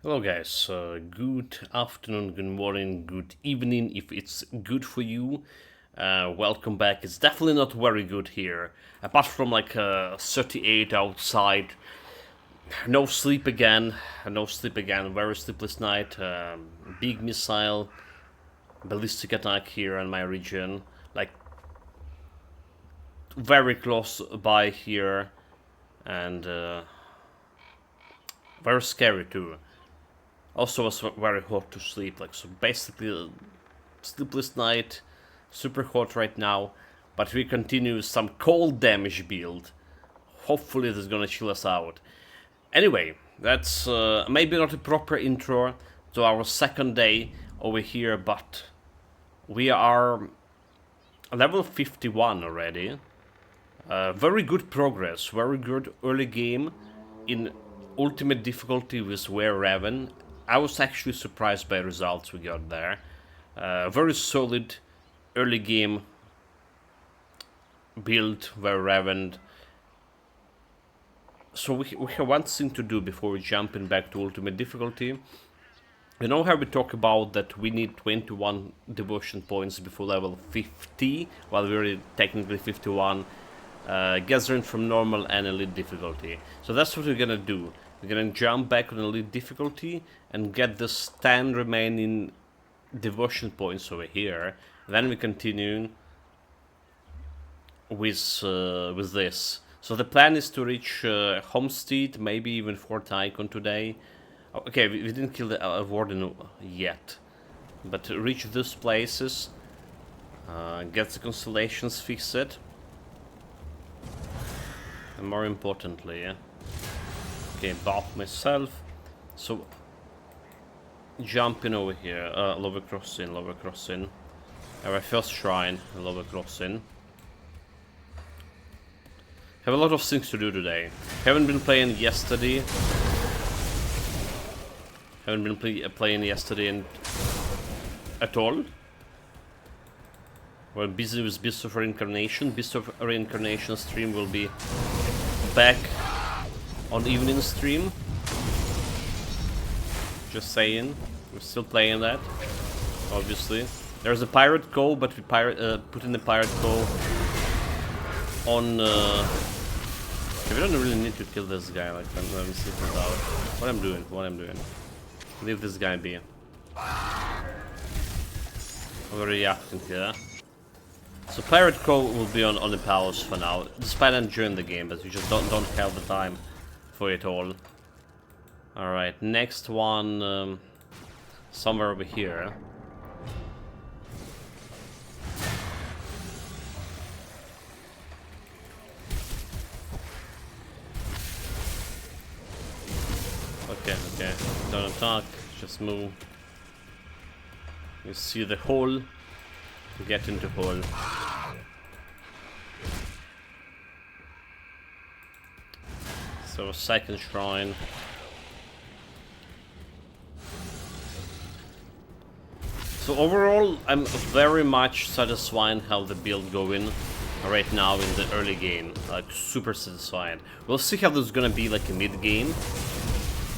Hello guys, good afternoon, good morning, good evening if it's good for you. Welcome back. It's definitely not very good here. Apart from like 38 outside, no sleep again, very sleepless night. Big missile, ballistic attack here in my region, like very close by here, and very scary too. Also was very hot to sleep, like so basically sleepless night, super hot right now, but we continue some cold damage build. Hopefully this is gonna chill us out. Anyway, that's maybe not a proper intro to our second day over here, but we are level 51 already. Very good progress, very good early game in ultimate difficulty with Wereraven. I was actually surprised by results we got there. Very solid early game build Wereraven. So we have one thing to do before we jumping back to ultimate difficulty. You know how we talk about that we need 21 devotion points before level 50, while we're technically 51, gathering from normal and elite difficulty. So that's what we're gonna do. We're gonna jump back on elite difficulty and get the 10 remaining devotion points over here. Then we continue with this. So the plan is to reach Homestead, maybe even Fort Icon today. Okay, we didn't kill the warden yet, but reach these places, get the constellations fixed, and more importantly, okay, buff myself. So jumping over here, lower crossing. Our first shrine, lower crossing. Have a lot of things to do today. Haven't been playing yesterday. Playing yesterday at all. We're busy with Beast of Reincarnation. Beast of Reincarnation stream will be back on evening stream. Just saying. We're still playing that, obviously. There's a pirate call, but we put in the pirate call on... we don't really need to kill this guy, like, let me see this out. What I'm doing. Leave this guy be. Overreacting here. So Pirate Cove will be on the palace for now, despite enjoying the game, but we just don't have the time for it all. Alright, next one, somewhere over here. Okay, don't attack, just move. You see the hole, get into hole. So second shrine. So overall, I'm very much satisfied how the build going right now in the early game. Like super satisfied. We'll see how this is gonna be like a mid game.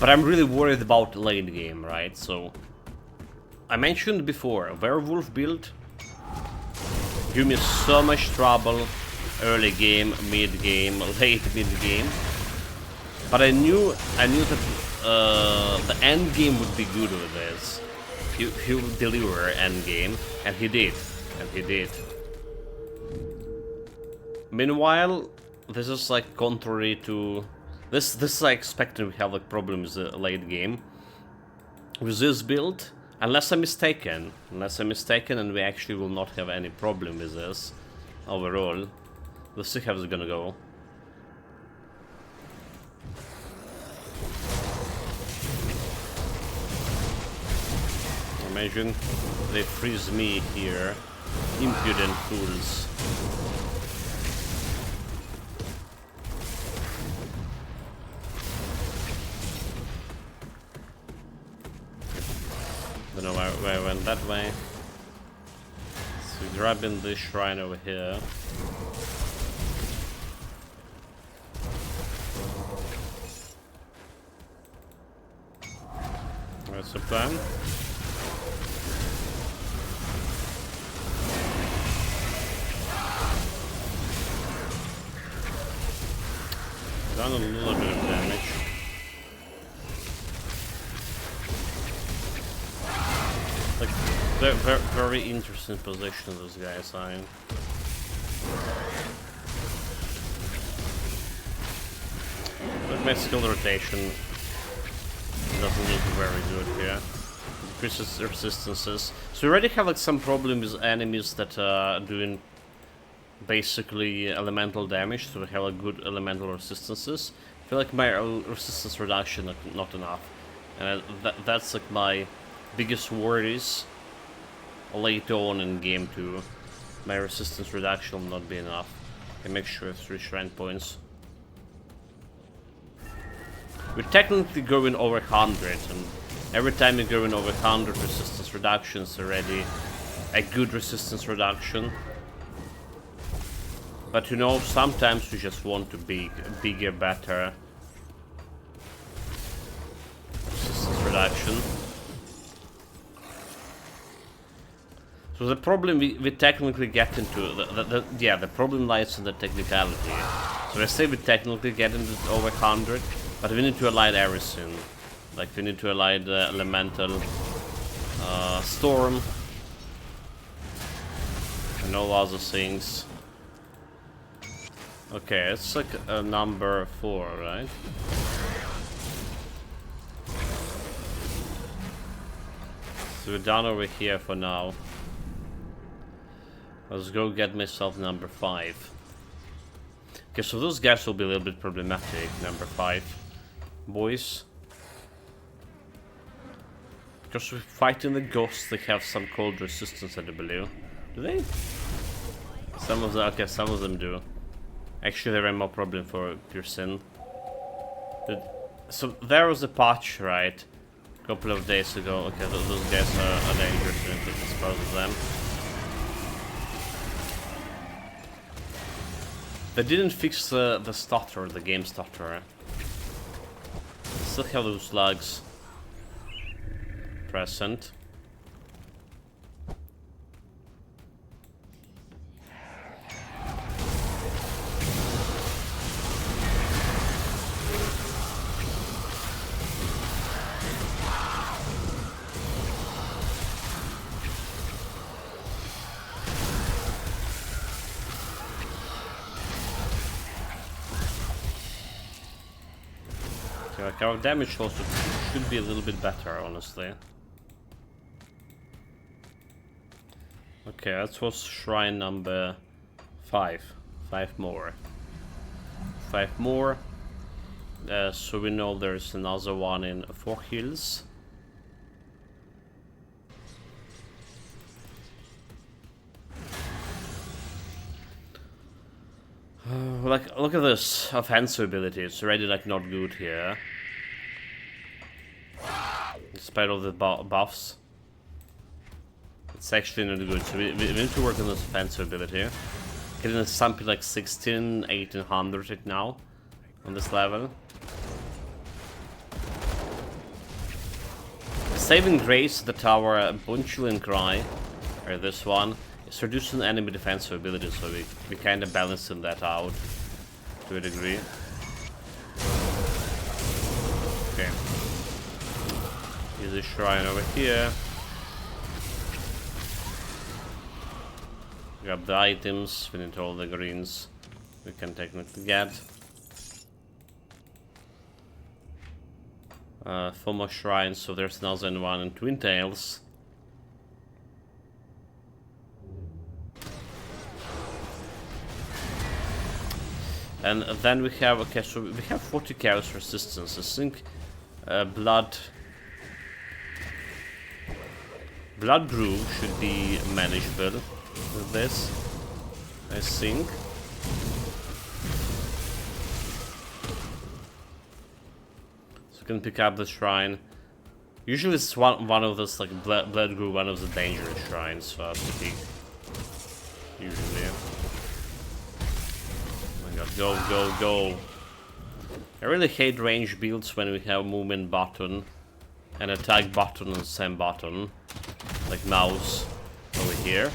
But I'm really worried about late game, right? So I mentioned before, werewolf build give me so much trouble early game, mid game, late mid game. But I knew that the end game would be good with this. He would deliver end game, and he did, Meanwhile, this is like contrary to this. I expected we have like problems late game with this build. Unless I'm mistaken, and we actually will not have any problem with this overall. Let's see how it's gonna go. Imagine they freeze me here, impudent fools. Don't know why I went that way. So grabbing this shrine over here. That's the plan. Done a little bit of damage. Like, very interesting position those guys are in. But my skill rotation doesn't look very good here. Increases resistances. So we already have like some problem with enemies that are doing basically elemental damage, so we have like good elemental resistances. I feel like my resistance reduction not enough, and that's like my biggest worries later on in game 2. My resistance reduction will not be enough. I make sure 3 shrine points. We're technically going over 100, and every time you're going over 100 resistance reductions already a good resistance reduction. But you know, sometimes you just want to be bigger, better resistance reduction. So the problem we technically get into, the problem lies in the technicality. So I say we technically get into over 100, but we need to align everything. Like we need to align the elemental storm and all other things. Okay, it's like a number 4, right? So we're done over here for now. Let's go get myself number 5. Okay, so those guys will be a little bit problematic, number 5. Boys. Because we're fighting the ghosts, they have some cold resistance, I believe. Do they? Some of them, okay, some of them do. Actually, there are more problem for pure sin. So there was a patch, right? A couple of days ago. Okay, those guys are dangerous, so I can dispose of them. They didn't fix the stutter, the game stutter. Still have those lags present. Like our damage also should be a little bit better, honestly. Okay, that was shrine number 5. 5 more. 5 more. So we know there's another one in 4 Hills. Like, look at this offensive ability. It's already like not good here. Despite all the buffs, it's actually not good. So we need to work on this offensive ability. Getting something like 1800 right now on this level. Saving grace, the tower Bunchul and Cry, or this one, is reducing enemy defensive ability, so we kind of balancing that out to a degree. Okay. Easy shrine over here. Grab the items, we need all the greens we can technically get. 4 more shrines, so there's another one in Twin Tails. And then we have, okay, so we have 40 chaos resistance. I think Blood Groove should be manageable with this, I think. So we can pick up the shrine. Usually it's one of those, like, Blood Groove, one of the dangerous shrines for us to pick. Usually. Go, go, go. I really hate range builds when we have movement button. and attack button on the same button, like mouse over here.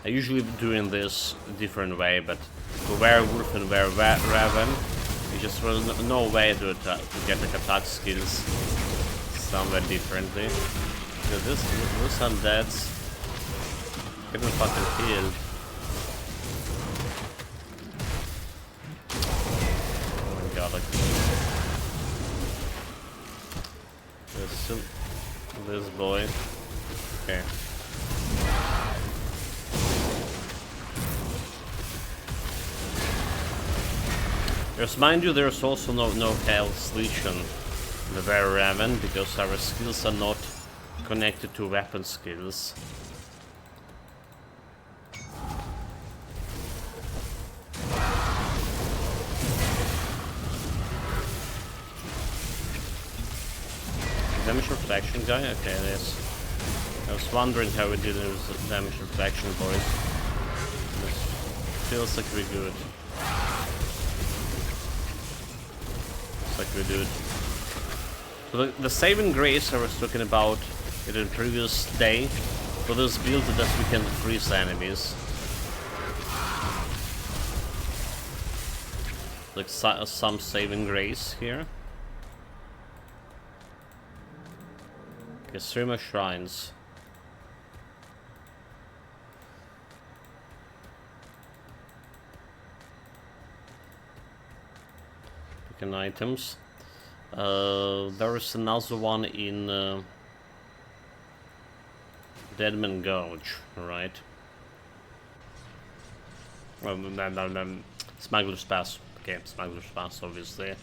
I usually doing this a different way, but for Werewolf and Wereraven, you just no way to get like attack skills somewhere differently. Because this undeads getting fucking healed. Oh my god, like there's still this boy. Okay. Just mind you, there's also no health legion in the Wereraven because our skills are not connected to weapon skills. Damage reflection guy? Okay, it is. I was wondering how we did with damage reflection, boys. This feels like we're good. Like we do it. So the saving grace I was talking about in the previous day for this build is that we can freeze enemies. Like some saving grace here. Okay, 3 more shrines. Items. There is another one in Deadman Gorge, right? Smuggler's Pass. Okay, Smuggler's Pass, obviously.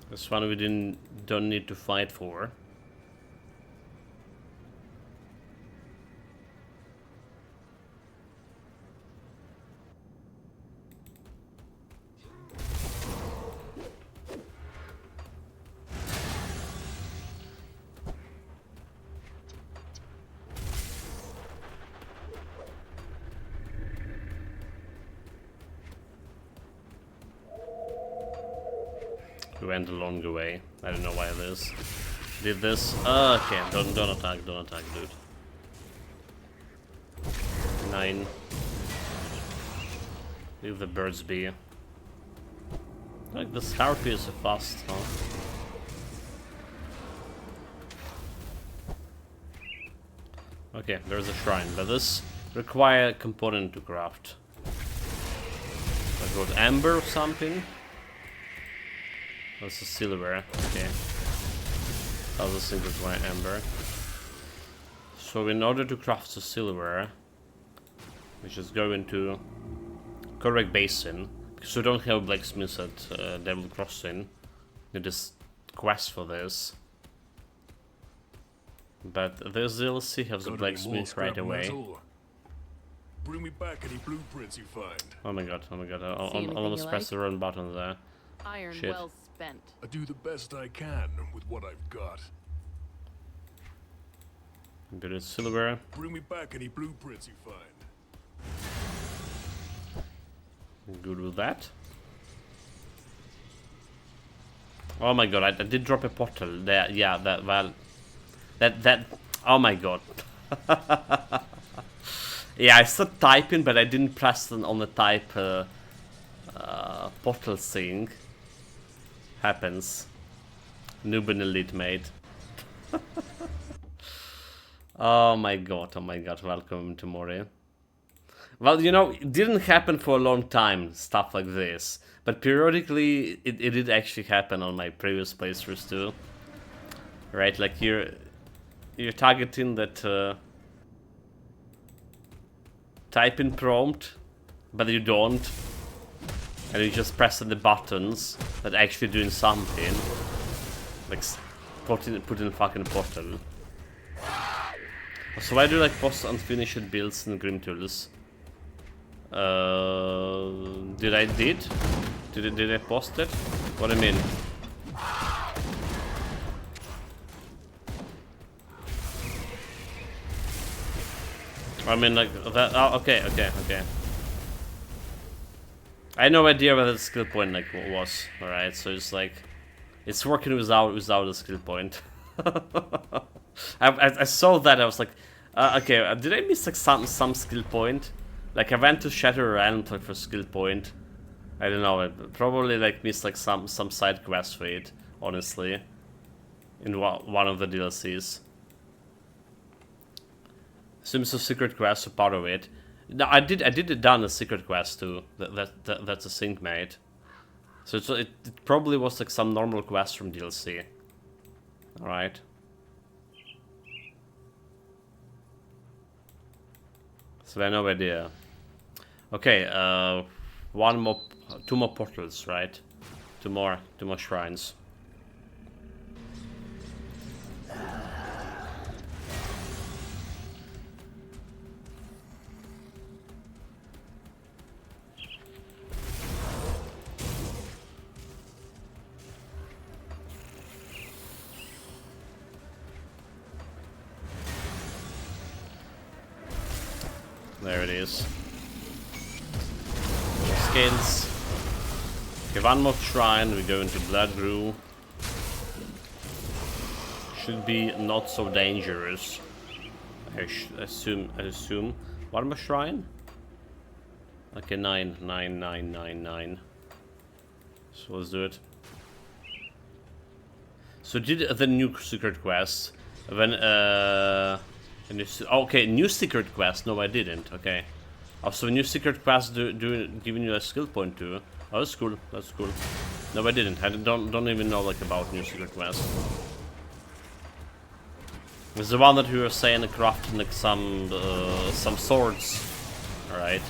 This one we don't need to fight for. We went a longer way. I don't know why this. Did this? Okay, don't attack, dude. 9. Leave the birds be. Like this harpy is fast, huh? Okay, there's a shrine, but this require a component to craft. Like what, amber or something? That's a silver, okay. Other thing require amber. So in order to craft the silver, we just go into correct basin. Because we don't have blacksmiths at Devil Crossing. Need this quest for this. But this DLC has a blacksmith right away. Bring me back any blueprints you find. Oh my god, I almost pressed the wrong button there. Iron Shit. well spent. I do the best I can with what I've got. Bit of silver. Bring me back any blueprints you find. Good with that. Oh my god, I did drop a portal there. Yeah, that, well, that, oh my god. Yeah, I started typing, but I didn't press on the type portal thing. Happens. Noob and elite mate. Oh my god, welcome to Mori. Well, you know, it didn't happen for a long time, stuff like this. But periodically, it did actually happen on my previous playthroughs too. Right, like you're targeting that type in prompt, but you don't. And you just press the buttons that actually doing something. Like put in a fucking portal. So why do you like post unfinished builds in Grim Tools? Did I post it? What do you mean? I mean like that. Oh, okay. I had no idea where the skill point like was. All right, so it's like It's working without a skill point. I saw that, I was like, okay, did I miss like some skill point? Like I went to Shatter Realm for skill point. I don't know, I probably like missed like some side quest for it, honestly. In one of the DLCs. Seems a secret quest, a part of it. No, I did done a secret quest too. That's a sync mate. So it probably was like some normal quest from DLC. Alright. So I have no idea. Okay, two more portals, right? Two more shrines. There it is. Skills. Okay, one more shrine, we go into Blood Brew. Should be not so dangerous. I assume. One more shrine? Okay, 9. So let's do it. So did the new secret quest when okay, new secret quest. No, I didn't. Okay. Also, new secret quest giving you a skill point too. Oh, that's cool. That's cool. No, I didn't. I don't even know like about new secret quest. It's the one that we were saying crafting like some swords. All right.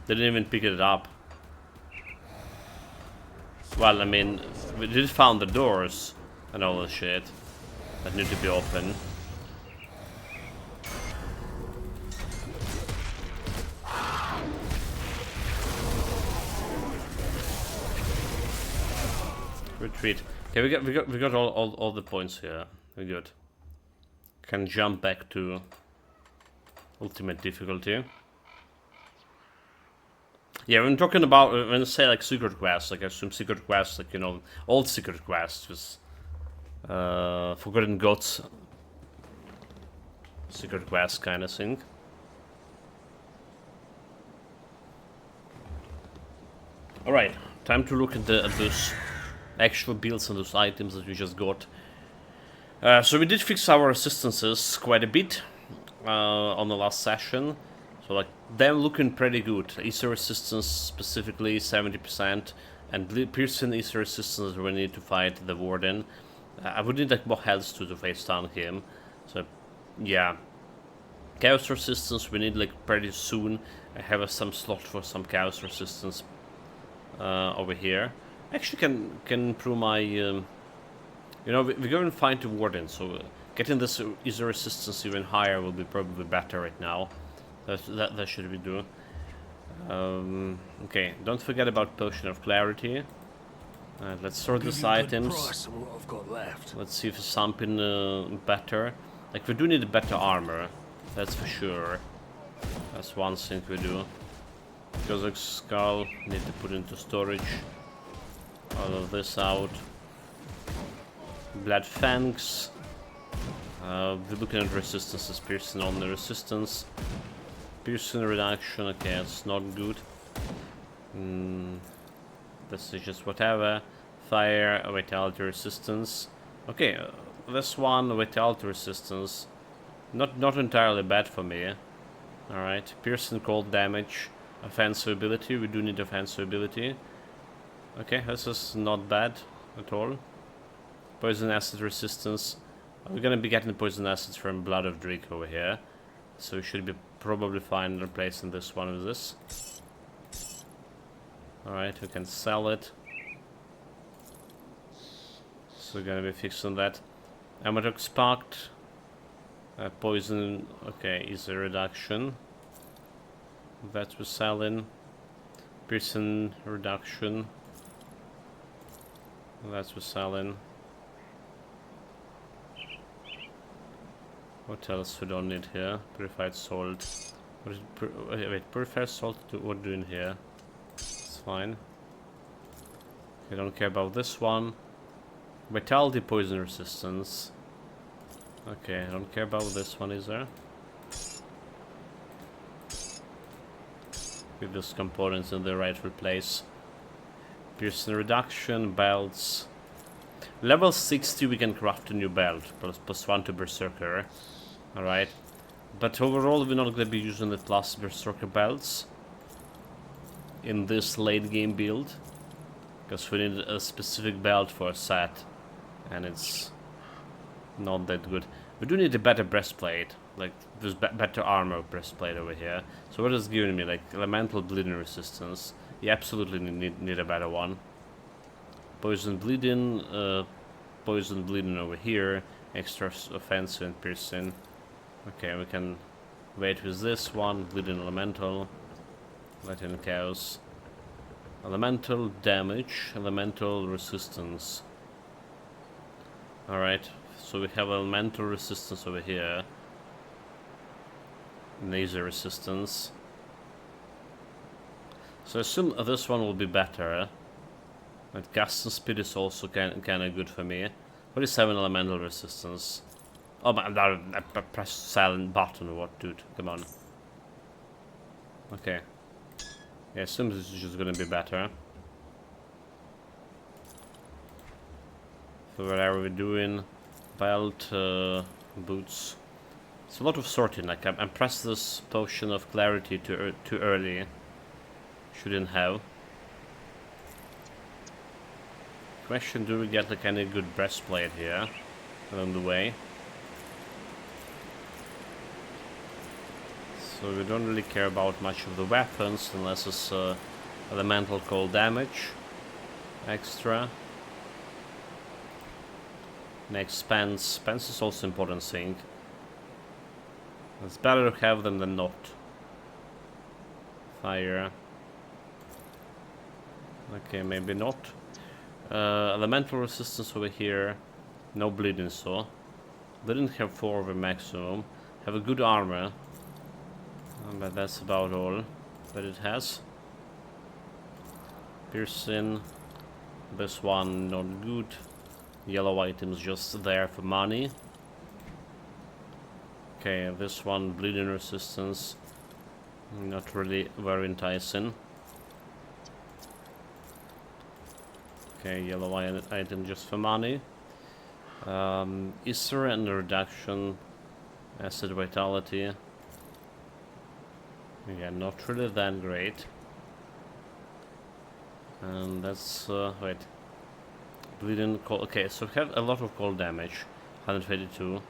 Didn't even pick it up. Well, I mean, we did found the doors and all the shit that need to be open. Retreat. Okay, we got all the points here. We're good. Can jump back to ultimate difficulty. Yeah, when talking about when I say like secret quests, like I assume secret quests, like, you know, old secret quests, just Forgotten Gods secret quest kind of thing. All right, time to look at those actual builds and those items that we just got. So we did fix our resistances quite a bit on the last session. So like they're looking pretty good. Ether resistance specifically 70%, and piercing ether resistance we need to fight the warden. I would need like more health to face down him. So yeah, chaos resistance we need like pretty soon. I have some slot for some chaos resistance over here. Actually can improve my you know, we're going to find the warden, so getting this ether resistance even higher will be probably better right now. That should we do. Okay, don't forget about Potion of Clarity. Let's sort these items. Let's see if there's something better. Like, we do need better armor, that's for sure. That's one thing we do. Kozak Skull, need to put into storage. All of this out. Blood Fangs. We're looking at resistances, piercing on the resistance. Piercing reduction, okay, it's not good. This is just whatever. Fire, vitality resistance. Okay, this one, vitality resistance. Not entirely bad for me. Alright, piercing cold damage. Offensive ability, we do need offensive ability. Okay, this is not bad at all. Poison acid resistance. We're gonna be getting poison acids from Blood of Drake over here. So we should be probably fine replacing this one with this. Alright, we can sell it. So we're gonna be fixing that. Amatox Pact. Poison, okay, is a reduction. That we're selling. Piercing reduction. That's we're selling. What else we don't need here? Purified salt. What is wait, purified salt, what do in here? It's fine. I don't care about this one. Vitality, poison resistance. Okay, I don't care about this one either. Give those components in the rightful place. Piercing reduction, belts. Level 60 we can craft a new belt, plus 1 to Berserker. Alright. But overall we're not gonna be using the plus Berserker belts in this late game build. Because we need a specific belt for a set. And it's not that good. We do need a better breastplate. Like, there's better armor breastplate over here. So what is giving me? Like, elemental bleeding resistance. You absolutely need a better one. Poison bleeding over here. Extra offensive and piercing. Okay, we can wait with this one. Bleeding elemental. Latin chaos. Elemental damage. Elemental resistance. Alright, so we have elemental resistance over here. Laser resistance. So I assume this one will be better. But casting speed is also kind of good for me. 47 elemental resistance. Oh my, I pressed silent button or what, dude? Come on. Okay. Yeah, I assume this is just gonna be better. So whatever we're doing, belt, boots. It's a lot of sorting. Like I pressed this potion of clarity too early. Shouldn't have. Question: do we get like any good breastplate here along the way? So we don't really care about much of the weapons unless it's elemental cold damage extra. Next, pants. Pants is also important thing. It's better to have them than not. Fire. Okay, maybe not. Elemental resistance over here. No bleeding so. Didn't have 4 over maximum. Have a good armor. But that's about all that it has. Piercing. This one not good. Yellow items just there for money. Okay, this one bleeding resistance. Not really very enticing. Okay, yellow item just for money. Ether and reduction. Acid vitality. Yeah, not really that great. And that's wait. Bleeding cold. Okay, so we have a lot of cold damage. 122.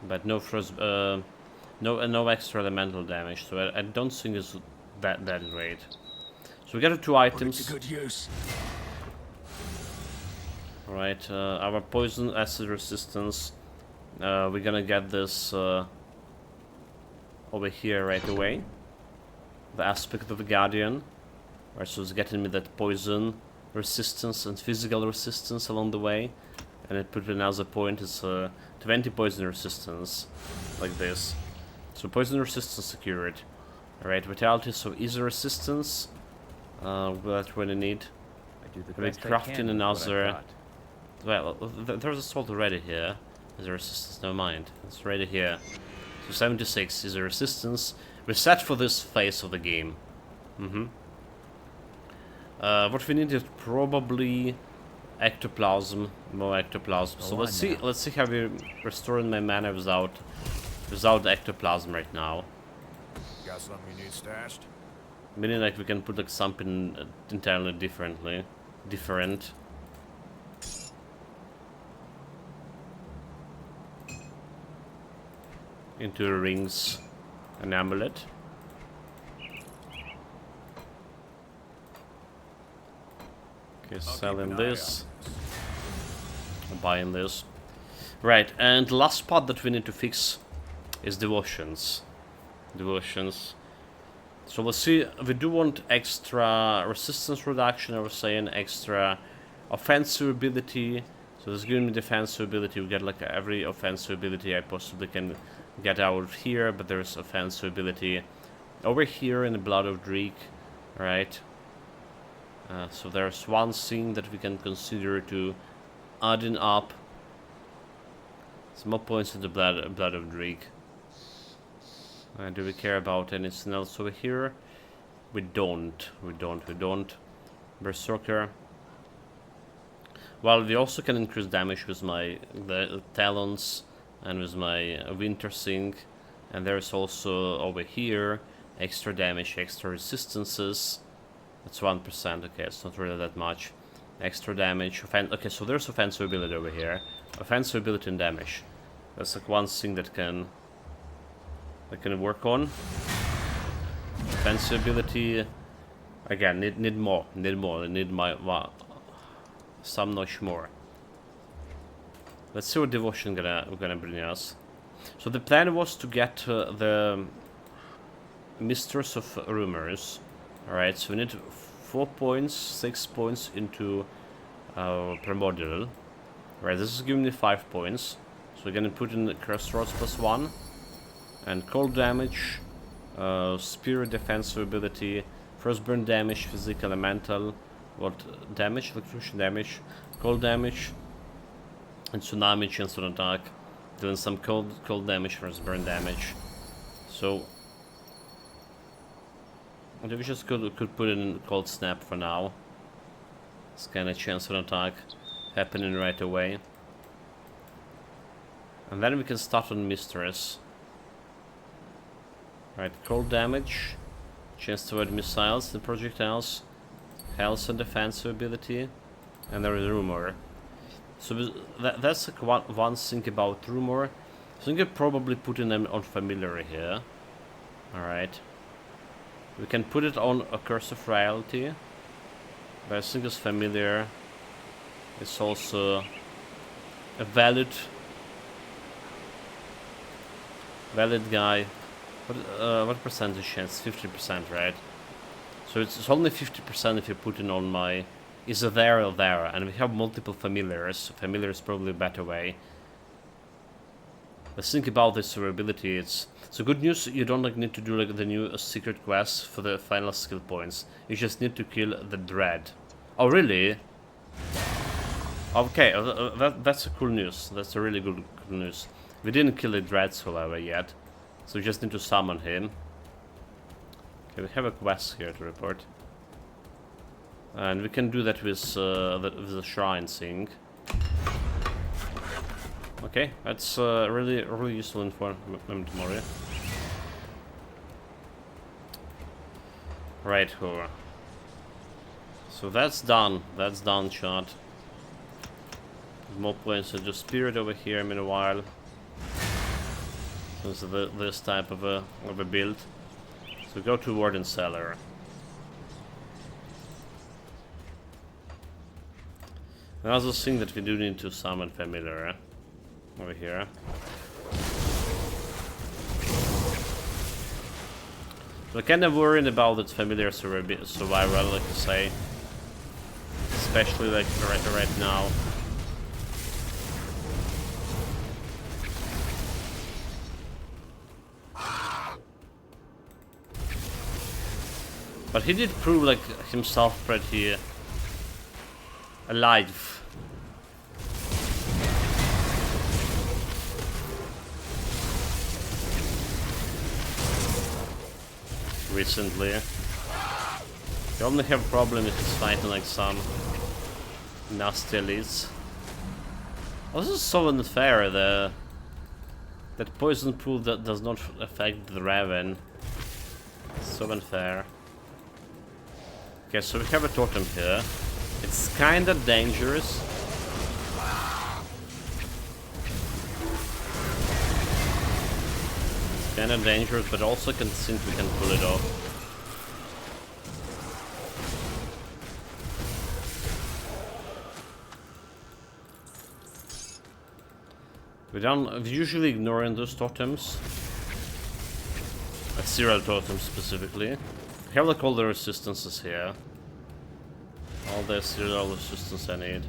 But no frost. No extra elemental damage. So I don't think it's that great. So we got 2 items. Put it to good use. Alright, our poison acid resistance. We're gonna get this over here right away. The aspect of the Guardian. Right, so it's getting me that poison resistance and physical resistance along the way. And it put another point is 20 poison resistance. Like this. So poison resistance secured. Alright, vitality, so easy resistance. That's what I need. We're crafting another. Well, there's a salt already here. There's a resistance, never mind. It's already here. So 76 is a resistance. We're set for this phase of the game. What we need is probably ectoplasm, more ectoplasm. So let's see how we're restoring my mana without ectoplasm right now. Got something you need stashed? Meaning like we can put like something entirely different. Into the rings, an amulet. Okay, selling this, buying this. Right, and the last part that we need to fix is devotions. So let's see, we do want extra resistance reduction, I was saying, extra offensive ability. So this gives me defensive ability, we get like every offensive ability I possibly can get out of here, but there's offensive ability over here in the Blood of Dreek, right? So there's one thing that we can consider to adding up some more points in the blood of Drake. Do we care about anything else over here? We don't. Berserker. Well, we also can increase damage with the talons and with my winter thing. And there's also over here extra damage, extra resistances. That's 1%. Okay, it's not really that much. Extra damage. Okay, so there's offensive ability over here. Offensive ability and damage. That's like one thing that can work on. Offensive ability. Again, need more. Need some notch more. Let's see what devotion gonna bring us. So the plan was to get the Mistress of Rumors. Alright, so we need 4 points, 6 points into Primordial. Right, this is giving me 5 points. So we're gonna put in the Curse Rods +1. And cold damage, spirit defensive ability, frostburn damage, physical and mental. What damage? Electrocution damage, cold damage, and tsunami chance on attack. Doing some cold damage, frostburn damage. So I think we just could put in cold snap for now. It's kind of chance on attack happening right away. And then we can start on Mistress. Right, cold damage, chance to avoid missiles and projectiles, health and defensive ability, and there is Rumor. So that's like one thing about Rumor. I think I'd probably put in them on Familiar here. Alright. We can put it on a Curse of Reality, but I think it's Familiar. It's also a valid guy. What percentage chance? 50%, right? So it's only 50% if you put it on my... Is a there or there, and we have multiple familiars. Familiar is probably a better way. Let's think about this durability. It's so good news. You don't need to do like the new secret quest for the final skill points. You just need to kill the dread. Oh really? Okay, that's a cool news. That's a really good news. We didn't kill the dread however yet. So we just need to summon him. Okay, we have a quest here to report. And we can do that with the shrine thing. Okay, that's really useful information tomorrow. Right, so that's done. That's done, chat. More points to just spirit over here in a while. So this type of a build. So go to Warden Cellar. Another thing that we do need to summon Familiar over here. So kind of worried about that Familiar survival, like I say, especially like right now. But he did prove like himself pretty alive. Recently. The only have problem if he's fighting like some nasty elites. Oh, this is so unfair. That poison pool that does not affect the Raven. So unfair. Okay, so we have a totem here. It's kinda dangerous. It's kinda dangerous, but also can think we can pull it off. We're usually ignoring those totems. Serial totems specifically. We have like all the resistances here. All the serial resistance I need.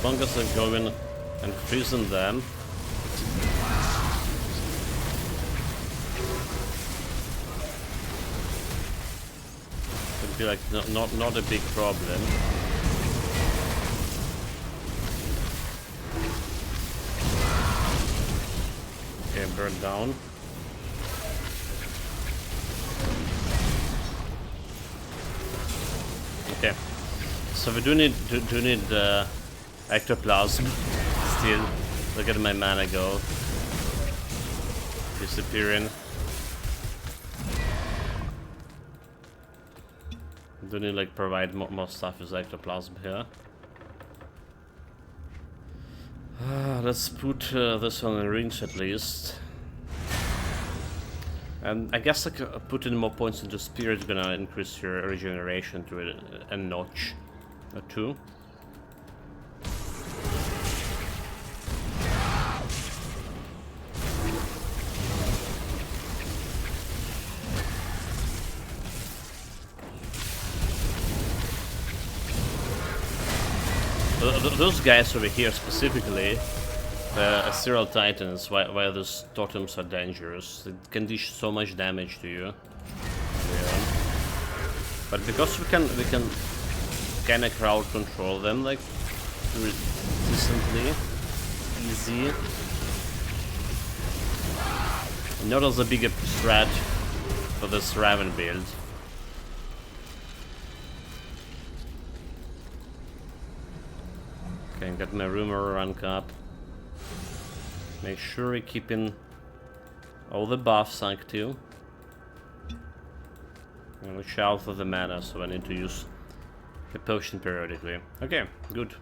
long as I go in and freezing them. It'd be like not a big problem. Okay, burn down. Okay, so we do need ectoplasm still. Look at my mana go disappearing. Do need like provide more stuff as ectoplasm here. Let's put this one in range at least. And I guess like putting more points into spirit is gonna increase your regeneration to a notch or two. Those guys over here specifically, Ethereal Titans, why those totems are dangerous. It can do so much damage to you. Yeah. But because we can kinda crowd control them like decently, easy. Not as a bigger threat for this Raven build. Okay, got my rumor rank up. Make sure we're keeping all the buffs active. And watch out for the mana, so I need to use a potion periodically. Okay, good.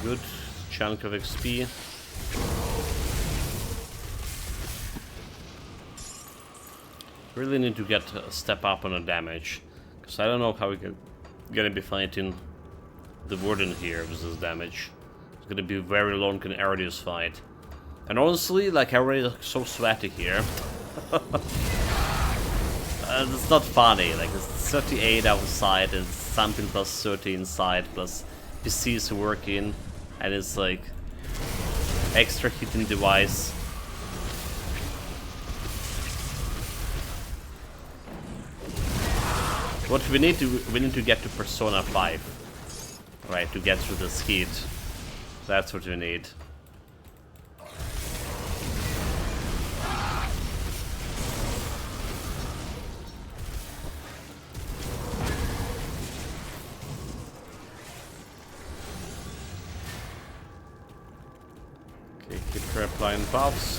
Good chunk of XP. Really need to get a step up on the damage, because I don't know how we're gonna be fighting the Warden here with this damage. It's gonna be a very long and arduous fight. And honestly, like, I already look so sweaty here. It's not funny, like, it's 38 outside and something plus 30 inside, plus PCs working, and it's like extra heating device. What we need to get to Persona 5. Right, to get through this heat. That's what we need. Okay, keep applying buffs.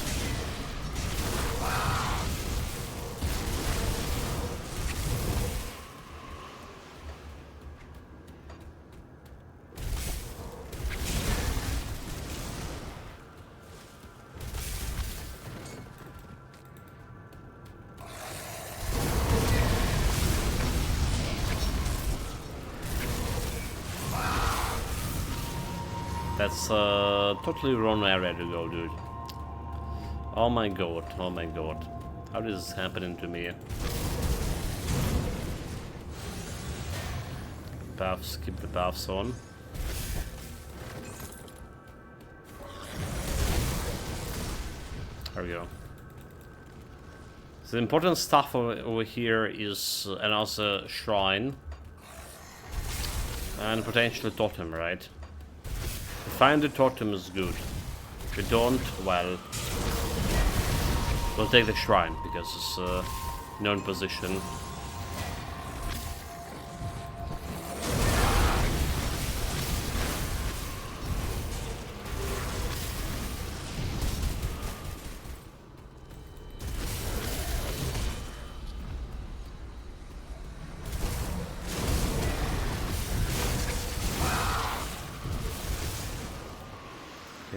That's totally wrong area to go, dude. Oh my god, oh my god. How is this happening to me? Buffs, keep the buffs on. There we go. So the important stuff over here is another shrine. And potentially totem, right? Find the totem is good. If we don't, well, we'll take the shrine because it's a known position.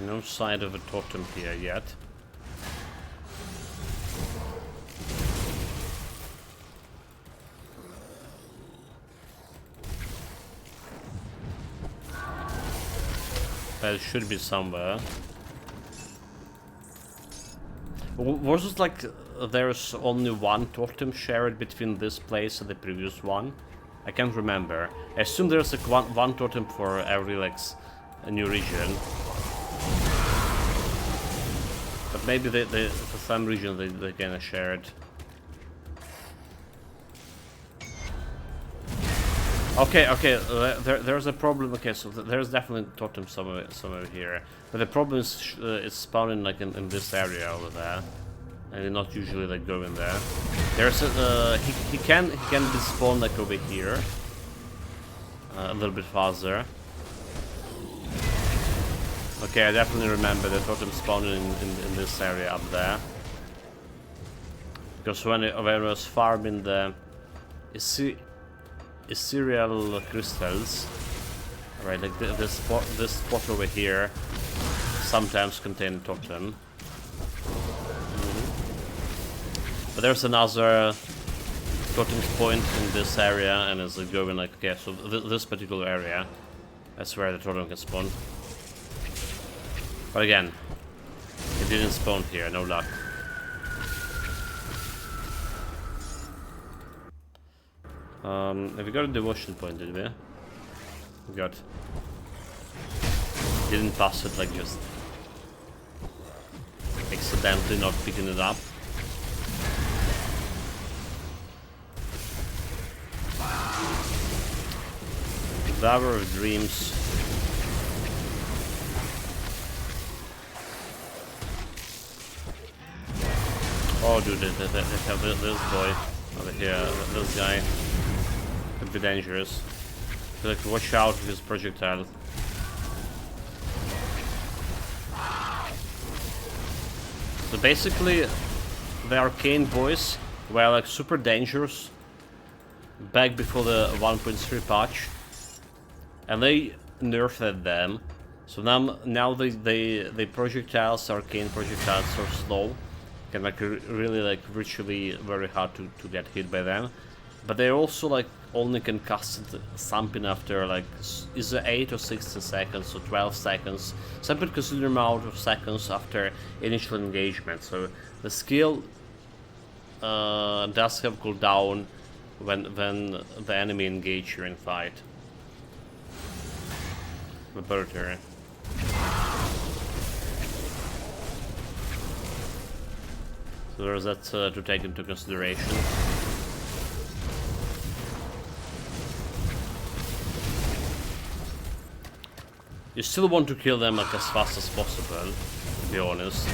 No sign of a totem here yet. But it should be somewhere. Was it like there's only one totem shared between this place and the previous one? I can't remember. I assume there's like one totem for every like a new region. But maybe they for some reason they gonna share it. Okay, there's a problem. Okay, so there's definitely totem somewhere here, but the problem is it's spawning like in this area over there, and they not usually like go in there. There's a he can be spawned like over here, a little bit faster. Okay, I definitely remember the totem spawning in this area up there, because when I was farming the ethereal crystals, right? Like this spot over here sometimes contain totem. But there's another totem point in this area, and it's like going like, okay, so this particular area, that's where the totem can spawn. But again, it didn't spawn here, no luck. Have we got a devotion point, did we? We got. Didn't pass it, like just accidentally not picking it up. Flower of Dreams. Oh, dude, they have this boy over here, this guy. Could be dangerous. So, like, watch out with his projectile. So basically, the arcane boys were like super dangerous back before the 1.3 patch, and they nerfed them. So now they projectiles, arcane projectiles, are slow. Can like really like virtually very hard to get hit by them. But they also like only can cast something after like either 8 or 16 seconds or 12 seconds, something considerable amount of seconds after initial engagement. So the skill does have cooldown when the enemy engage you in fight. The Berserker. So there's that to take into consideration. You still want to kill them like as fast as possible, to be honest.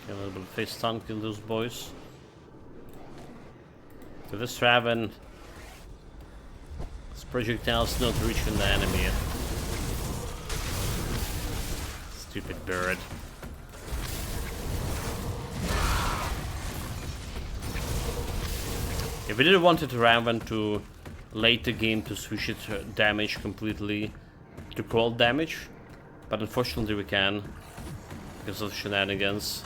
Okay, a little bit of face stun, kill those boys. So this Raven, his projectile's not reaching the enemy. Stupid bird. If we didn't want it Raven to late the game to switch its damage completely to cold damage, but unfortunately we can because of shenanigans.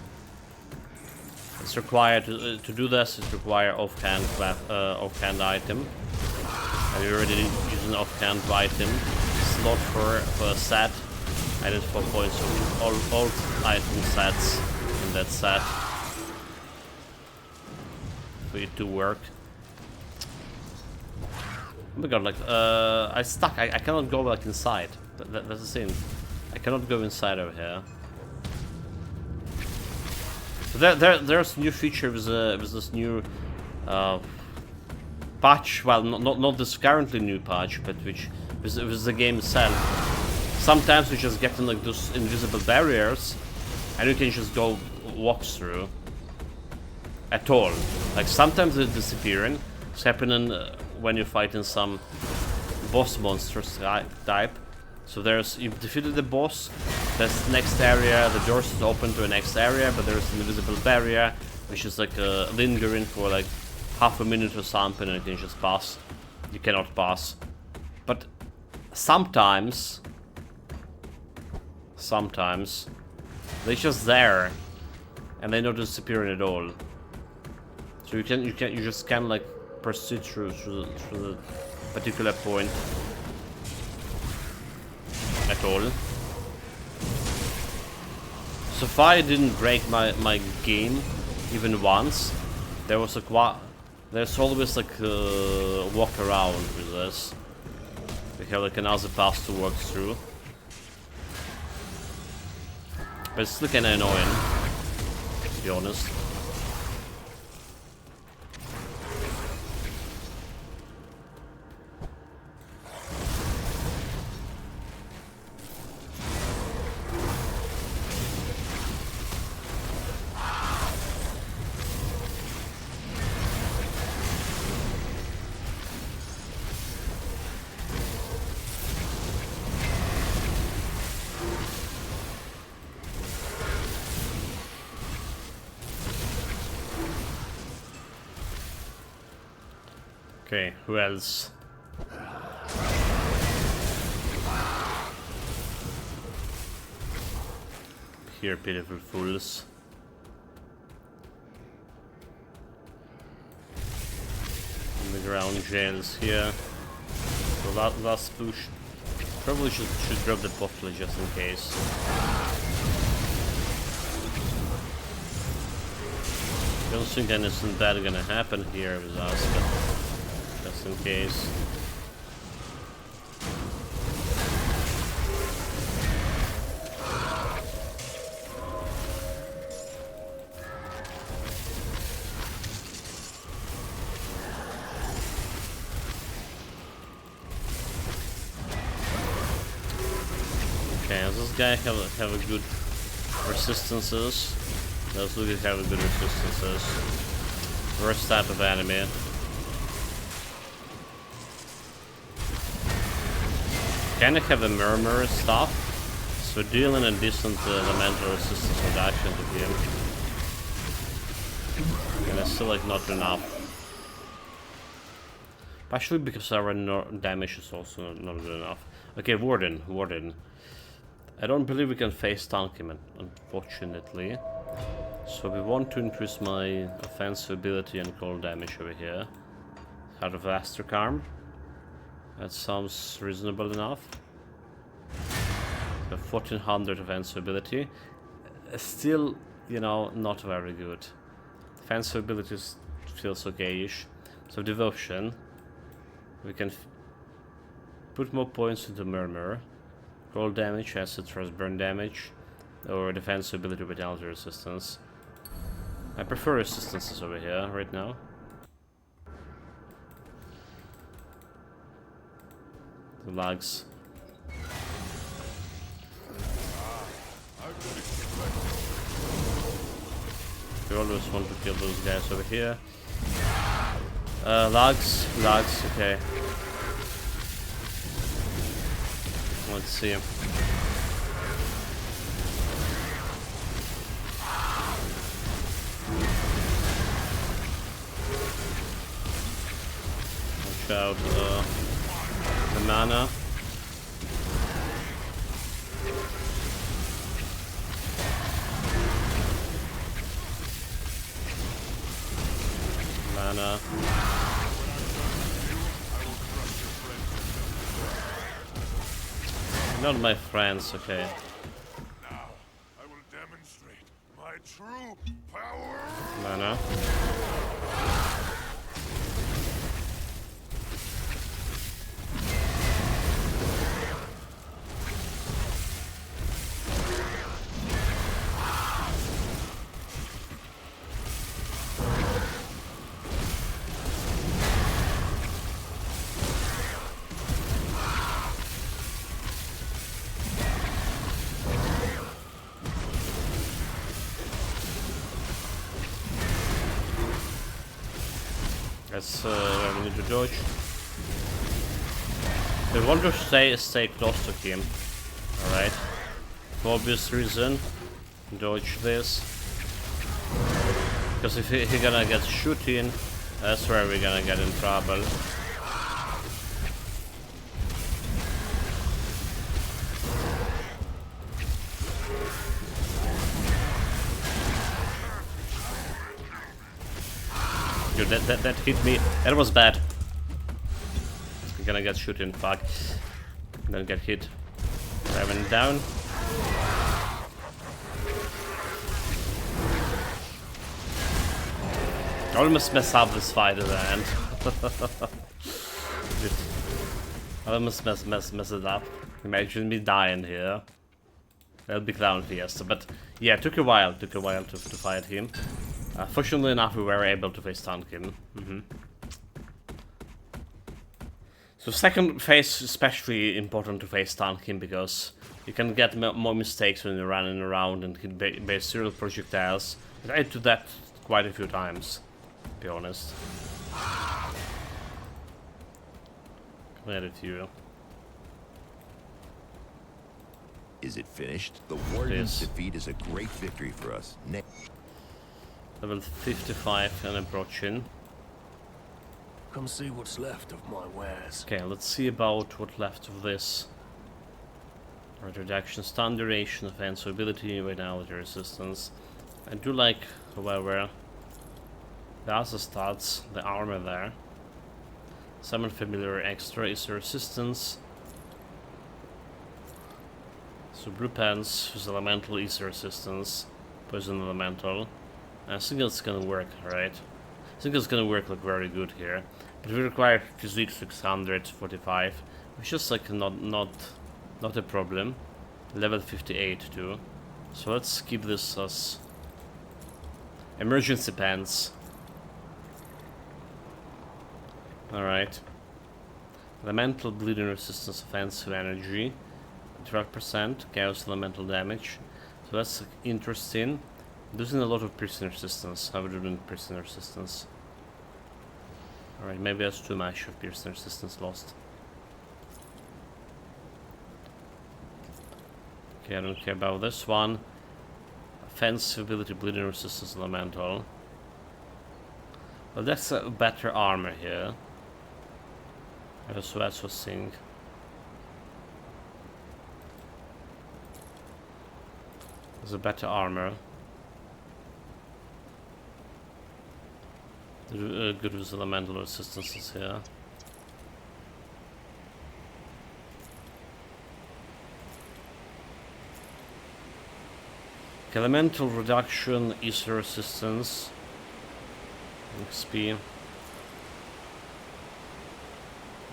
It's required to do this. It requires offhand item, and we already used an offhand item slot for a set. I did 4 points of all item sets in that set for it to work. Oh my god! Like I stuck. I cannot go like inside. That's the thing. I cannot go inside over here. So there's a new feature with this new patch. Well, not this currently new patch, but which with the game itself. Sometimes we just get in like those invisible barriers, and you can just go walk through. At all. Like sometimes they're disappearing. It's happening when you're fighting some boss monsters type. So you've defeated the boss. This next area, the doors is open to a next area, but there's an invisible barrier, which is like lingering for like half a minute or something, and you can just pass. You cannot pass. But sometimes they're just there, and they're not disappearing at all. So you just can like proceed through the particular point at all. So far I didn't break my game even once. There's always like a walk around with this. We have like another path to work through. But it's still kinda annoying, to be honest. Okay, who else? Here, pitiful fools. Underground jails here. So last push. Probably should drop the bottle just in case. Don't think anything bad gonna happen here with us, but just in case. Okay, does this guy have a good resistances? Let's look at have a good resistances. Worst type of enemy. Kinda have a murmur stuff, so dealing a decent elemental resistance reduction to him. And it's still like not enough. Partially because our damage is also not good enough. Okay, Warden. I don't believe we can face tank him, unfortunately. So we want to increase my offensive ability and cold damage over here. Heart of Astrakarm. That sounds reasonable enough. A 1400 offensive ability. Still, you know, not very good. Offensive abilities feels okay-ish. So devotion. We can put more points into Murmur. Cold damage, acid thrust burn damage, or defensive ability with penalty resistance. I prefer resistances over here right now. The lags. We always want to kill those guys over here. Lags, okay. Let's see. Watch out, the mana. Mana. Not my friends, okay. Now, I will demonstrate my true power. Mana. That's where we need to dodge. We want to stay close to him. Alright. For obvious reason. Dodge this. Because if he gonna get shooting, that's where we're gonna get in trouble. you. That hit me. That was bad. I'm gonna get shooting. Fuck. I'm gonna get hit. Raven down. I almost mess up this fight at the end. I almost mess it up. Imagine me dying here. That'll be Clown Fiesta, but yeah, it took a while to fight him. Fortunately enough, we were able to face tank him. So second phase is especially important to face tank him because you can get more mistakes when you're running around and hit base serial projectiles. I did that quite a few times, to be honest. Quite a few. Is it finished? The Warden's defeat is a great victory for us. Level 55 and approaching. Come see what's left of my wares. Okay, let's see about what left of this. Right, reduction, stun duration, offensive ability, vitality, resistance. I do like, however, the other stats, the armor there. Summon familiar extra is resistance. So blue pants is elemental is resistance, poison elemental. I think it's gonna work, right? I think it's gonna work like very good here. But we require physique 645, which is like not a problem. Level 58 too. So let's keep this as emergency pants. Alright. Elemental bleeding resistance, offensive energy. 12% chaos elemental damage, so that's interesting. Losing a lot of piercing resistance. How would you do piercing resistance? Alright, maybe that's too much of piercing resistance lost. Okay, I don't care about this one. Offensive ability, bleeding resistance elemental. Well, that's a better armor here. So that's what's thing. There's a better armor. Good with elemental resistances here. Elemental reduction, ether resistance, XP.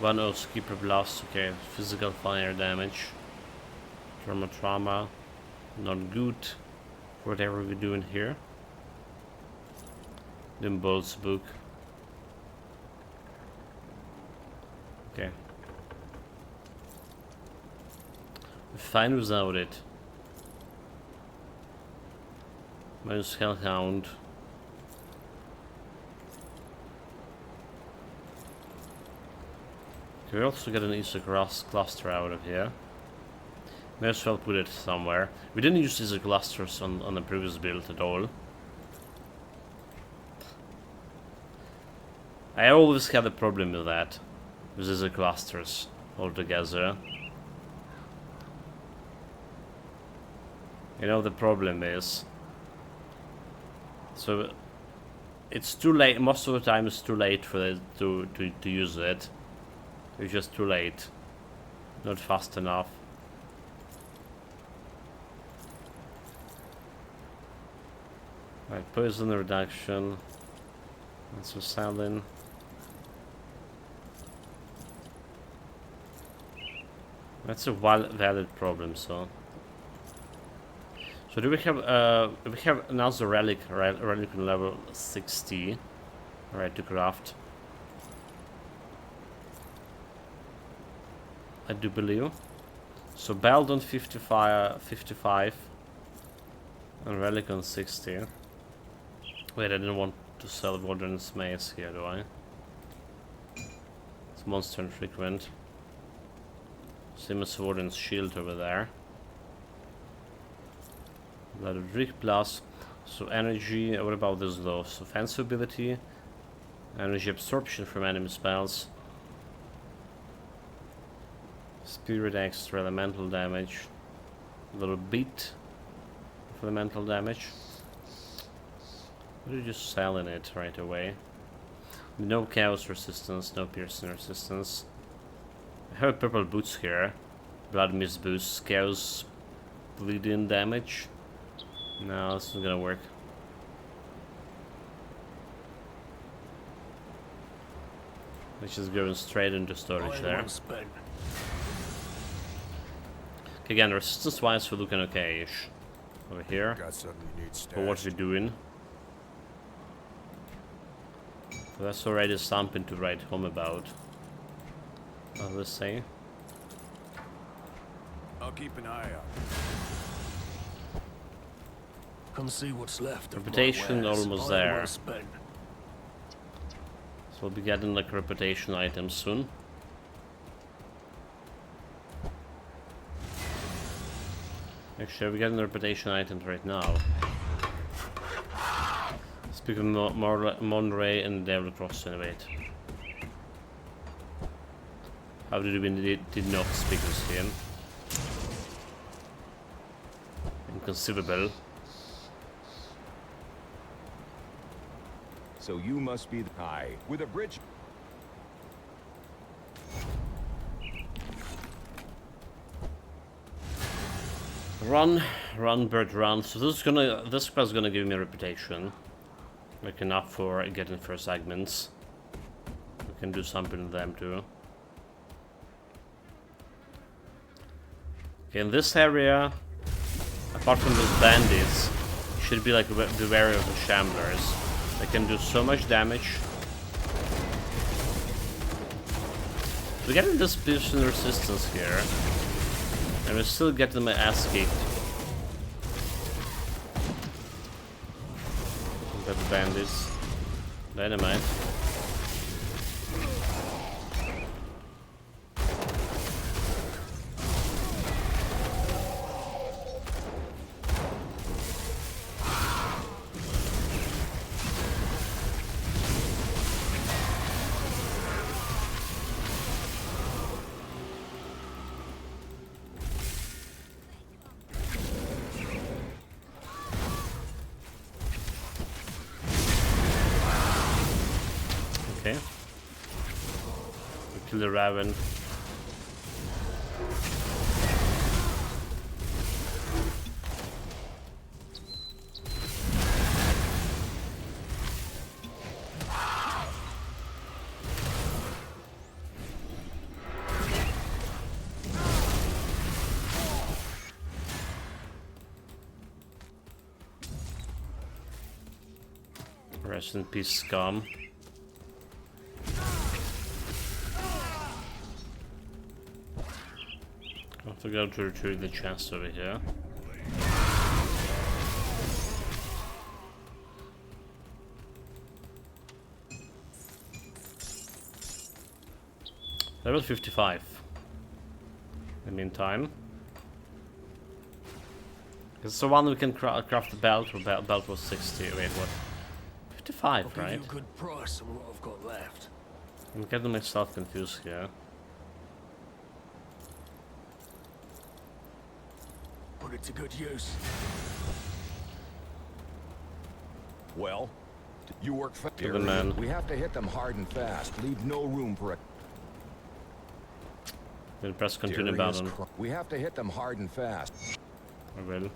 1 Oathkeeper blast, okay, physical fire damage. Trauma. Not good. Whatever we're doing here. Then Bolt's book. Okay. We're fine without it. Minus Hellhound. Okay, we also get an Ether cluster out of here. May as well put it somewhere. We didn't use these clusters on the previous build at all. I always had a problem with that. With these clusters altogether. You know, the problem is... So... It's too late, most of the time it's too late for it to use it. It's just too late. Not fast enough. Right, poison reduction. That's for selling. That's a valid problem, so. So do we have another relic on level 60. Alright, to craft. I do believe. So belt on 55 and relic on 60. Wait, I didn't want to sell Warden's Mace here, do I? It's monster infrequent. Same as Warden's Shield over there. Blood of Drake plus. So energy, what about this though? So offensive ability. Energy absorption from enemy spells. Spirit extra, elemental damage. A little bit of elemental damage. We're just selling it right away. No chaos resistance, no piercing resistance. I have purple boots here. Blood mist boost, chaos bleeding damage. No, this isn't gonna work. It's just going straight into storage there. Okay, again, resistance wise we're looking okay-ish. Over here. For what we're doing. So that's already something to write home about. Let's say. I'll keep an eye out. Come see what's left. Reputation almost there. So we'll be getting like reputation items soon. Actually, we're getting reputation items right now. Speaking of Monterey and Devil Cross, innovate. How did we did not speak this game? Inconceivable. So you must be the guy with a bridge. Run, bird, run. So this class is gonna give me a reputation, like enough for getting first segments. We can do something with them too. Okay, in this area, apart from those bandits, you should be like be wary of the shamblers. They can do so much damage. We're getting this piercing resistance here. And we're still getting my ass kicked. By the bandits. Dynamite. Okay. We kill the Raven. Rest in peace, scum. I have to go to retrieve the chest over here. Level 55. In the meantime. It's the one we can craft the belt, or belt was 60. Wait, what? 55, I'll right? give you a good price on what I've got left. I'm getting myself confused here. Put it to good use. Well, you work for To the man. We have to hit them hard and fast. Leave no room for it. Then press continue button. We have to hit them hard and fast. I will.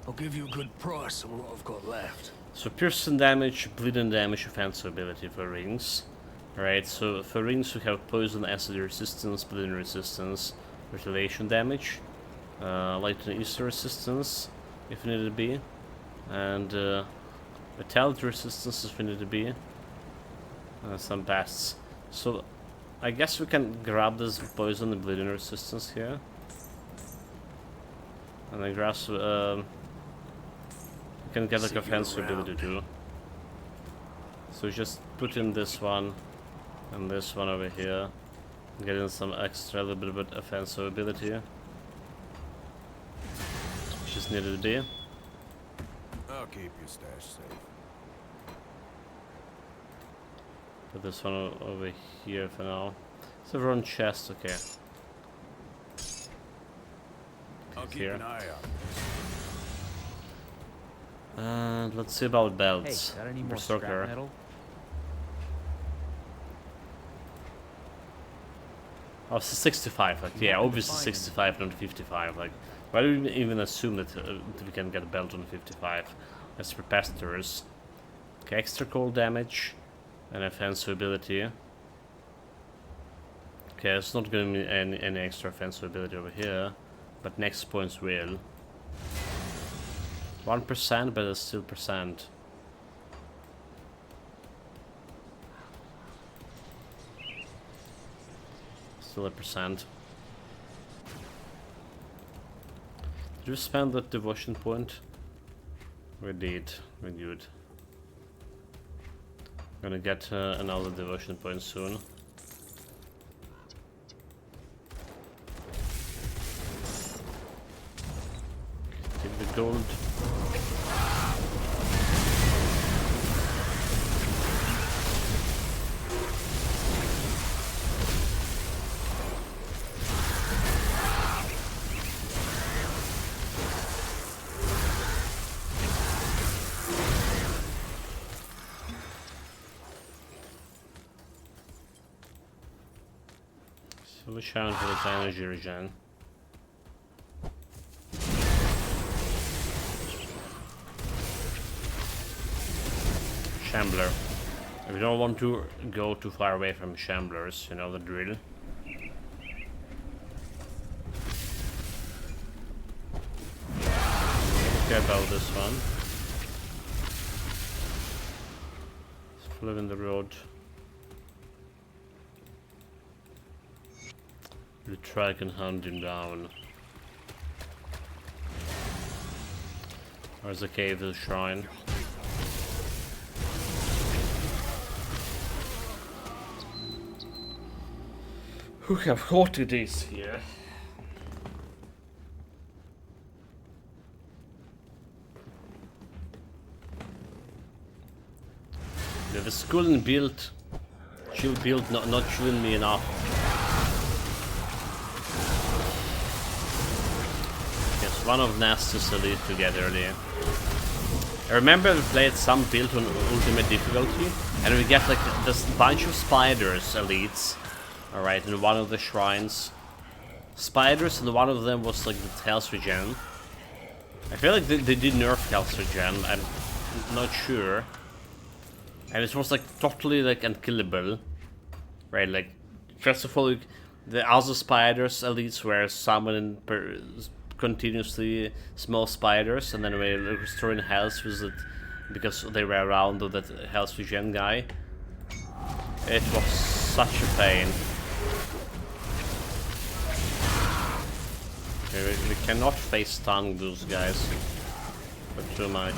I'll give you a good price on what I've got left. So piercing damage, bleeding damage, offensive ability for rings. Alright, so for rings we have poison, acid resistance, bleeding resistance, retaliation damage, light and Easter resistance if needed to be, and vitality resistance if needed to be, some basts. So I guess we can grab this poison and bleeding resistance here, and then grab can get like offensive ability too. So just put in this one and this one over here. Get in some extra little bit of offensive ability. Which is needed to be. I'll keep your stash safe. Put this one over here for now. So we're on chest, okay. I'll keep Here. an eye out. And let's see about belts. Hey, got any more Berserker. scrap metal? Oh, it's 65. Like, yeah, obviously 65, not 55. Like, why do we even assume that we can get a belt on 55? That's preposterous. Okay, extra cold damage and offensive ability. Okay, it's not going to be any extra offensive ability over here, but next points will. 1%, but it's still percent. Still a percent. Did you spend that devotion point? We did. We're good. Gonna get another devotion point soon. Take the gold. So we challenge for its energy regen. Shambler. If you don't want to go too far away from Shamblers, you know the drill. Okay about this one. Let's live in the road. We try and hunt him down. Where's the cave, the shrine? Who have halted this here? We have a skull and build. She'll build, not chilling me enough. Yes, one of Nasty's elite to get earlier. I remember we played some build on ultimate difficulty, and we get like this bunch of spiders elites. Alright, in one of the shrines. Spiders, and one of them was like the health regen. I feel like they did nerf health regen, I'm not sure. And it was like totally like unkillable. Right, like, first of all, like, the other spiders elites were summoning continuously small spiders, and then we were restoring health with it because they were around that health regen guy. It was such a pain. We cannot face stun those guys, but too much.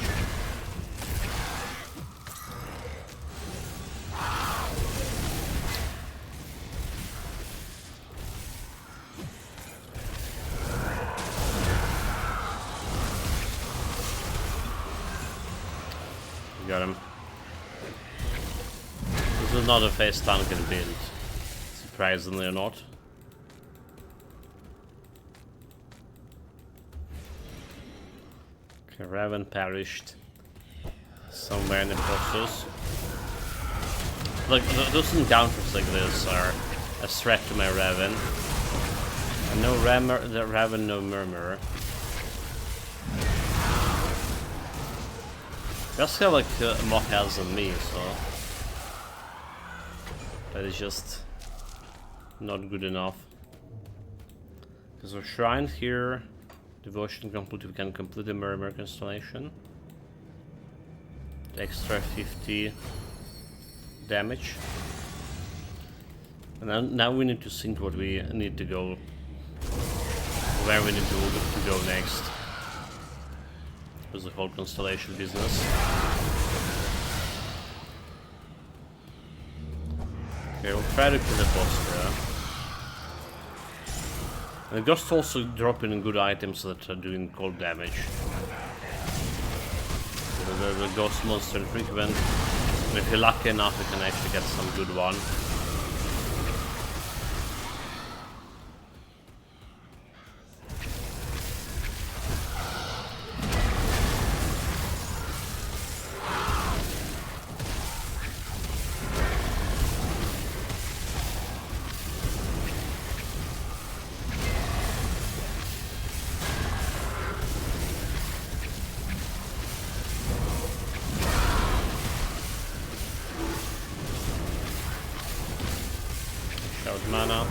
Got him. This is not a face stun can build, surprisingly or not. Okay, Raven perished somewhere in the process. Look, those encounters like this are a threat to my Raven. And no Raven, no Murmur. Just have like more health than me, so that is just not good enough. There's a shrine here. Devotion complete. We can complete the Murmur constellation. Extra 50 damage. And now we need to think what we need to go, where we need to go next. The whole constellation business. Okay, we'll try to kill the boss there. And the ghosts also drop in good items that are doing cold damage. The ghost monster infrequent. And if you're lucky enough, you can actually get some good one. Out mana.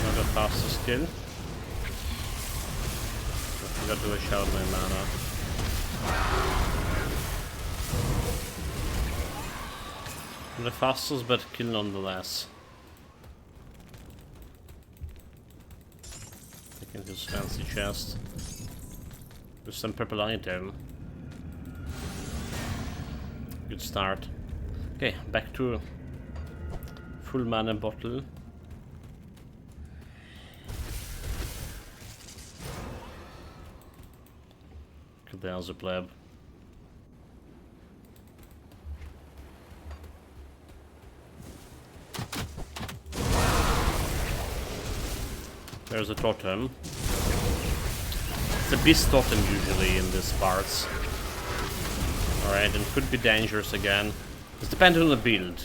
Another faster skill. I got to wish out my mana. The fastest, but kill nonetheless. Taking his fancy chest. With some purple item. Good start. Okay, back to full mana bottle. There's a pleb. There's a totem. It's a beast totem usually in these parts. Alright, and could be dangerous again. It's dependent on the build.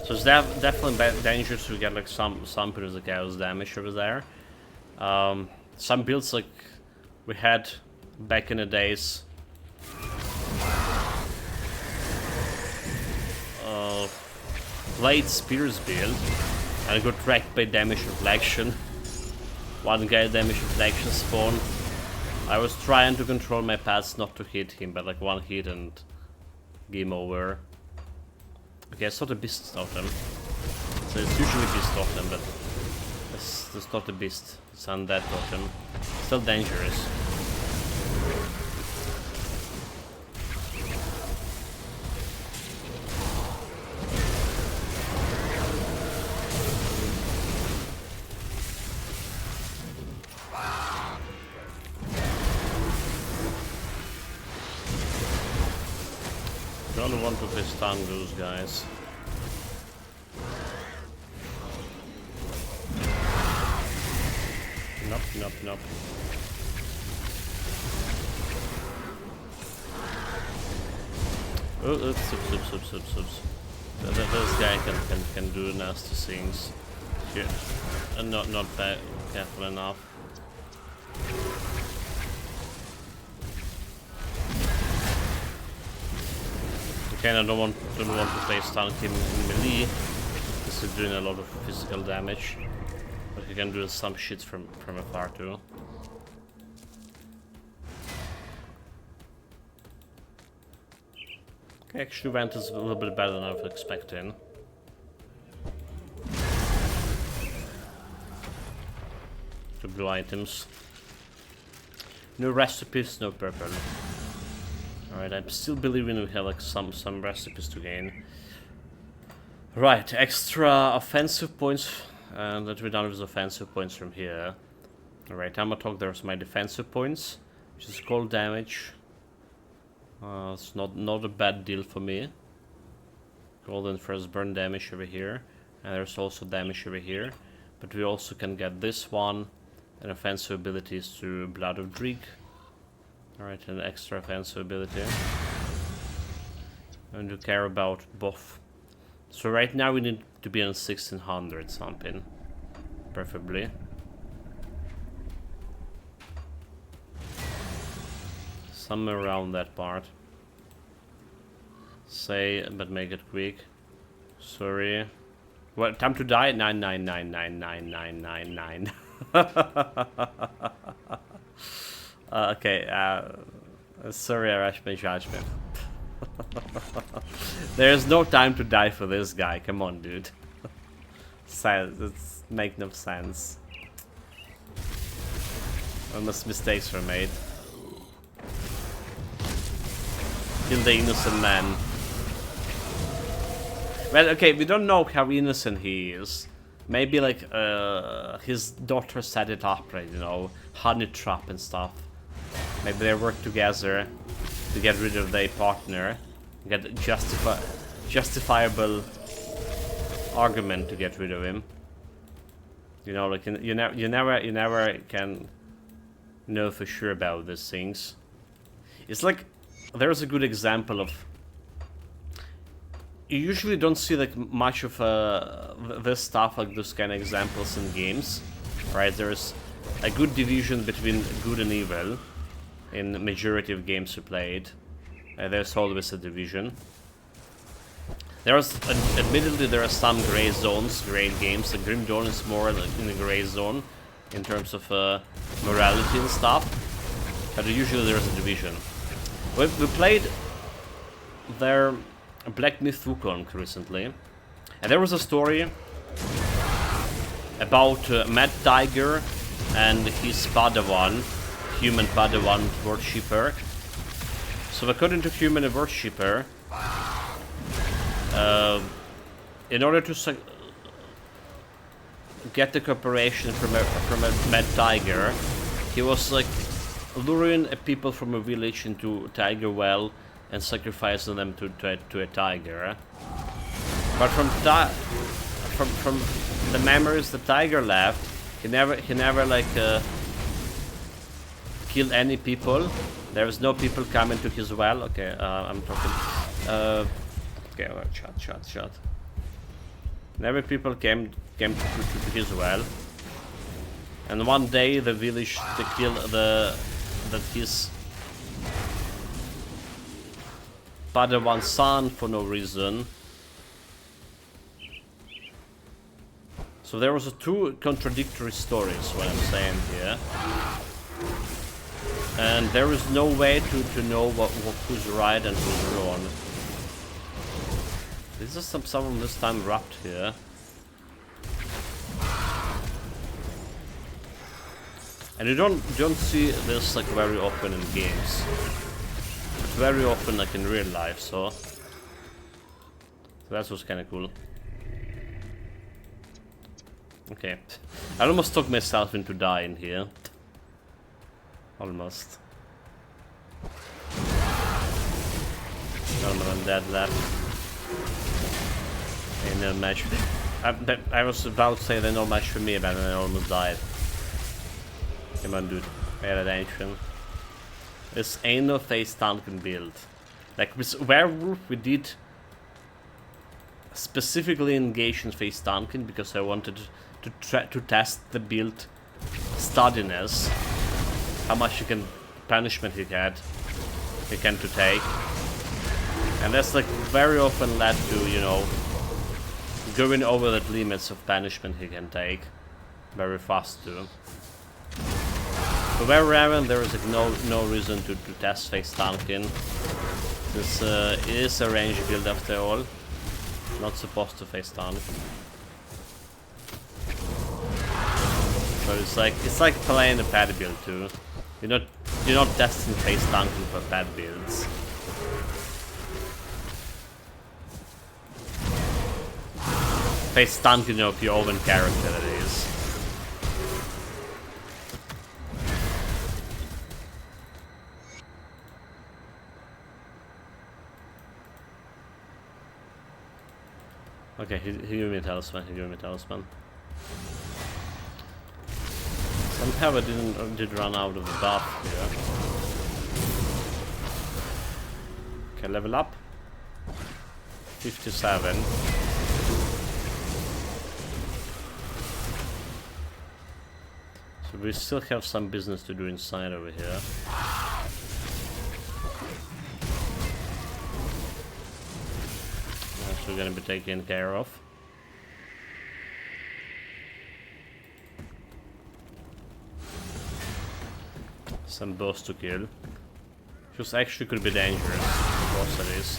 So it's definitely dangerous. We get like some pretty like chaos damage over there. Some builds like we had back in the days. Blade Spears build, and I got wrecked by damage reflection. One guy damage reflection spawn. I was trying to control my paths not to hit him, but like one hit and game over. Okay, I saw the beast totem. So it's usually beast totem, but it's not a beast. It's undead totem. Still dangerous. Don't want to stun those guys. Nope. Oh, oops. This guy can do nasty things. Here, and not careful enough. Okay, I don't want to play stun him in melee. This is doing a lot of physical damage, but he can do some shit from afar too. Okay, actually went is a little bit better than I was expecting. The blue items. No recipes, no purple. Alright, I'm still believing we have like some recipes to gain. Right, extra offensive points, and that we're done with offensive points from here. Alright, I'm gonna talk there's my defensive points, which is cold damage. It's not a bad deal for me. Golden first burn damage over here, and there's also damage over here. But we also can get this one, and offensive abilities through Blood of Dreeg. Alright, an extra offensive ability. And you care about both. So right now we need to be on 1600 something. Preferably. Somewhere around that part. Say, but make it quick. Sorry. What, time to die? 999999999. Okay, sorry I rushed my judgment. There's no time to die for this guy, come on dude. It's make no sense. Almost mistakes were made. Kill the innocent man. Well, okay, we don't know how innocent he is. Maybe like his daughter set it up, right, you know, honey trap and stuff. Maybe they work together to get rid of their partner, get justifiable argument to get rid of him. You know, like you never can know for sure about these things. It's like there's a good example of. You usually don't see like much of this stuff, like those kind of examples in games, right? There's a good division between good and evil in the majority of games you played. There's always a division. Admittedly, there are some gray zones, gray games. Like Grim Dawn is more like in the gray zone in terms of morality and stuff. But usually there's a division. We played their Black Myth Wukong recently, and there was a story about Mad Tiger and his Padawan, human Padawan worshipper. So according to human worshipper, in order to get the cooperation from a Mad Tiger, he was like luring people from a village into a tiger well and sacrificing them to a tiger. But from the memories the tiger left, he never like killed any people. There was no people coming to his well. Okay, I'm talking. Okay, well, shut. Never people came to his well. And one day the village to kill that his Padawan son for no reason. So there was two contradictory stories, what I'm saying here. And there is no way to know who's right and who's wrong. Is there someone this time wrapped here? And you don't see this like very often in games. But very often like in real life, so that was kinda cool. Okay. I almost talked myself into dying here. Almost. No more than dead left. Ain't no match. I was about to say they're no match for me, but then I almost died. Come on, dude. Pay attention. This ain't no face Duncan build. Like with Werewolf, we did specifically engage in face Duncan because I wanted to test the build sturdiness, how much punishment he can to take, and that's like very often led to, you know, going over the limits of punishment he can take very fast too. For Wereraven, there is like no reason to test face Duncan. This is a range build after all. Not supposed to face Duncan. So it's like playing a pad build too. You're not testing face Duncan for pad builds. Face Duncan of your own character, that is. Okay, he gave me a talisman. Somehow I did run out of the buff here. Okay, level up. 57. So we still have some business to do inside over here. That's we're gonna be taken care of. Some boss to kill. Which actually could be dangerous. The boss that is.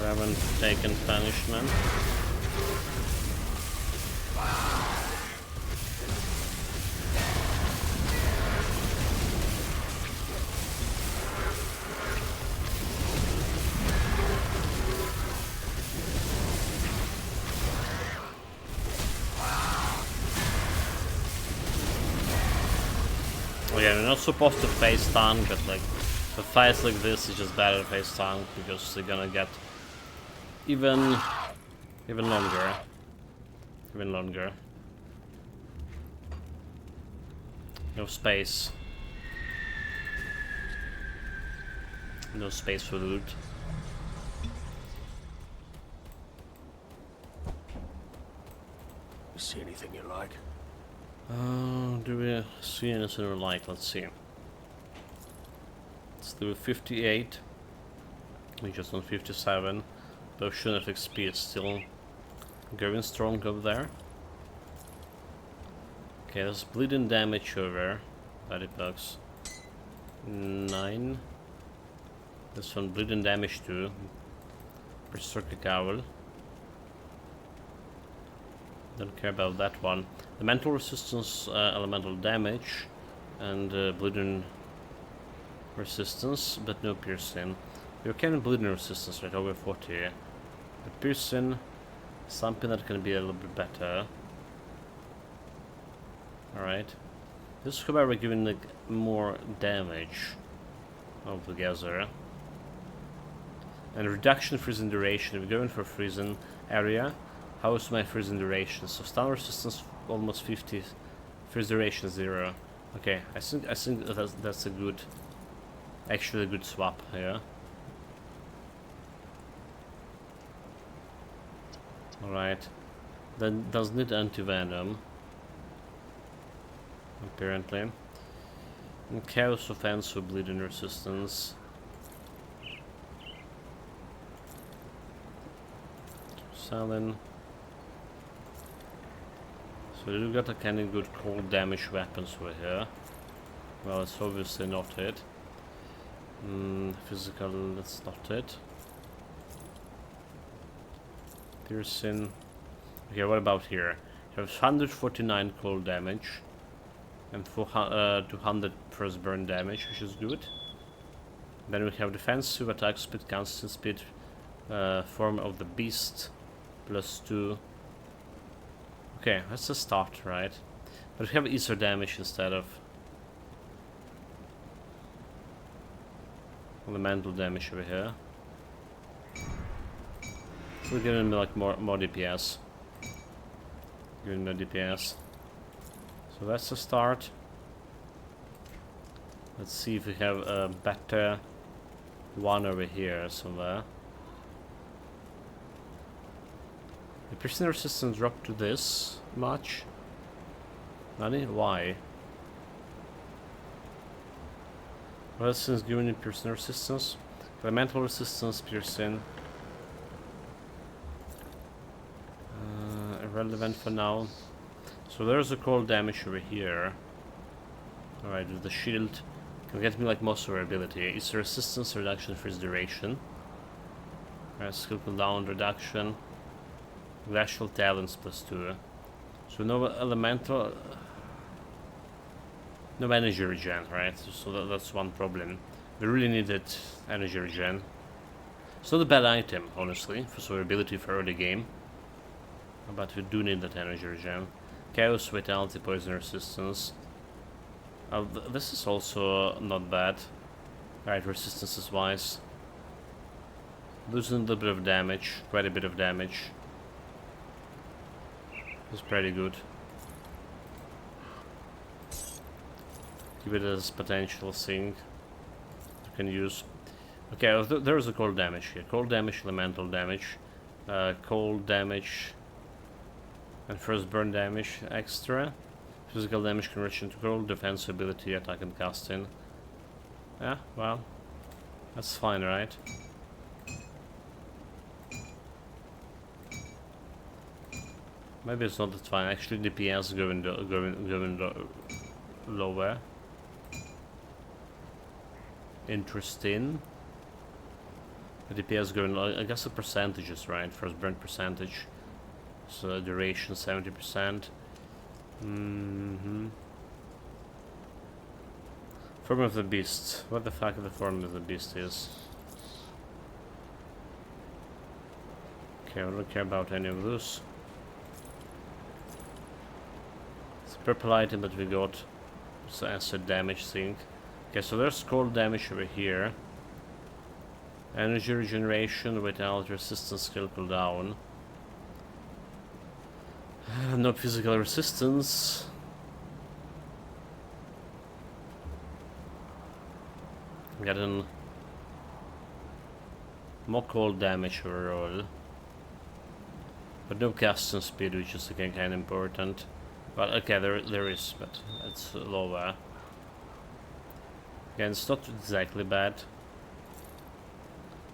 Raven taken punishment. Oh yeah, you're not supposed to face tank, but like for fights like this, it's just better to face tank because they're gonna get even longer. Even longer. No space. No space for loot. You see anything you like? Do we see anything we like? Let's see. It's level 58. We just on 57. Potion of XP is still going strong up there. Okay, there's bleeding damage over 30 bucks. 9. This one bleeding damage too. Berserker Occultist. Don't care about that one. The mental resistance, elemental damage, and bleeding resistance, but no piercing. You can bleeding resistance right over 40. But piercing, something that can be a little bit better. Alright. This is however giving like more damage altogether. And reduction freezing duration. If we're going for freezing area, how is my freezing duration? So stun resistance almost 50, freeze duration 0. Okay, I think that's a good, actually a good swap here. Alright, then does need anti-venom apparently. And chaos offense with bleeding resistance. Selling. So you got a kind of good cold damage weapons over here. Well, it's obviously not it. Physical, that's not it. Piercing. Okay, what about here? You have 149 cold damage and 200 first burn damage, which is good. Then we have defensive attack speed, constant speed, form of the beast, +2. Okay, that's a start, right? But we have ether damage instead of elemental damage over here. So we're giving me like more DPS. Giving me DPS. So that's a start. Let's see if we have a better one over here somewhere. The piercing resistance dropped to this much. Nani? Why? What else is giving you piercing resistance? Elemental resistance, piercing. Irrelevant for now. So there's a cold damage over here. Alright, with the shield. Can get me like most of our ability. It's resistance reduction for its duration. Skill cooldown reduction. Glacial talents +2. So no elemental, no energy regen, right? So that's one problem. We really needed energy regen. It's not a bad item, honestly, for survivability for early game. But we do need that energy regen. Chaos, vitality, poison resistance. This is also not bad. Right, resistances wise. Losing a little bit of damage, quite a bit of damage. It's pretty good. Give it as potential thing you can use. Okay, there's a cold damage here. Cold damage, elemental damage, cold damage, and first burn damage extra. Physical damage conversion to cold, defense ability, attack and casting. Yeah, well, that's fine, right? Maybe it's not that fine. Actually, DPS going lower. Interesting. The DPS going, I guess the percentages, right? First burn percentage. So duration 70%. Form of the beast. What the fuck the form of the beast is? Okay, I don't care about any of those. It's a purple item that we got. It's acid damage thing. Okay, so there's cold damage over here. Energy regeneration without resistance skill cooldown. No physical resistance. Getting more cold damage overall. But no casting speed, which is again kind of important. But okay, there is, but it's lower. Again, it's not exactly bad.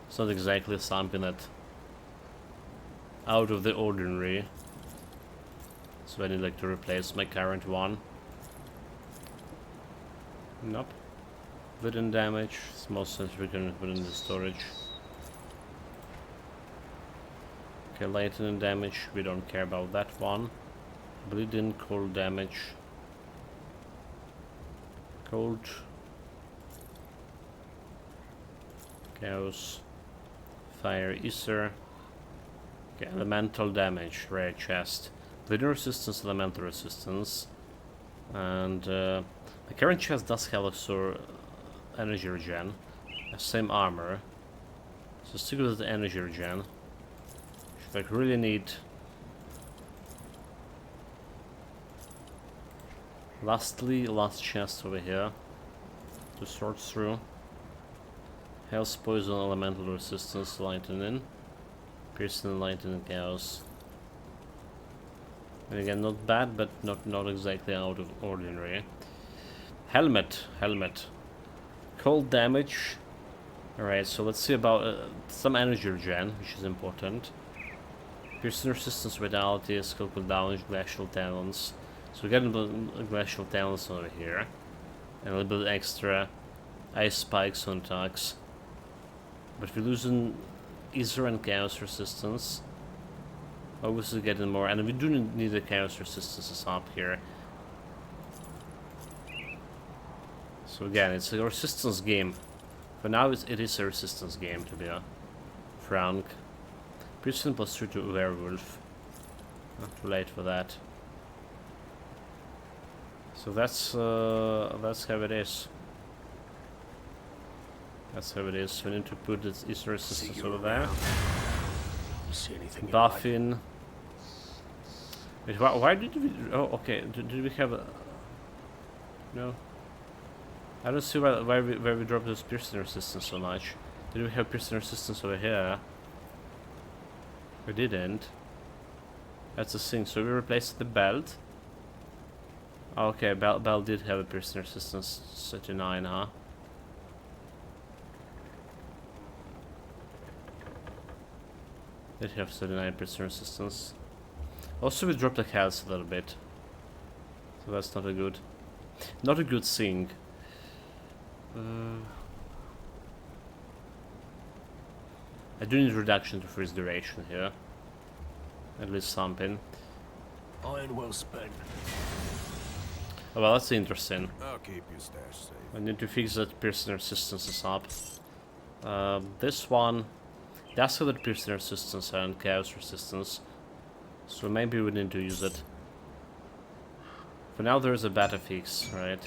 It's not exactly something that out of the ordinary. So I need like to replace my current one. Nope. Within damage, small sense we can put in the storage. Okay, lightning damage, we don't care about that one. Bleeding, cold damage. Cold. Chaos. Fire, ether. Okay, elemental damage, rare chest. Bleeding resistance, elemental resistance. And the current chest does have also energy regen. Same armor. So stick with the energy regen. If I really need. Lastly, last chest over here to sort through. Health, poison, elemental resistance, lightning, piercing, lightning, chaos. And again, not bad, but not exactly out of ordinary. Helmet. Cold damage. Alright, so let's see about some energy regen, which is important. Piercing resistance, vitality, skill cooldown, glacial talents. So we're getting glacial talents over here. And a little bit extra ice spikes on attacks. But we're losing ether and chaos resistance. Obviously getting more, and we do need the chaos resistance up here. So again, it's a resistance game. For now, it is a resistance game, to be frank. Prison plus 3 to werewolf. Not too late for that. So that's how it is. That's how it is. We need to put this ether resistance over there. See anything? Buffing. Wait, why did we? Oh, okay. Did we have a? No. I don't see why we dropped this piercing resistance so much. Did we have piercing resistance over here? We didn't. That's the thing. So we replaced the belt. Okay, belt did have a piercing resistance 39, huh? Did have 39% resistance. Also, we dropped the health a little bit, so that's not a good thing. I do need reduction to freeze duration here. At least something. Iron well spent. Oh, well, that's interesting. I'll keep your stash safe. I need to fix that piercing resistance is up. This one does have that piercing resistance and chaos resistance, so maybe we need to use it. For now, there is a better fix, right?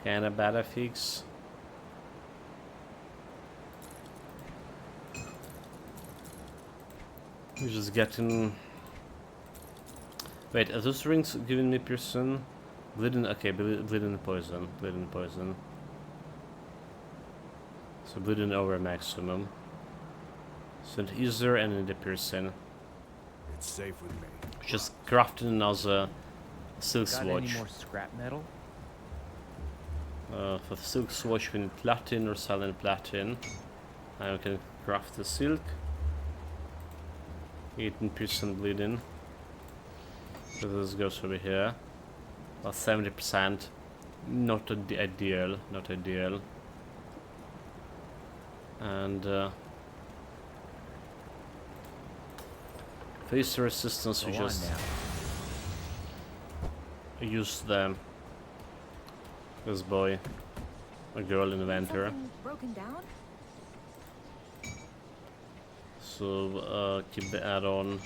Can a better fix? We're just getting. Wait, are those rings giving me piercing? Bleeding, okay, bleeding poison. So bleeding over maximum. So it easier and in the piercing. It's safe with me. Just crafting another silk Got swatch. any more scrap metal? For the silk swatch we need platin or silent platin. And we can craft the silk. 18% bleeding. So this goes over here. About 70%. not ideal, not ideal. And face resistance, we just use this boy, a girl inventor. Something broken down? So keep the add-on.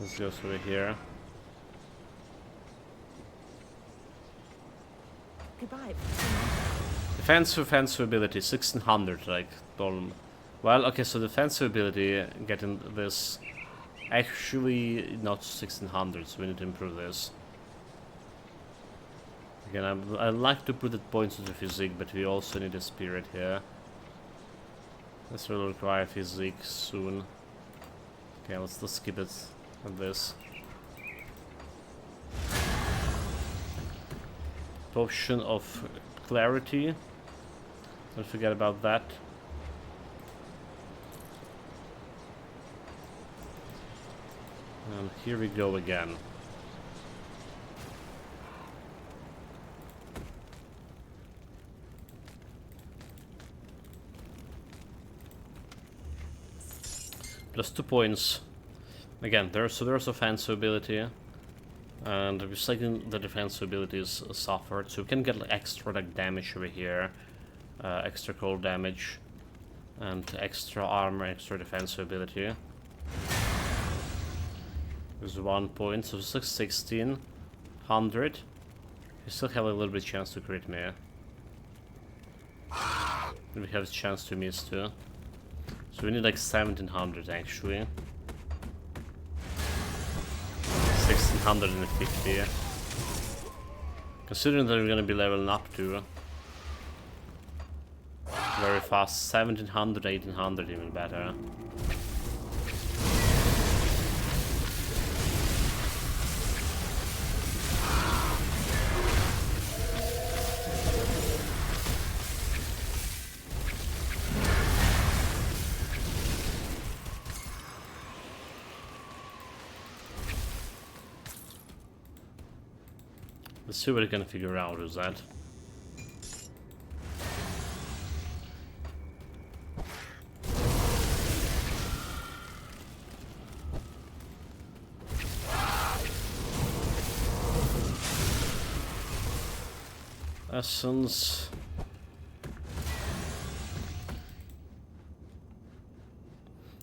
This goes over here. Goodbye. Defensive ability 1600, like well, okay, so defensive ability getting this actually not 1600, so we need to improve this. Again, I'd like to put it points to the physique, but we also need a spirit here. This will require physique soon. Okay, let's keep it at this. Potion of clarity. Don't forget about that. And here we go again. Plus 2 points. Again, there's offensive ability, and recycling the defensive ability is suffered, so we can get like, extra like damage over here, extra cold damage, and extra armor, extra defensive ability. There's 1 point, so it's like 1600. You still have a little bit chance to crit me. We have a chance to miss too. So we need like 1700 actually. 1650. Considering that we're gonna be leveling up to very fast, 1700, 1800 even better. Let's see what I can figure out with that. Essence.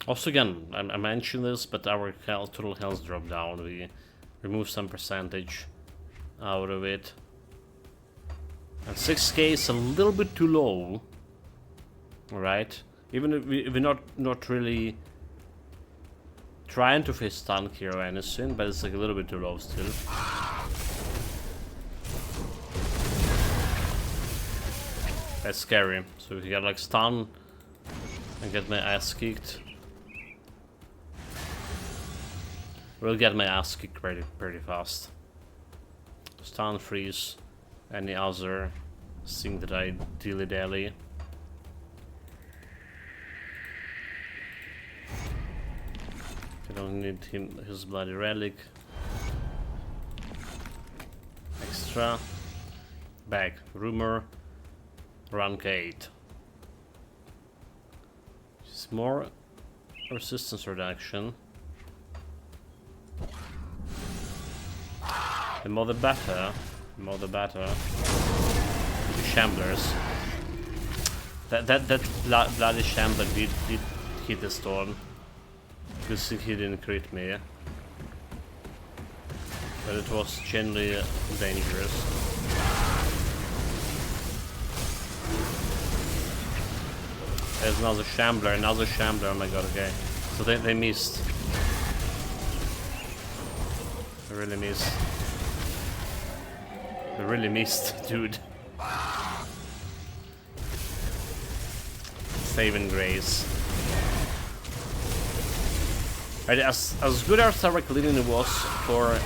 Also again, I mentioned this, but our total health dropped down. We removed some percentage out of it. And 6k is a little bit too low. Alright? Even if we're not really trying to face tank here or anything, but it's like a little bit too low still. That's scary. So if you get like stun and get my ass kicked, we'll get my ass kicked pretty fast. Stun, freeze, any other thing that I dilly-dally. I don't need his bloody relic. Extra. Back. Rumor. Rank 8. Just more resistance reduction. The more the better. The more the better. The shamblers. That bloody shambler did hit the storm. Good thing he didn't crit me. But it was genuinely dangerous. There's another shambler, oh my god, okay. So they missed. They really missed. They really missed, dude. Saving grace. Right, as good as our cleaning was for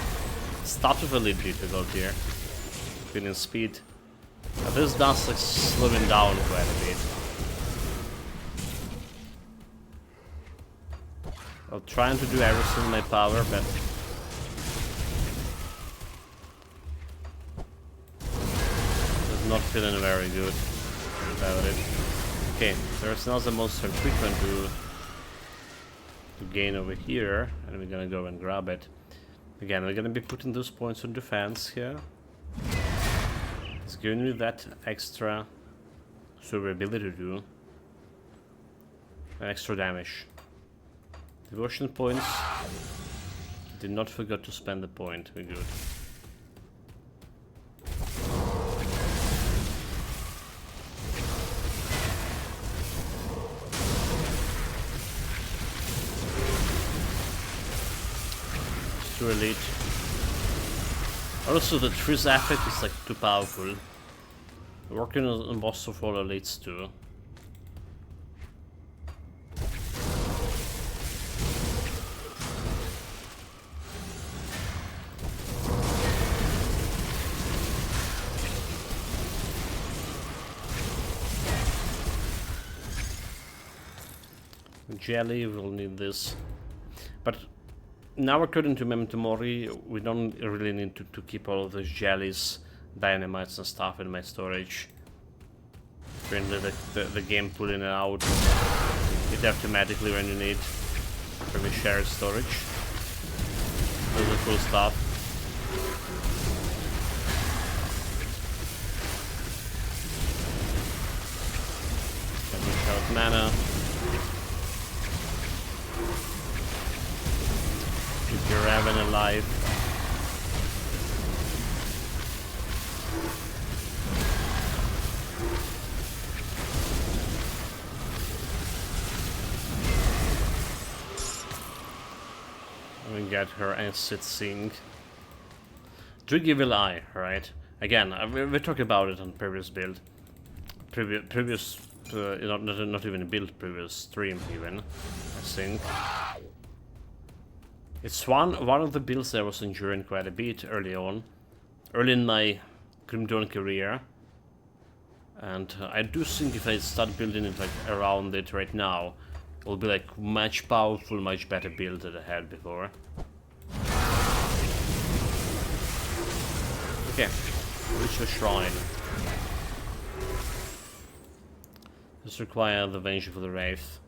start of a little difficult here. Cleaning speed. This does like slowing down quite a bit. I'm trying to do everything in my power, but not feeling very good about it. Okay, there's now the most frequent to gain over here, and we're gonna go and grab it. Again, we're gonna be putting those points on defense here. It's giving me that extra survivability to do. And extra damage. Devotion points. Did not forget to spend the point. We're good. Too elite. Also, the Triss effect is like too powerful. Working on boss of all elites too. Jelly, we'll need this. But now according to Memento Mori, we don't really need to keep all of those jellies, dynamites and stuff in my storage. Currently the game pulling it out it automatically when you need from a shared storage. Those are cool stuff. Can we shout mana? Keep your Raven alive. We get her acid sink. Driggy will I, right? Again, we talked about it on previous build. Previous, not even a build, previous stream even, I think. It's one of the builds I was enjoying quite a bit early on. Early in my Grim Dawn career. And I do think if I start building it like around it right now, it will be like much powerful, much better build than I had before. Okay, reach the shrine. This requires the Vengeful the Wraith.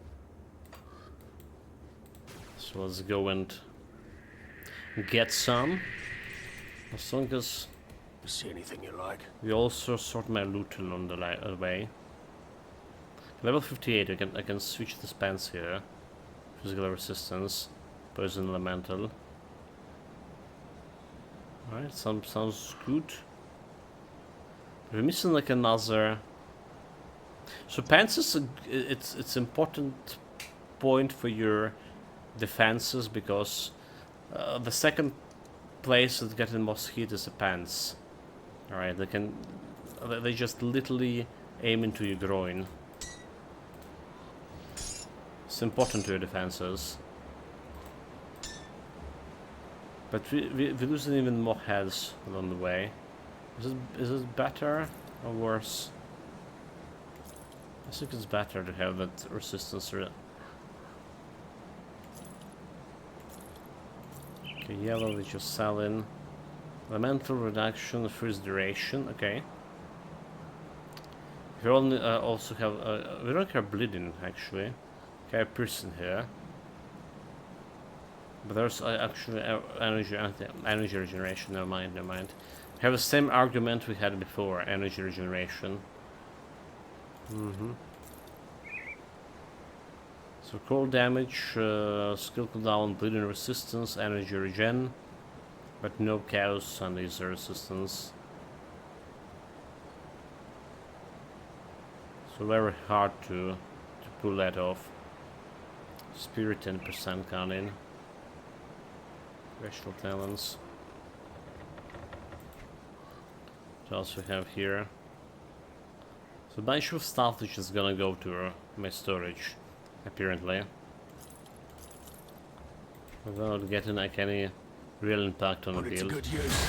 So let's go and get some. As long as See anything you like? we also sort my loot along the way. Level 58, I can switch the spans here. Physical resistance, poison elemental. Alright, sounds good. We're missing like another. So pants is it's important point for your defenses because the second place that's getting most hit is the pants. Alright, they just literally aim into your groin. It's important to your defenses. But we're losing even more heads along the way. Is it better or worse? I think it's better to have that resistance. Okay, yellow, which is selling. Elemental reduction, freeze duration. Okay. We only also have. We don't have bleeding actually. Okay, a person here. But there's actually energy regeneration. Never mind. We have the same argument we had before. Energy regeneration. So cold damage, skill cooldown, bleeding resistance, energy regen, but no chaos and laser resistance. So very hard to pull that off. Spirit 10% count in. Special talents. What else we have here? So a bunch of stuff which is gonna go to my storage, apparently. Without getting like any real impact on the build. Good use.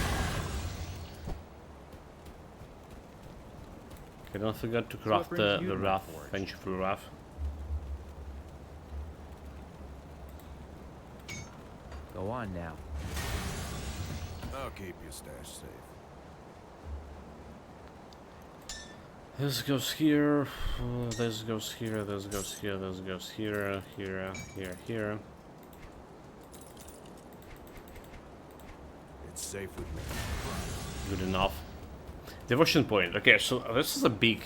Okay, don't forget to craft the Wrath, Vengeful Wrath. Go on now. I'll keep your stash safe. This goes here, this goes here, this goes here, this goes here, here, here, here. It's safe with me. Good enough. Devotion point. Okay, so this is a big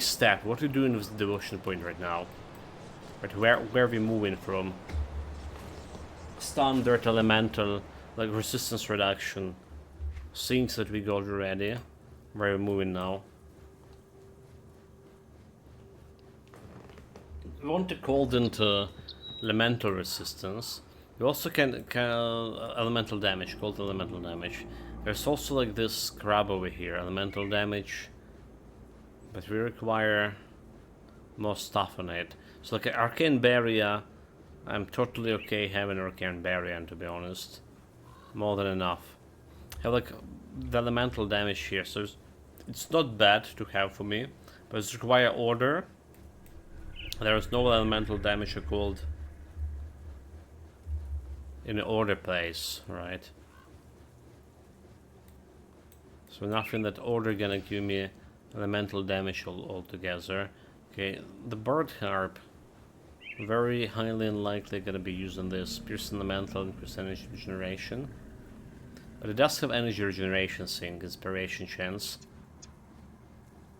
step. What are we doing with the devotion point right now? Right, where are we moving from? Standard, elemental, like resistance reduction. Things that we got already. Where are we moving now? We want to call into elemental resistance. You also can elemental damage, called elemental damage. There's also like this crab over here, elemental damage. But we require more stuff on it. So like arcane barrier, I'm totally okay having arcane barrier, to be honest. More than enough. Have like the elemental damage here, so it's not bad to have for me. But it's require order. There is no elemental damage occult in the order place, right? So nothing that order gonna give me elemental damage altogether. Okay, the bird harp, very highly unlikely gonna be using this. Pierce elemental, increase energy regeneration. But it does have energy regeneration thing, inspiration chance.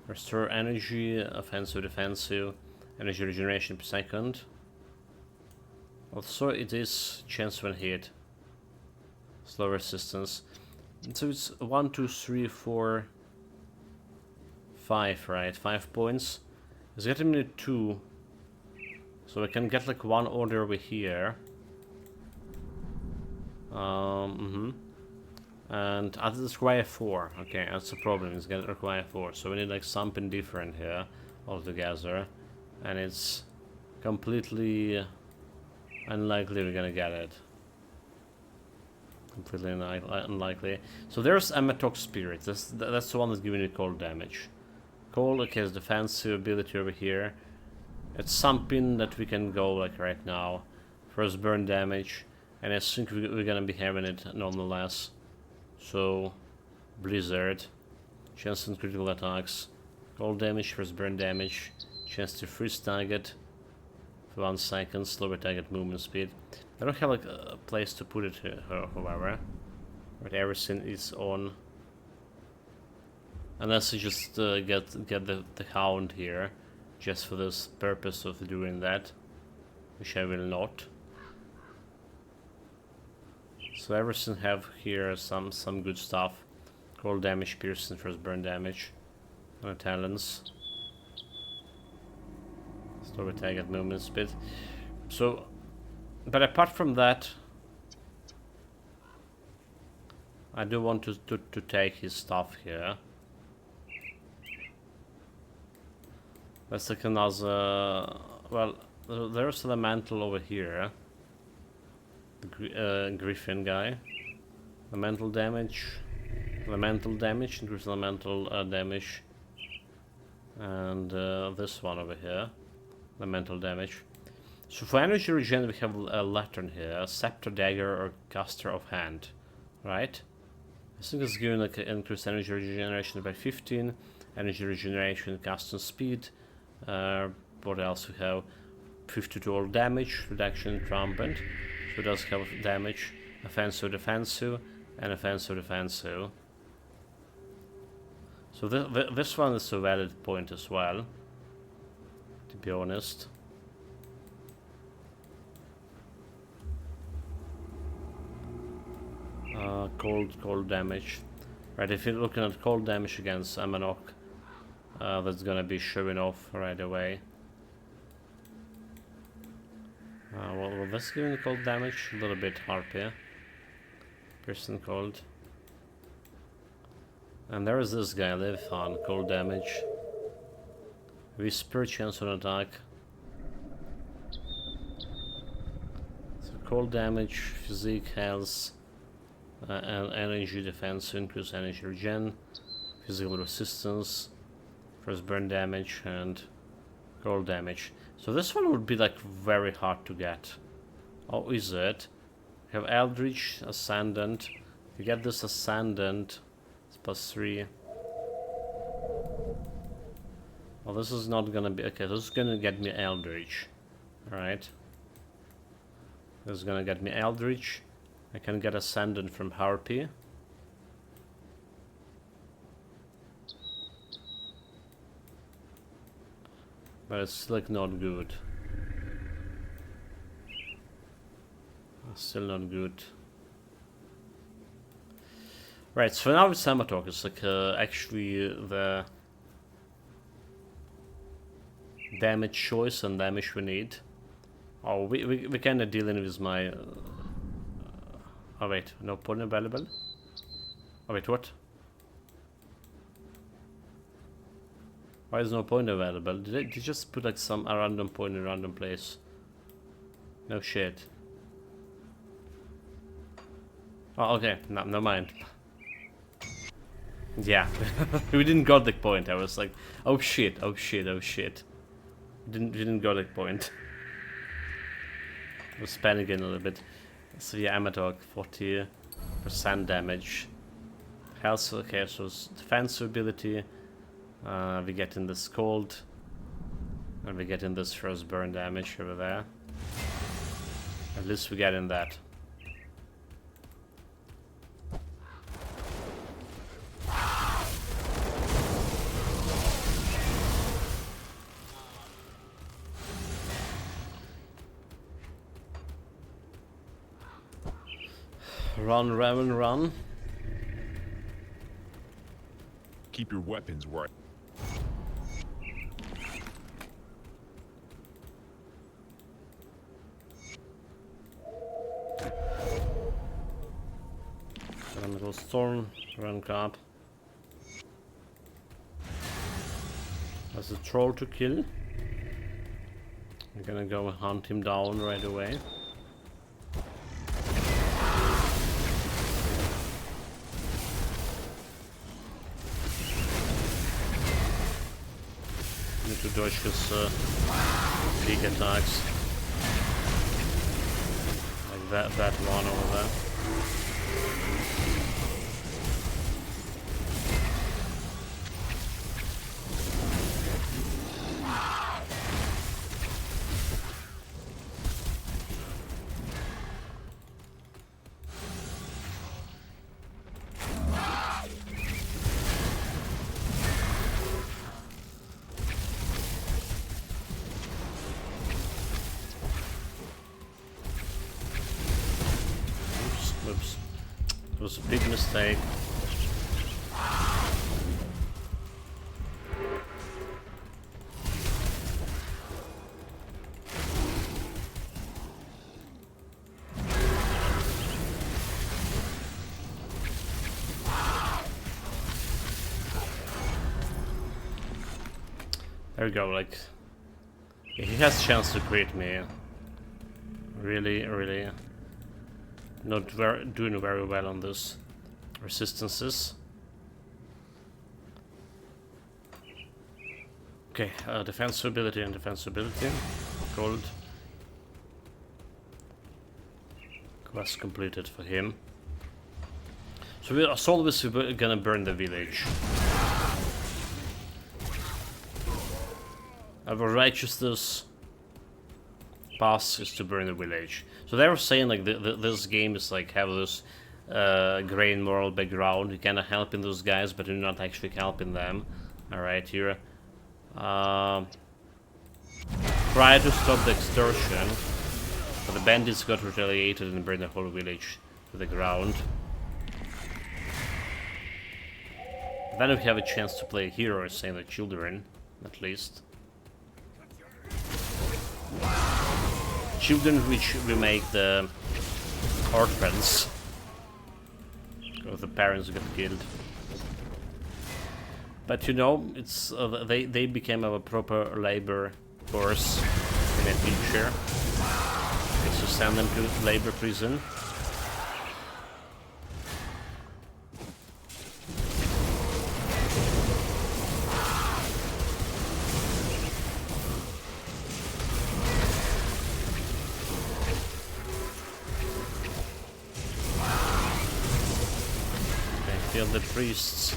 Restore energy, offensive, defensive, energy regeneration per second. Also, it is chance when hit. Slow resistance. So it's 1, 2, 3, 4, 5, right? 5 points. It's getting me 2. So I can get like 1 order over here. And I require 4. Okay, that's the problem. It's gonna require 4. So we need like something different here altogether. And it's completely unlikely we're gonna get it. Completely unlikely. So there's Amatox Spirit. That's the one that's giving you cold damage. Cold, okay, has defensive ability over here. It's something that we can go like right now. First burn damage. And I think we're gonna be having it nonetheless. So, Blizzard. Chance on critical attacks. Cold damage, first burn damage. Chance to freeze target for 1 second, slower target movement speed. I don't have like a place to put it here, however. But everything is on. Unless you just get the hound here, just for this purpose of doing that, which I will not. So everything have here some good stuff. Cold damage, piercing, first burn damage, and talents. Slower target movement speed. So, but apart from that, I do want to take his stuff here. Let's take another. Well, there's elemental over here. The Griffin guy. Elemental damage. Elemental damage. Increase elemental damage. And this one over here. Elemental damage. So for energy regen, we have a lantern here, scepter, dagger, or caster of hand, right? I think it's giving like increased energy regeneration by 15, energy regeneration, casting speed. What else we have? 52 all damage, reduction, trumpet. So it does have damage, offensive, defensive, and offensive, defensive. So this one is a valid point as well, to be honest. Cold damage. Right, if you're looking at cold damage against Amanok, that's gonna be showing off right away. Well, that's giving cold damage, a little bit harpier. Person cold. And there is this guy, live on cold damage. Whisper, chance on attack. So cold damage, physique, health. And energy defense, increase energy regen, physical resistance, first burn damage, and cold damage. So this one would be like very hard to get. Oh, is it? We have Eldritch, Ascendant. If you get this Ascendant, it's +3. Well, this is not gonna be... Okay, this is gonna get me Eldritch. Alright. This is gonna get me Eldritch. I can get Ascendant from Harpy. But it's like not good. It's still not good. Right, so now with Samatok, it's like actually the damage choice and damage we need. Oh, we kinda dealing with my... oh wait, no point available? Oh wait, what? Why is no point available? Did they just put like a random point in a random place? No shit. Oh, okay, no, never mind. Yeah, we didn't got the point. I was like, oh shit, oh shit, oh shit. We didn't got the point. I was panicking a little bit. So yeah, Amatok, 40% damage. Health, okay, so it's defensive ability. We get in this cold. And we get in this first burn damage over there. At least we get in that. Run, Raven, run. Keep your weapons right. Elemental Storm, rank up. There's a troll to kill. I'm gonna go hunt him down right away. Need to dodge his big attacks. Like that one over there. Oops. It was a big mistake. There we go, like... yeah, he has a chance to crit me. Really not doing very well on this resistances. Okay, defensive ability and defensive ability. Gold. Quest completed for him. So we are always gonna burn the village. Our righteousness path is to burn the village. So they were saying like this game is like have this grain moral background. You're kind of helping those guys, but you're not actually helping them. All right, here. Try to stop the extortion, but the bandits got retaliated and burned the whole village to the ground. Then we have a chance to play a hero, saying the children, at least. Children which we make the orphans. Or the parents get killed. But you know, it's they became a proper labor force in the future. It's to send them to labor prison. Kill the priests.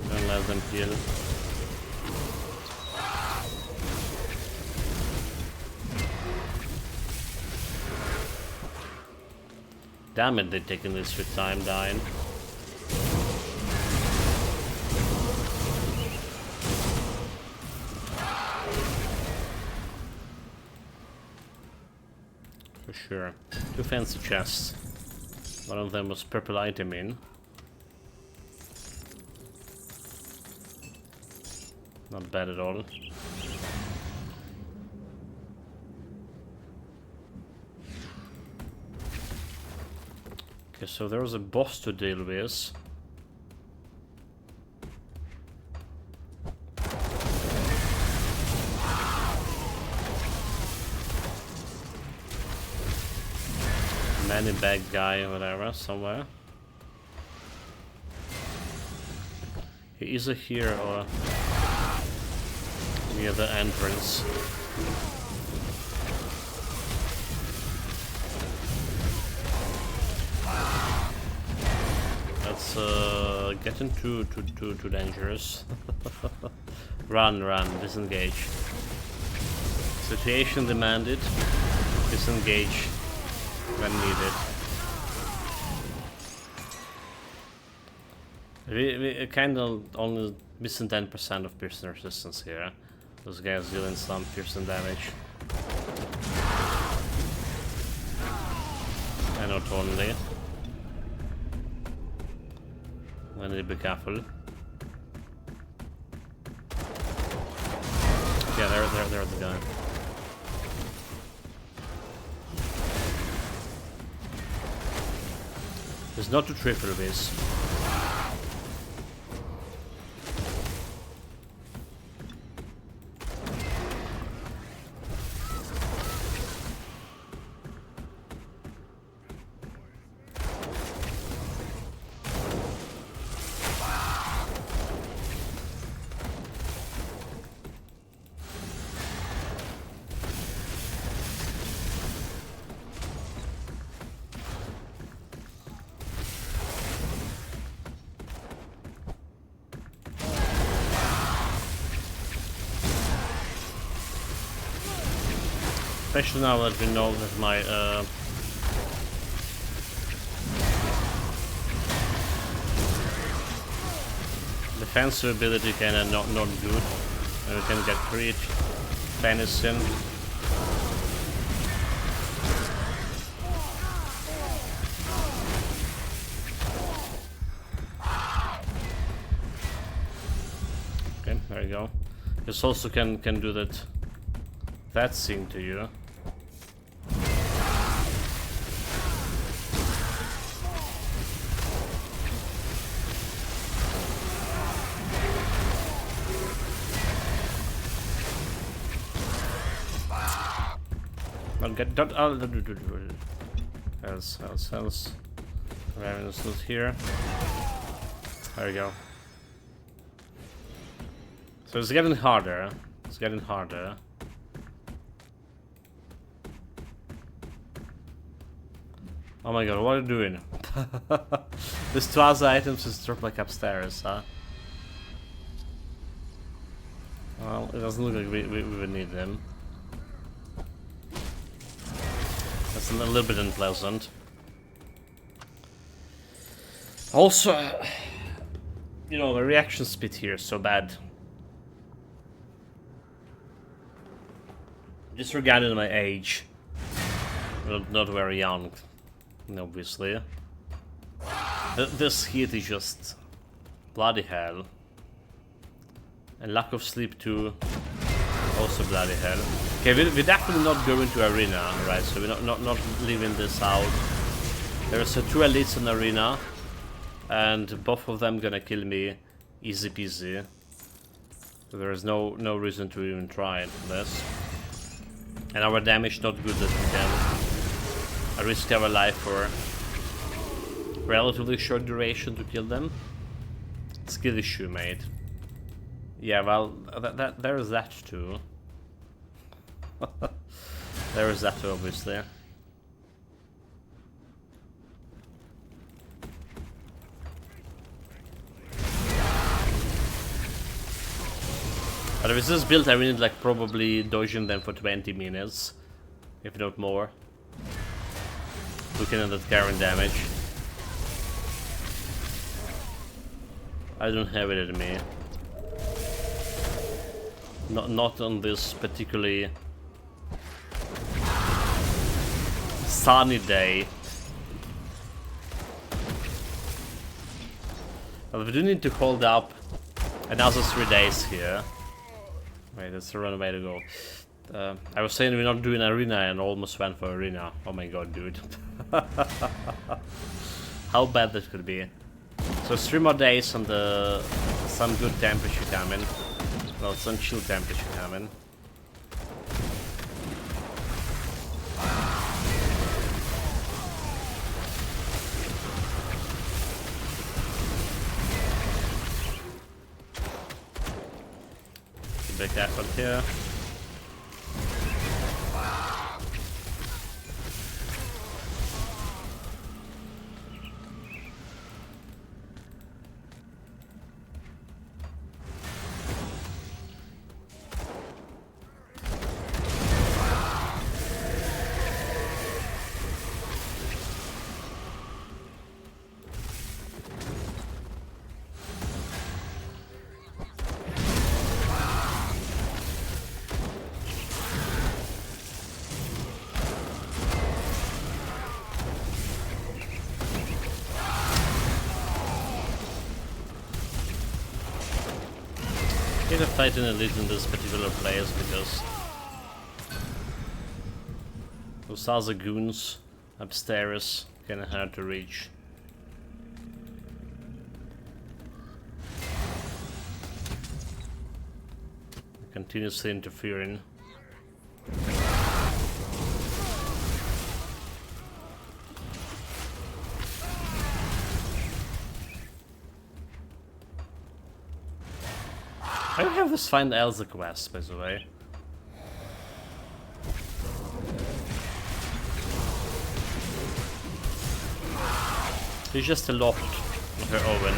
Don't let them heal. Damn it, they're taking this sweet time dying. For sure. 2 fancy chests. One of them was purple item in. Not bad at all. Okay, so there was a boss to deal with. Many bad guy, whatever, somewhere. He is here or near the entrance. That's getting too dangerous. Run, disengage. Situation demanded. Disengage when needed. We kind of only missing 10% of piercing resistance here. Those guys dealing some piercing damage. And not only. I need to be careful. Yeah, there's the guy. There's not to triple this. Especially now that we know that my defensive ability kinda not good. And we can get crit, venison. Okay, there you go. This also can do that thing to you. Don't else. Raven's not here. There we go. So it's getting harder. It's getting harder. Oh my god, what are you doing? These 12 items just drop like upstairs, huh? Well, it doesn't look like we would need them. That's a little bit unpleasant. Also, you know, the reaction speed here is so bad. Disregarding my age. Not very young, obviously. This heat is just bloody hell. And lack of sleep too. Also bloody hell. Okay, we're definitely not going to arena, right? So we're not leaving this out. There's 2 elites in arena, and both of them gonna kill me easy peasy. So there is no reason to even try it for this. And our damage not good that we can risk our life for relatively short duration to kill them. Skill issue, mate. Yeah, well, there is that too. There is that too, obviously. But with this build, I will need like probably dodging them for 20 minutes, if not more. Looking at that current damage. I don't have it in me. Not on this particularly sunny day. But we do need to hold up another 3 days here. Wait, that's the wrong way to go. I was saying we're not doing arena and almost went for arena. Oh my god, dude. How bad that could be. So 3 more days and some good temperature coming. Well, some chill temperature coming. Big effort here. Need to fight an elite in this particular place because those other goons upstairs kinda hard to reach. Continuously interfering. I don't have this Find Elsa quest, by the way. He's just a loft of her oven.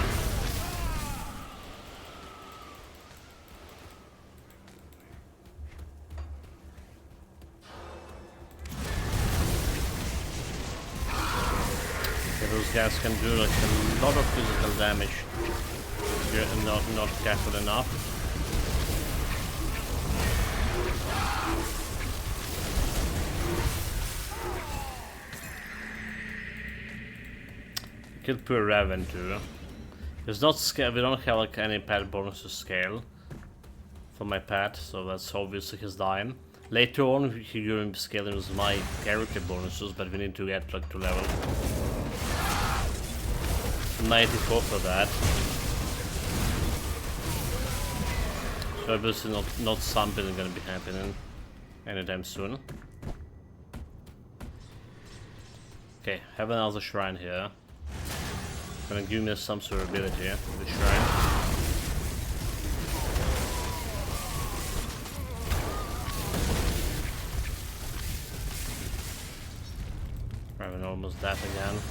Okay, those guys can do like a lot of physical damage if you're not careful enough. Killed Wereraven too. It's not scale. We don't have like any pet bonus to scale for my pet, so that's obviously his dying. Later on, he will be scaling with my character bonuses, but we need to get like to level 94 for that. So obviously not something gonna be happening anytime soon. Okay, have another shrine here. Gonna give me some sort of ability with the shrine. Having almost that again.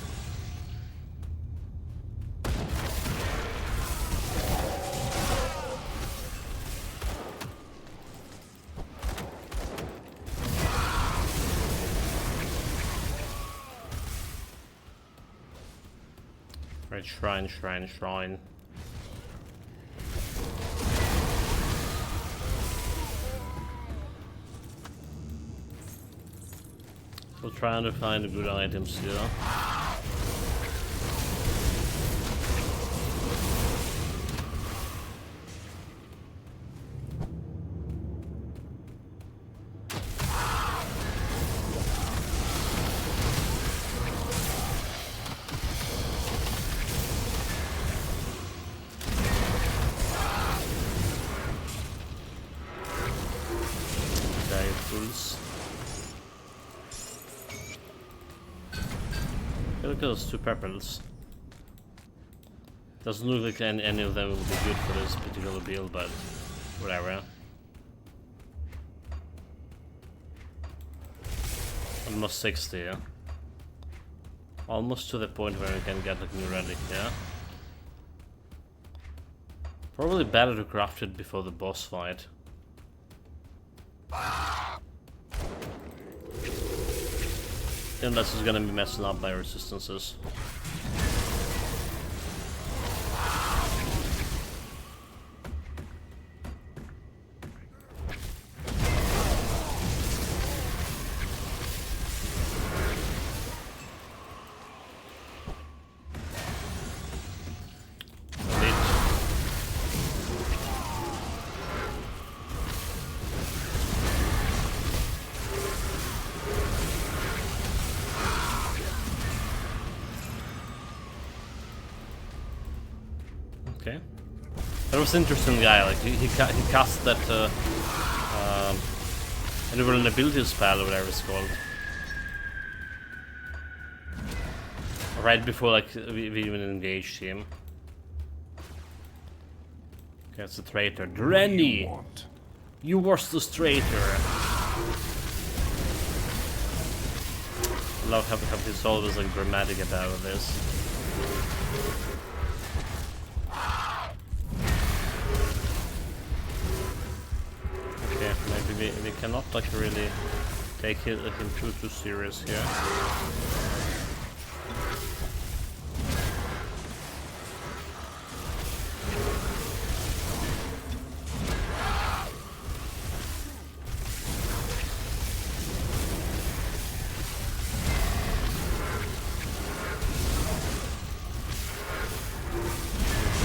Right, shrine. So trying to find good items here. Look at those 2 purples. Doesn't look like any of them will be good for this particular build, but whatever. Almost 60, yeah. Almost to the point where we can get like new relic, yeah. Probably better to craft it before the boss fight. Unless it's gonna be messing up my resistances. Okay. That was an interesting guy, like he cast that invulnerability spell or whatever it's called. Right before like we even engaged him. Okay, it's a traitor. Drenny! You worthless traitor! I love how he's always like dramatic about this. Okay, maybe we cannot like really take him too serious here.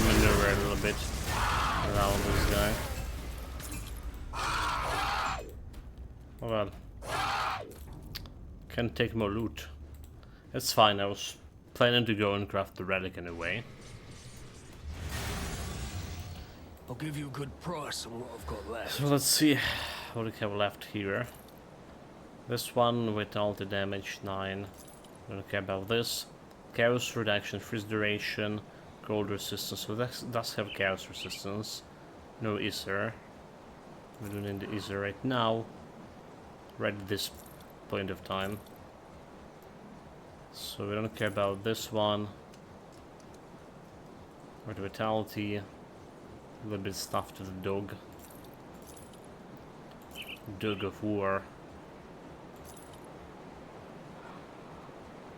Maneuver a little bit around this guy. Oh well. Can take more loot. That's fine, I was planning to go and craft the relic anyway. I'll give you a good price on what I've got left. So let's see what we have left here. This one with ulti damage 9. Don't care about this. Chaos reduction, freeze duration, cold resistance. So that does have chaos resistance. No ether. We don't need the ether right now. Right at this point of time. So we don't care about this one. Or the vitality. A little bit stuff to the dog. Dog of war.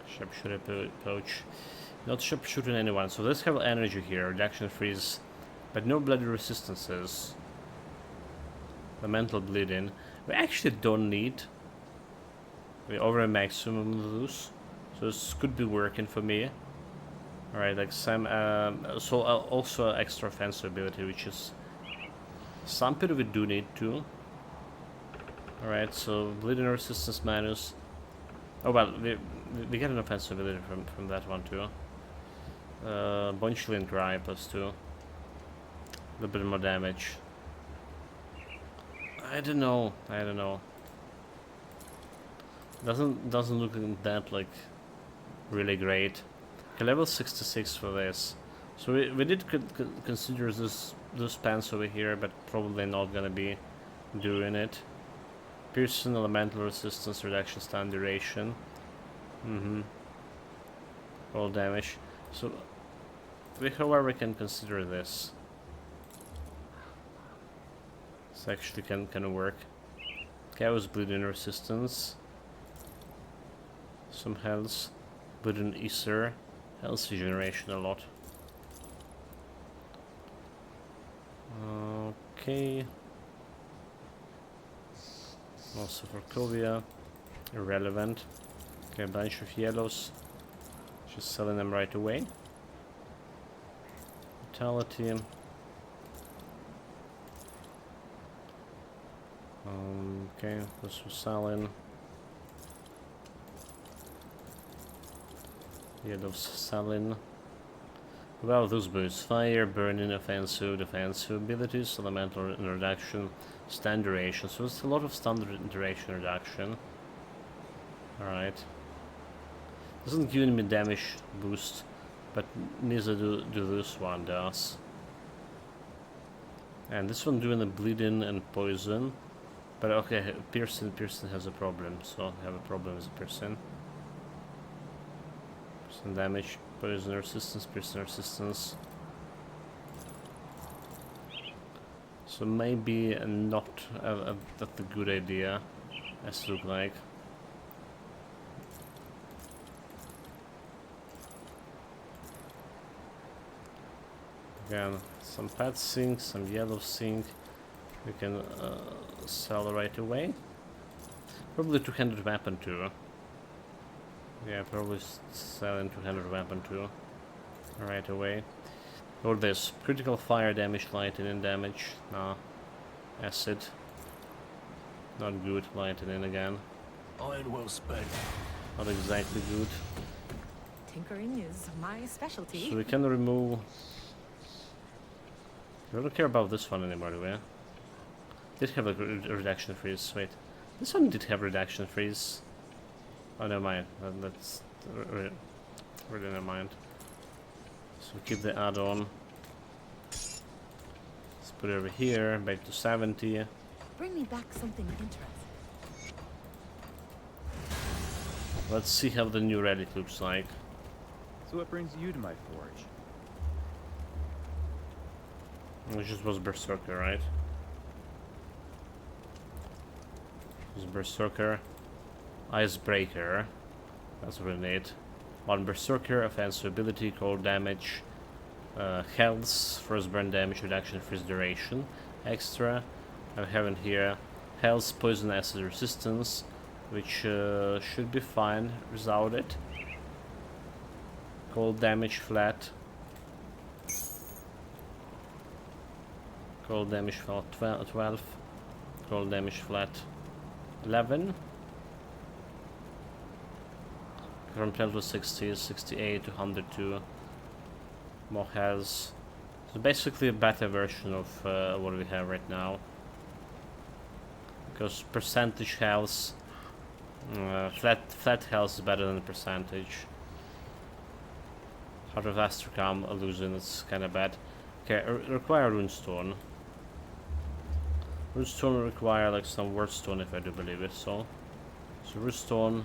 Sharpshooter pouch. Not sharpshooting anyone. So let's have energy here. Reduction freeze. But no bloody resistances. The mental bleeding. We actually don't need. We over a maximum loose. So this could be working for me. Alright, like some so also extra offensive ability, which is something we do need to. Alright, so bleeding resistance minus. Oh well, we get an offensive ability from that one too. Bone Chilling Cry +2. A little bit more damage. I don't know. Doesn't look that like really great. Okay, level 66 for this. So we did consider this pants over here, but probably not gonna be doing it. Piercing, elemental resistance, reduction, stun duration. All damage. So however we can consider this. This actually can work. Chaos bleeding resistance. Some health. Bleeding ether. Health regeneration a lot. Okay. Also for Kovia. Irrelevant. Okay, a bunch of yellows. Just selling them right away. Vitality. Okay, this was selling. Yellows selling. Well, those boosts: fire, burning, offensive, defensive abilities, elemental reduction, stun duration. So it's a lot of stun duration reduction. Alright. Doesn't give me damage boost, but neither do this one does. And this one doing the bleeding and poison. But okay, Pearson has a problem, so I have a problem with Pearson. Pearson damage, poison resistance, Pearson resistance. So maybe not that a good idea, as it look like. Again, some pet zinc, some yellow zinc. We can sell right away. Probably 200 weapon too. Yeah, probably selling 200 weapon too. Right away. Or this critical fire damage, lightning damage. Nah. Acid. Not good. Lightning again. Iron well spent. Not exactly good. Tinkering is my specialty. So we can remove. I don't care about this one anymore, do we? Did have a reduction freeze. Wait, this one did have reduction freeze. Oh, never mind. That's really never mind. So we keep the add-on. Let's put it over here, back to 70. Bring me back something interesting. Let's see how the new relic looks like. So what brings you to my forge? It just was Berserker, right? It was Berserker. Icebreaker. That's what we need. One Berserker, offensive ability, cold damage, health, first burn damage, reduction, freeze duration, extra. I have in here health, poison, acid resistance, which should be fine without it. Cold damage flat. Cold damage flat 12. Cold damage flat 11. From 12 to 60, 68 to 102. More health. So basically a better version of what we have right now. Because percentage health, flat health is better than percentage. Heart of Astrocam losing, it's kind of bad. Okay, require Runestone. Runestone will require like some Wordstone if I do believe it, so. So Runestone,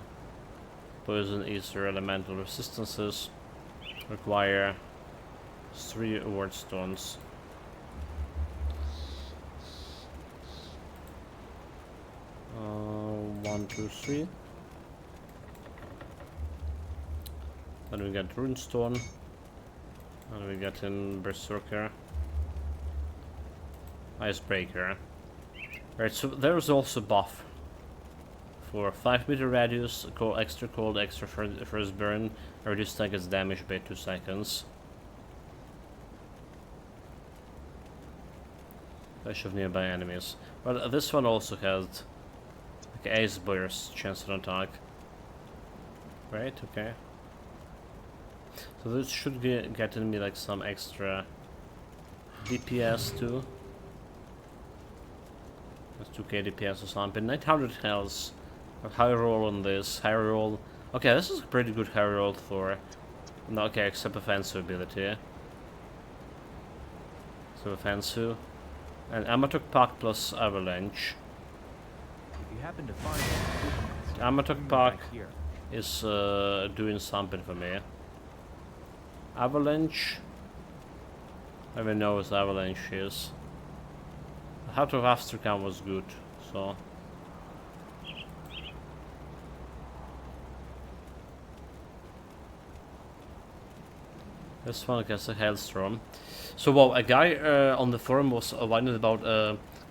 Poison, Ether, Elemental Resistances require 3 Wordstones. One, two, three. Then we get Runestone. And we get in Berserker. Icebreaker. Right, so there's also buff. For 5-meter radius, extra cold, extra first burn, reduce target's damage by 2 seconds. Flash of nearby enemies. But this one also has like Ace Burst chance to attack. Right, okay. So this should get in me like some extra DPS too. That's 2k DPS or something. 900 health. High roll on this. High roll. Okay, this is a pretty good high roll for. No, okay, except offensive ability. So offensive. And Amatok Pack plus Avalanche. If you happen to find it, Amatok Pack is doing something for me. Avalanche. I don't know what Avalanche is. The Heart of Astrocam was good, so. This one gets a Hailstorm. So, wow, a guy on the forum was whining about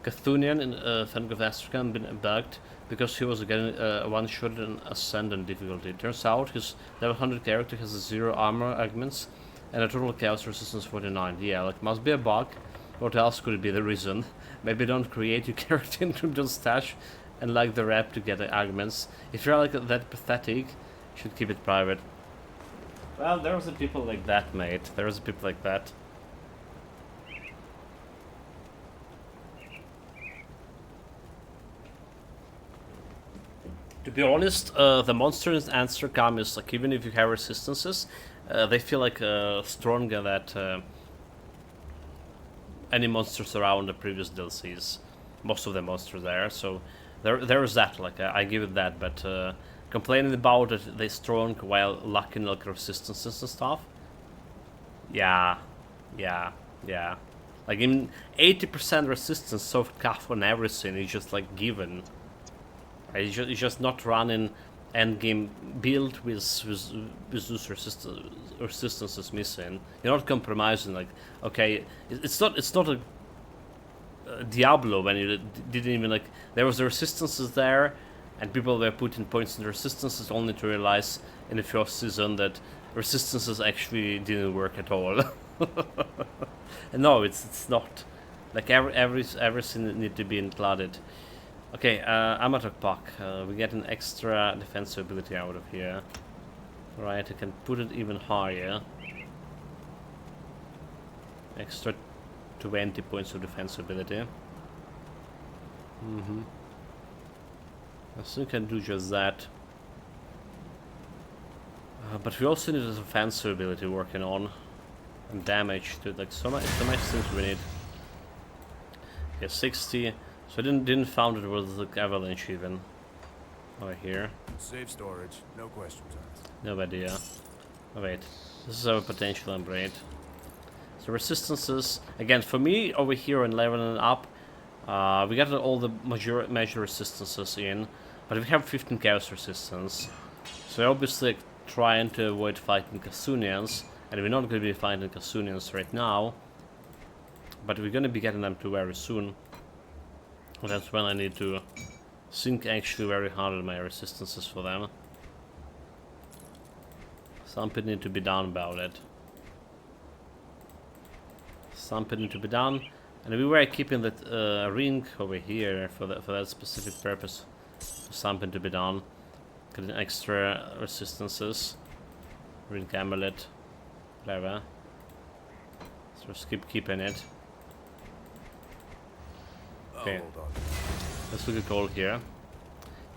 Cthulhian in Fang of Astrocam being bugged because he was getting one-shot in Ascendant difficulty. Turns out his level 100 character has 0 armor augments and a total chaos resistance 49. Yeah, like, must be a bug. What else could be the reason? Maybe don't create your character in Crypto Stash and like the rep to get the augments. If you're like that pathetic, you should keep it private. Well, there's a people like that, mate. There's a people like that. To be honest, the monsters answer come is like even if you have resistances, they feel like stronger than any monsters around the previous DLCs. Most of the monsters there, so there is that. Like I give it that, but complaining about it, they strong while lacking like resistances and stuff. Yeah. Like in 80% resistance soft cap on everything is just like given. Right? It's just not running endgame build with those resistances missing. You're not compromising. Like, okay, it's not a Diablo when you didn't even like there was the resistances there, and people were putting points in the resistances only to realize in the first season that resistances actually didn't work at all. And no, it's not. Like everything need to be included. Okay, Amateur Puck. We get an extra defensive ability out of here. Right, I can put it even higher. Extra 20 points of defensive ability. I think I can do just that. But we also need a offensive ability working on. And damage to like so much things we need. Yeah, 60. So I didn't found it was like avalanche even. Over here. Safe storage, no questions asked. No idea. Oh wait, this is our potential upgrade. So resistances again for me over here in leveling up. We got all the major resistances in, but we have 15 chaos resistance. So obviously trying to avoid fighting Kasunians, and we're not going to be fighting Kasunians right now, but we're going to be getting them to very soon. And that's when I need to think actually very hard on my resistances for them. Something need to be done about it. Something need to be done, and we were keeping that ring over here for that specific purpose. Something to be done. Getting extra resistances. Ring amulet. Whatever. So just keep keeping it. Okay. Hold on. Let's look at gold here.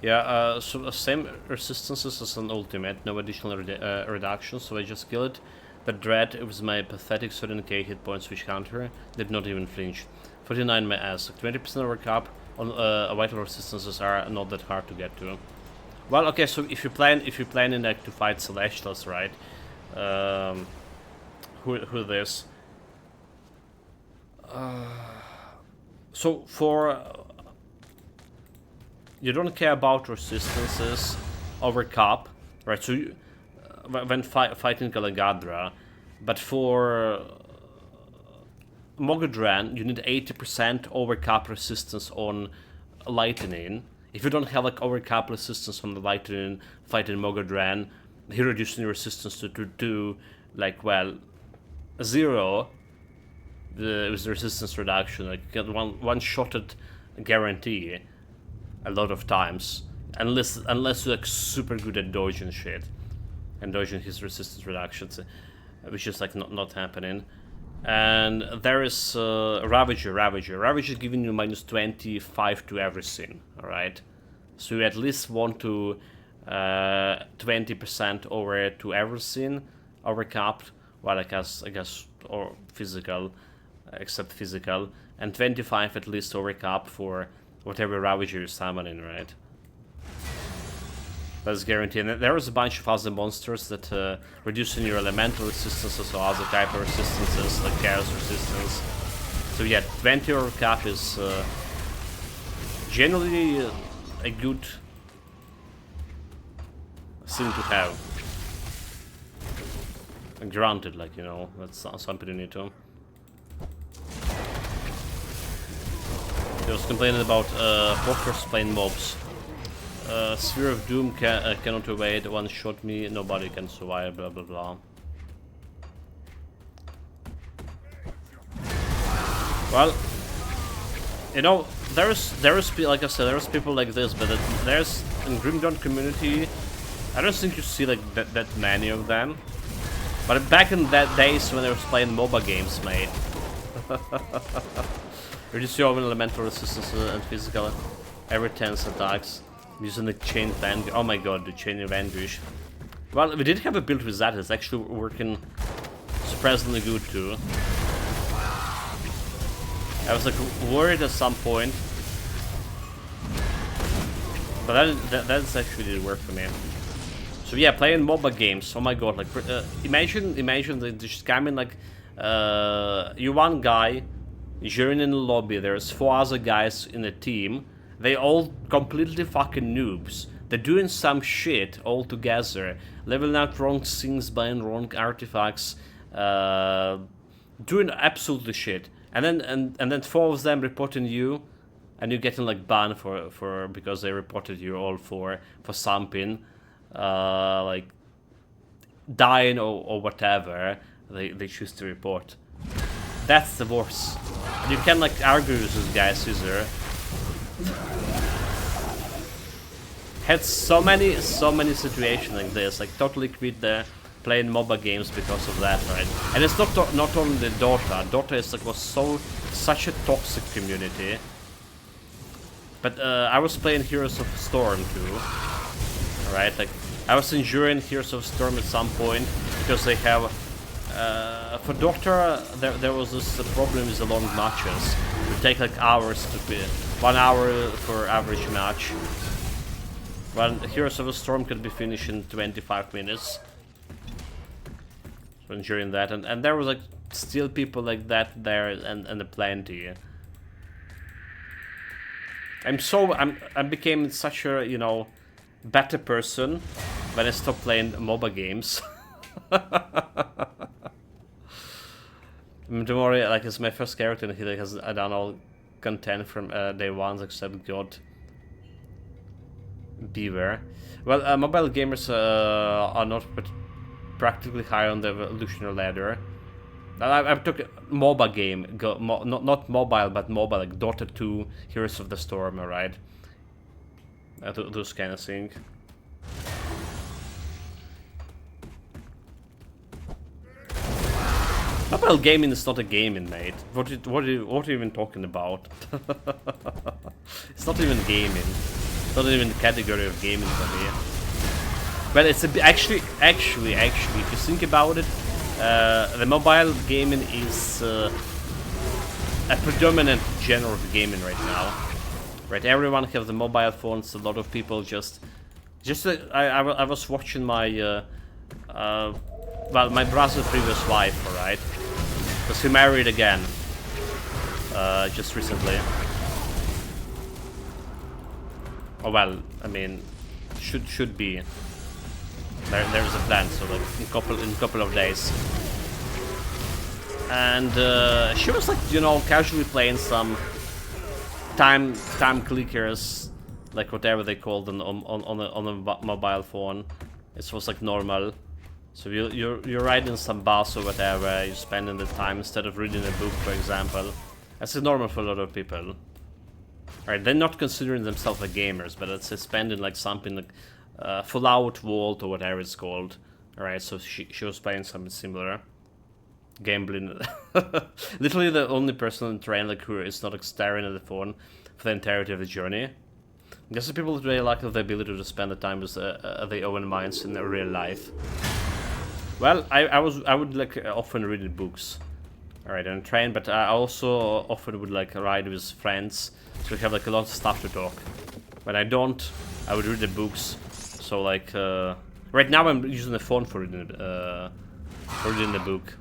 Yeah, so same resistances as an ultimate, no additional reduction, so I just kill it. But Dread, it was my pathetic 13k hit points which counter, did not even flinch. 49 my ass, 20% overcap on vital resistances are not that hard to get to. Well, okay, so if you're planning like to fight Celestials, right? Who this? So for you don't care about resistances over cap, right? So you, when fighting Galagadra, but for Mogadran you need 80% over cap resistance on lightning. If you don't have like over cap resistance on the lightning fighting Mogadran, he reducing your resistance to like, well, 0. With the resistance reduction, like you get one-shotted guarantee a lot of times, unless you're like super good at dodging shit and dodging his resistance reductions, which is like not happening. And there is Ravager giving you minus 25 to everything. All right, so you at least want to 20% over to everything overcapped. Well, I guess or physical. Except physical, and 25 at least overcap for whatever Ravager you're summoning, right? That's guaranteed. And there is a bunch of other monsters that reducing your elemental resistances or other type of resistances, like chaos resistance. So yeah, 20 overcap is generally a good thing to have. And granted, like, you know, that's something you need to. He was complaining about Fortress playing mobs. Sphere of Doom cannot evade, one shot me, nobody can survive, blah blah blah. Well, you know, there's like I said, there's people like this, but there's in Grim Dawn community, I don't think you see like that many of them. But back in that days when I was playing MOBA games, mate. Reduce your own elemental resistance and physical every 10 attacks using the Chain of Anguish. Oh my god, the Chain of Anguish. Well, we did have a build with that, it's actually working surprisingly good too. I was like worried at some point, but that's actually did work for me. So yeah, playing MOBA games, oh my god, like imagine the just coming like you one guy You're in the lobby, there's 4 other guys in a team. They all completely fucking noobs. They're doing some shit all together. Leveling out wrong things, buying wrong artifacts. Doing absolutely shit. And then 4 of them reporting you. And you're getting like banned for because they reported you all for something. Like dying or whatever they choose to report. That's the worst. You can like argue with these guys either. Had so many situations like this, like totally quit the playing MOBA games because of that, right? And it's not only the Dota. Dota is like such a toxic community. But I was playing Heroes of Storm too. Alright, like I was enjoying Heroes of Storm at some point because they have for Dota there was this problem with the long matches. It would take like hours to be 1 hour for average match. While Heroes of the Storm could be finished in 25 minutes. So enjoying that, and there was like still people like that there, and plenty. I became such a, you know, better person when I stopped playing MOBA games. Tomorrow, like, it's my first character, and he like, has done all content from day 1 except God. Beware. Well, mobile gamers are not practically high on the evolutionary ladder. I took a MOBA game, not mobile, but mobile, like Dota 2, Heroes of the Storm, alright? Those kind of thing. Mobile gaming is not a gaming, mate. What are you even talking about? It's not even gaming. It's not even the category of gaming for me. Well, it's actually, if you think about it, the mobile gaming is a predominant genre of gaming right now. Right, everyone has the mobile phones. A lot of people just I was watching my well, my brother's previous wife, alright, because he married again just recently. Oh well, I mean, should be. There's a plan, so like in couple of days. And she was like, you know, casually playing some time clickers, like whatever they called them on a mobile phone. It was like normal. So you're riding some bus or whatever, you're spending the time instead of reading a book, for example. That's normal for a lot of people. Alright, they're not considering themselves like gamers, but it's spending like something like Fallout Vault or whatever it's called. Alright, so she was playing something similar. Gambling. Literally the only person on the train like who is not like staring at the phone for the entirety of the journey. I guess the people today lack the ability to spend the time with their own minds in their real life. Well, I would like often read books. Alright, on a train, but I also often would like ride with friends, so we have like a lot of stuff to talk. When I don't, I would read the books. So like right now I'm using the phone for reading the book.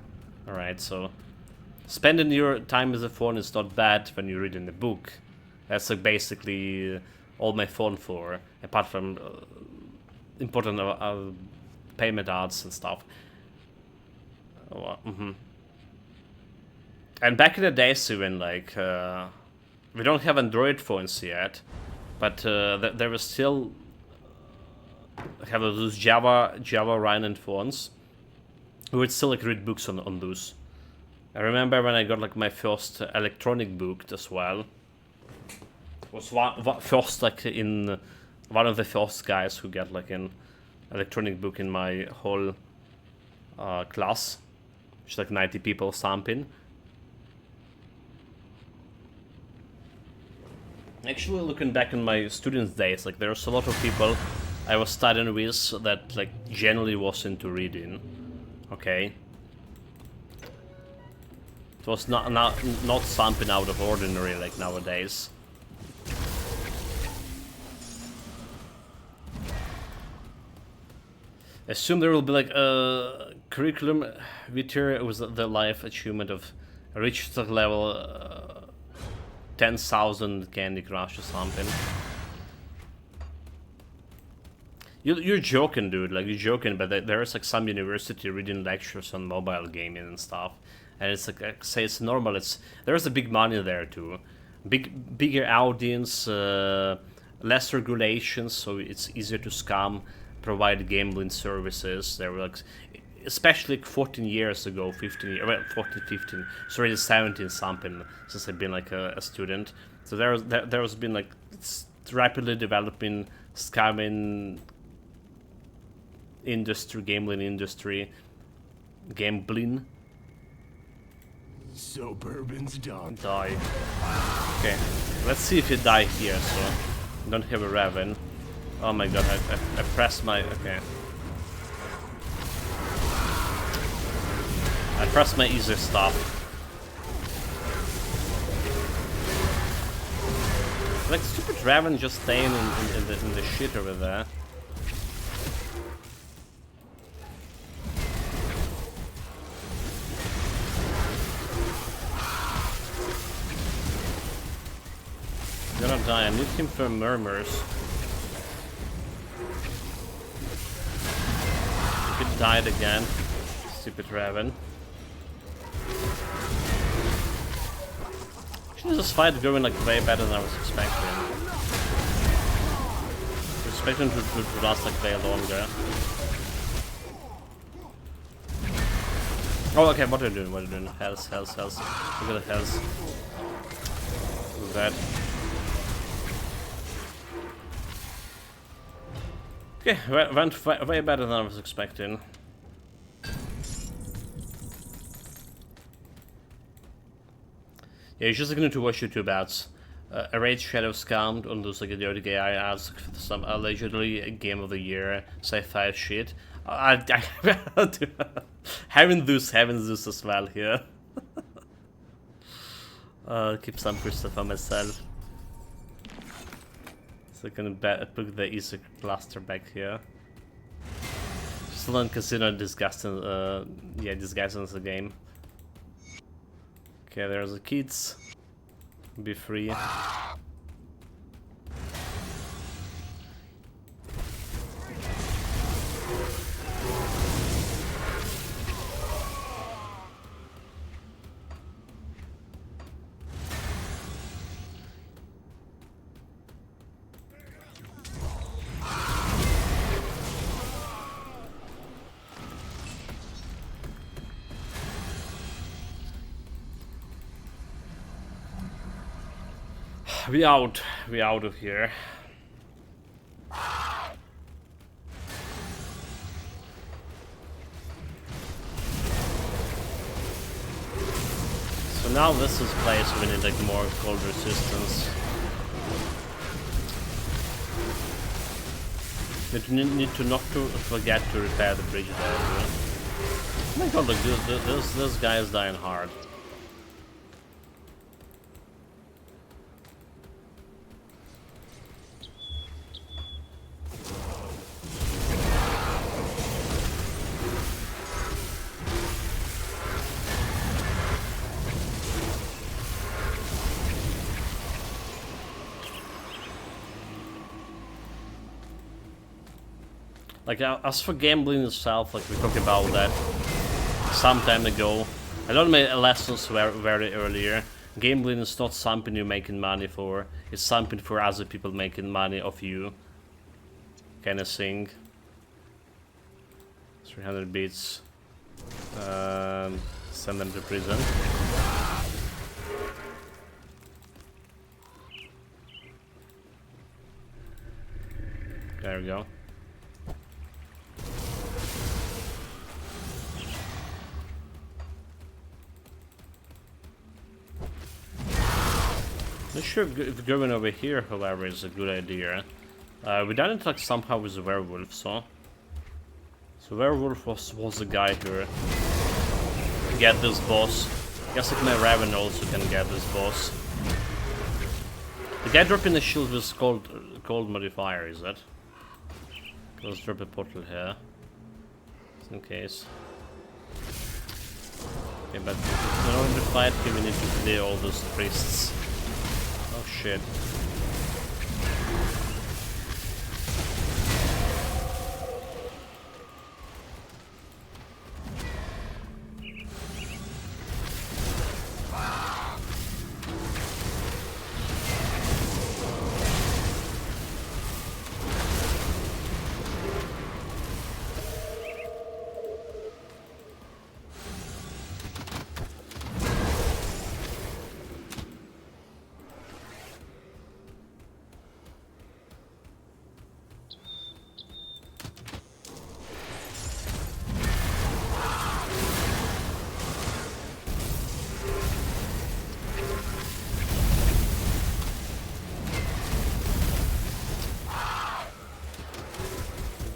Alright, so spending your time with the phone is not bad when you're reading the book. That's like basically all my phone for, apart from important payment ads and stuff. And back in the days even, like, we don't have Android phones yet, but there was still have those Java running phones. We would still like read books on those. I remember when I got like my first electronic book as well. It was first like in one of the first guys who got like an electronic book in my whole class, which is like 90 people or something. Actually, looking back in my students' days, like there's a lot of people I was studying with that like generally was into reading. Okay, it was not something out of ordinary like nowadays. Assume there will be like a curriculum vitae with the life achievement of I reached like level 10,000 Candy Crush or something. You're joking, dude. Like, you're joking, but there's like some university reading lectures on mobile gaming and stuff, and it's like I say it's normal. There's a big money there too, bigger audience, less regulations, so it's easier to scam, provide gambling services. There were like, especially like 14 years ago, 15 years, well, 14, 15, sorry, 17 something since I've been like a student. So there's been like it's rapidly developing scamming industry, gambling. So bourbon's done. Die. Okay, let's see if you die here. So don't have a Raven. Oh my god, I pressed my okay. I pressed my easy stuff. Like stupid Raven just staying in the shit over there. Gonna die. I need him for murmurs. If it died again, stupid Raven. Actually, this fight going like way better than I was expecting. I was expecting to last like way longer. Oh, okay. What are you doing? What are you doing? Health. Look at the health. Look at that. Okay, went way better than I was expecting. Yeah, you're just going to watch YouTube ads. A Raid Shadow scammed on those like idiotic AI ads for some allegedly Game of the Year sci-fi shit. I having this as well here. Keep some stuff for myself. So I can put the easy cluster back here. Still don't consider disgusting, disguising the game. Okay, there's the kids. Be free. We out of here. So now this is place we need like more cold resistance. Need to not to forget to repair the bridge there. Oh my god, look, this guy is dying hard. Like, as for gambling itself, like we talked about that some time ago, I learned my lessons very earlier. Gambling is not something you're making money for, it's something for other people making money off you. Kind of thing. 300 bits. Send them to prison. There we go. Not sure if going over here, however, is a good idea. We done it like somehow with the werewolf, so werewolf was the guy who get this boss. Guess like my Raven also can get this boss. The guy dropping the shield was cold modifier, is it? Let's drop a portal here, just in case. Okay, but in order to fight him, we need to clear all those priests. Oh shit.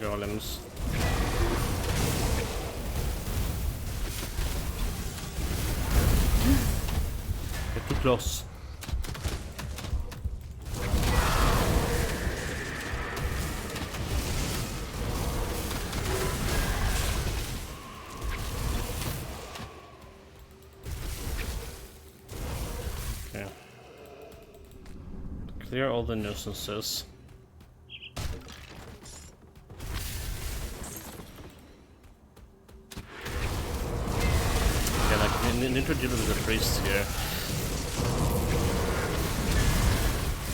Golems. Get too close. Okay. Clear all the nuisances. Need to deal with the priests here.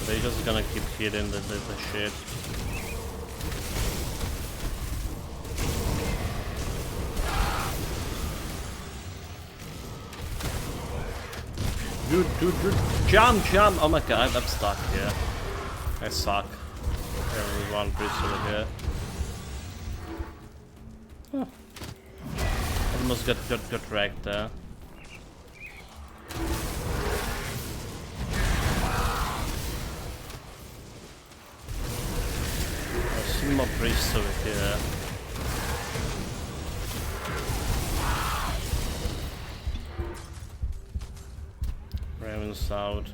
They're just gonna keep hitting the shit. Dude, jump! Oh my god, I'm stuck here. I suck. There's one priest over here. Huh. Almost got wrecked there. More priests over here. Raven's out.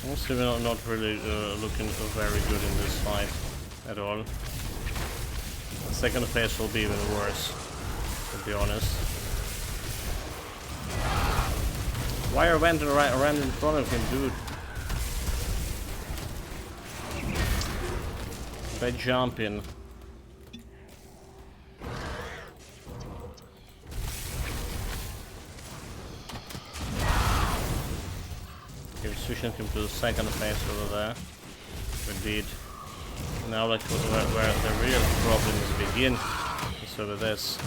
Honestly, we're not really looking very good in this fight at all. The second phase will be even worse, to be honest. Why are Wereraven around in front of him, dude? By jumping. Switching him to the second phase over there. Indeed. Now like where the real problems begin is over this.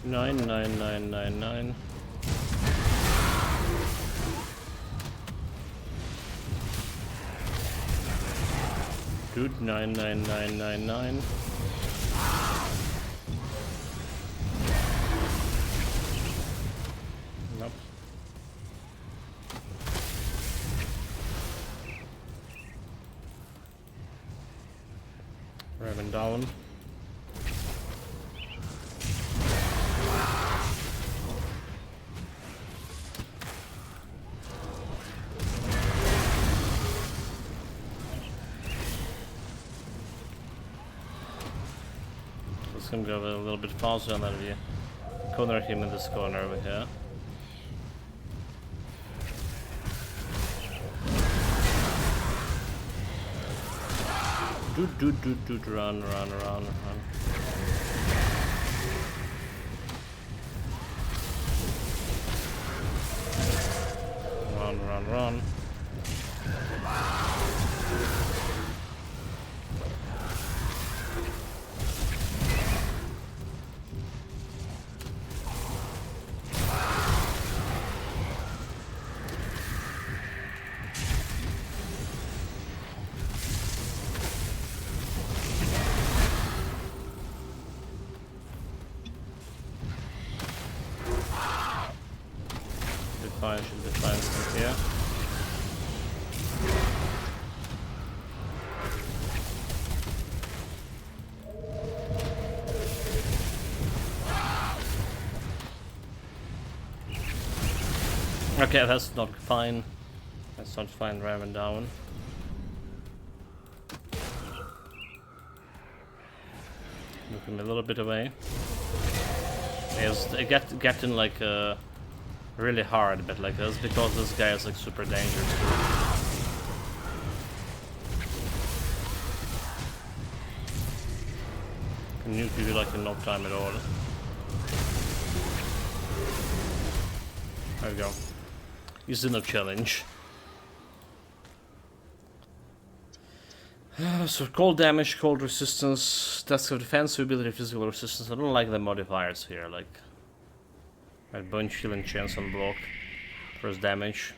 Nine. Dude, 99999. Nope. Raven down. Let's go a little bit faster and then we corner him in this corner over here. Run. Run. Should be fine from here. Okay, that's not fine. That's not fine. Raven down. Move him a little bit away. It's getting like really hard, but like that's because this guy is like super dangerous. Can nuke you like in no time at all. There we go. He's in a challenge. So cold damage, cold resistance, task of defense, ability, physical resistance. I don't like the modifiers here, like right, bone healing chance on block, first damage.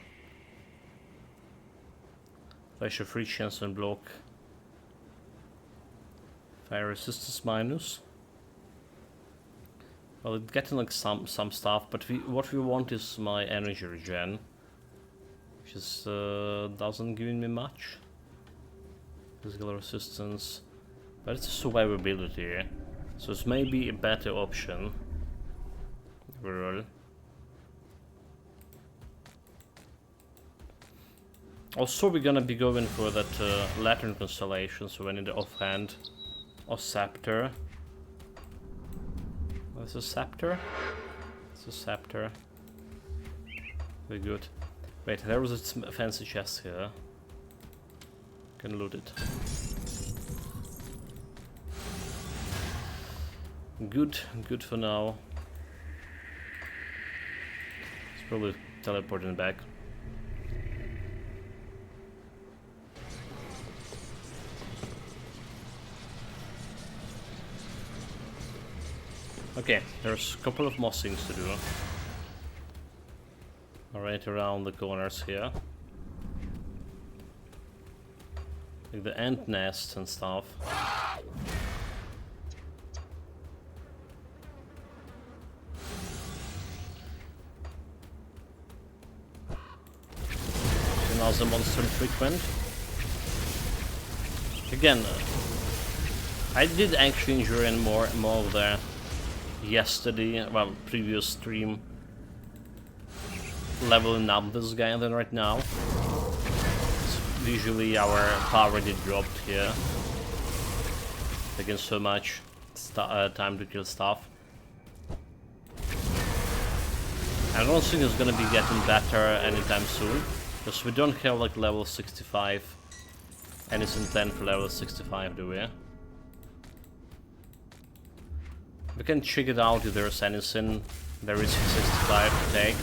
Flash of free chance on block. Fire resistance minus. Well, it's getting like some stuff, but what we want is my energy regen, which is doesn't give me much. Physical resistance, but it's a survivability, so it's maybe a better option overall. Also, we're gonna be going for that Lantern constellation, so we need the offhand or scepter. What's a scepter? It's a scepter. Very good. Wait, there was a fancy chest here. Can loot it. Good for now. It's probably teleporting back. Okay, there's a couple of more things to do. Right around the corners here. Like the ant nests and stuff. And now the monster frequent. Again, I did actually enjoy more of the yesterday, well, previous stream, leveling up this guy than right now. Usually our power did dropped here. Taking so much time to kill stuff. I don't think it's gonna be getting better anytime soon, because we don't have like level 65 anything 10 for level 65, do we? We can check it out if there's anything. There is 65 to take.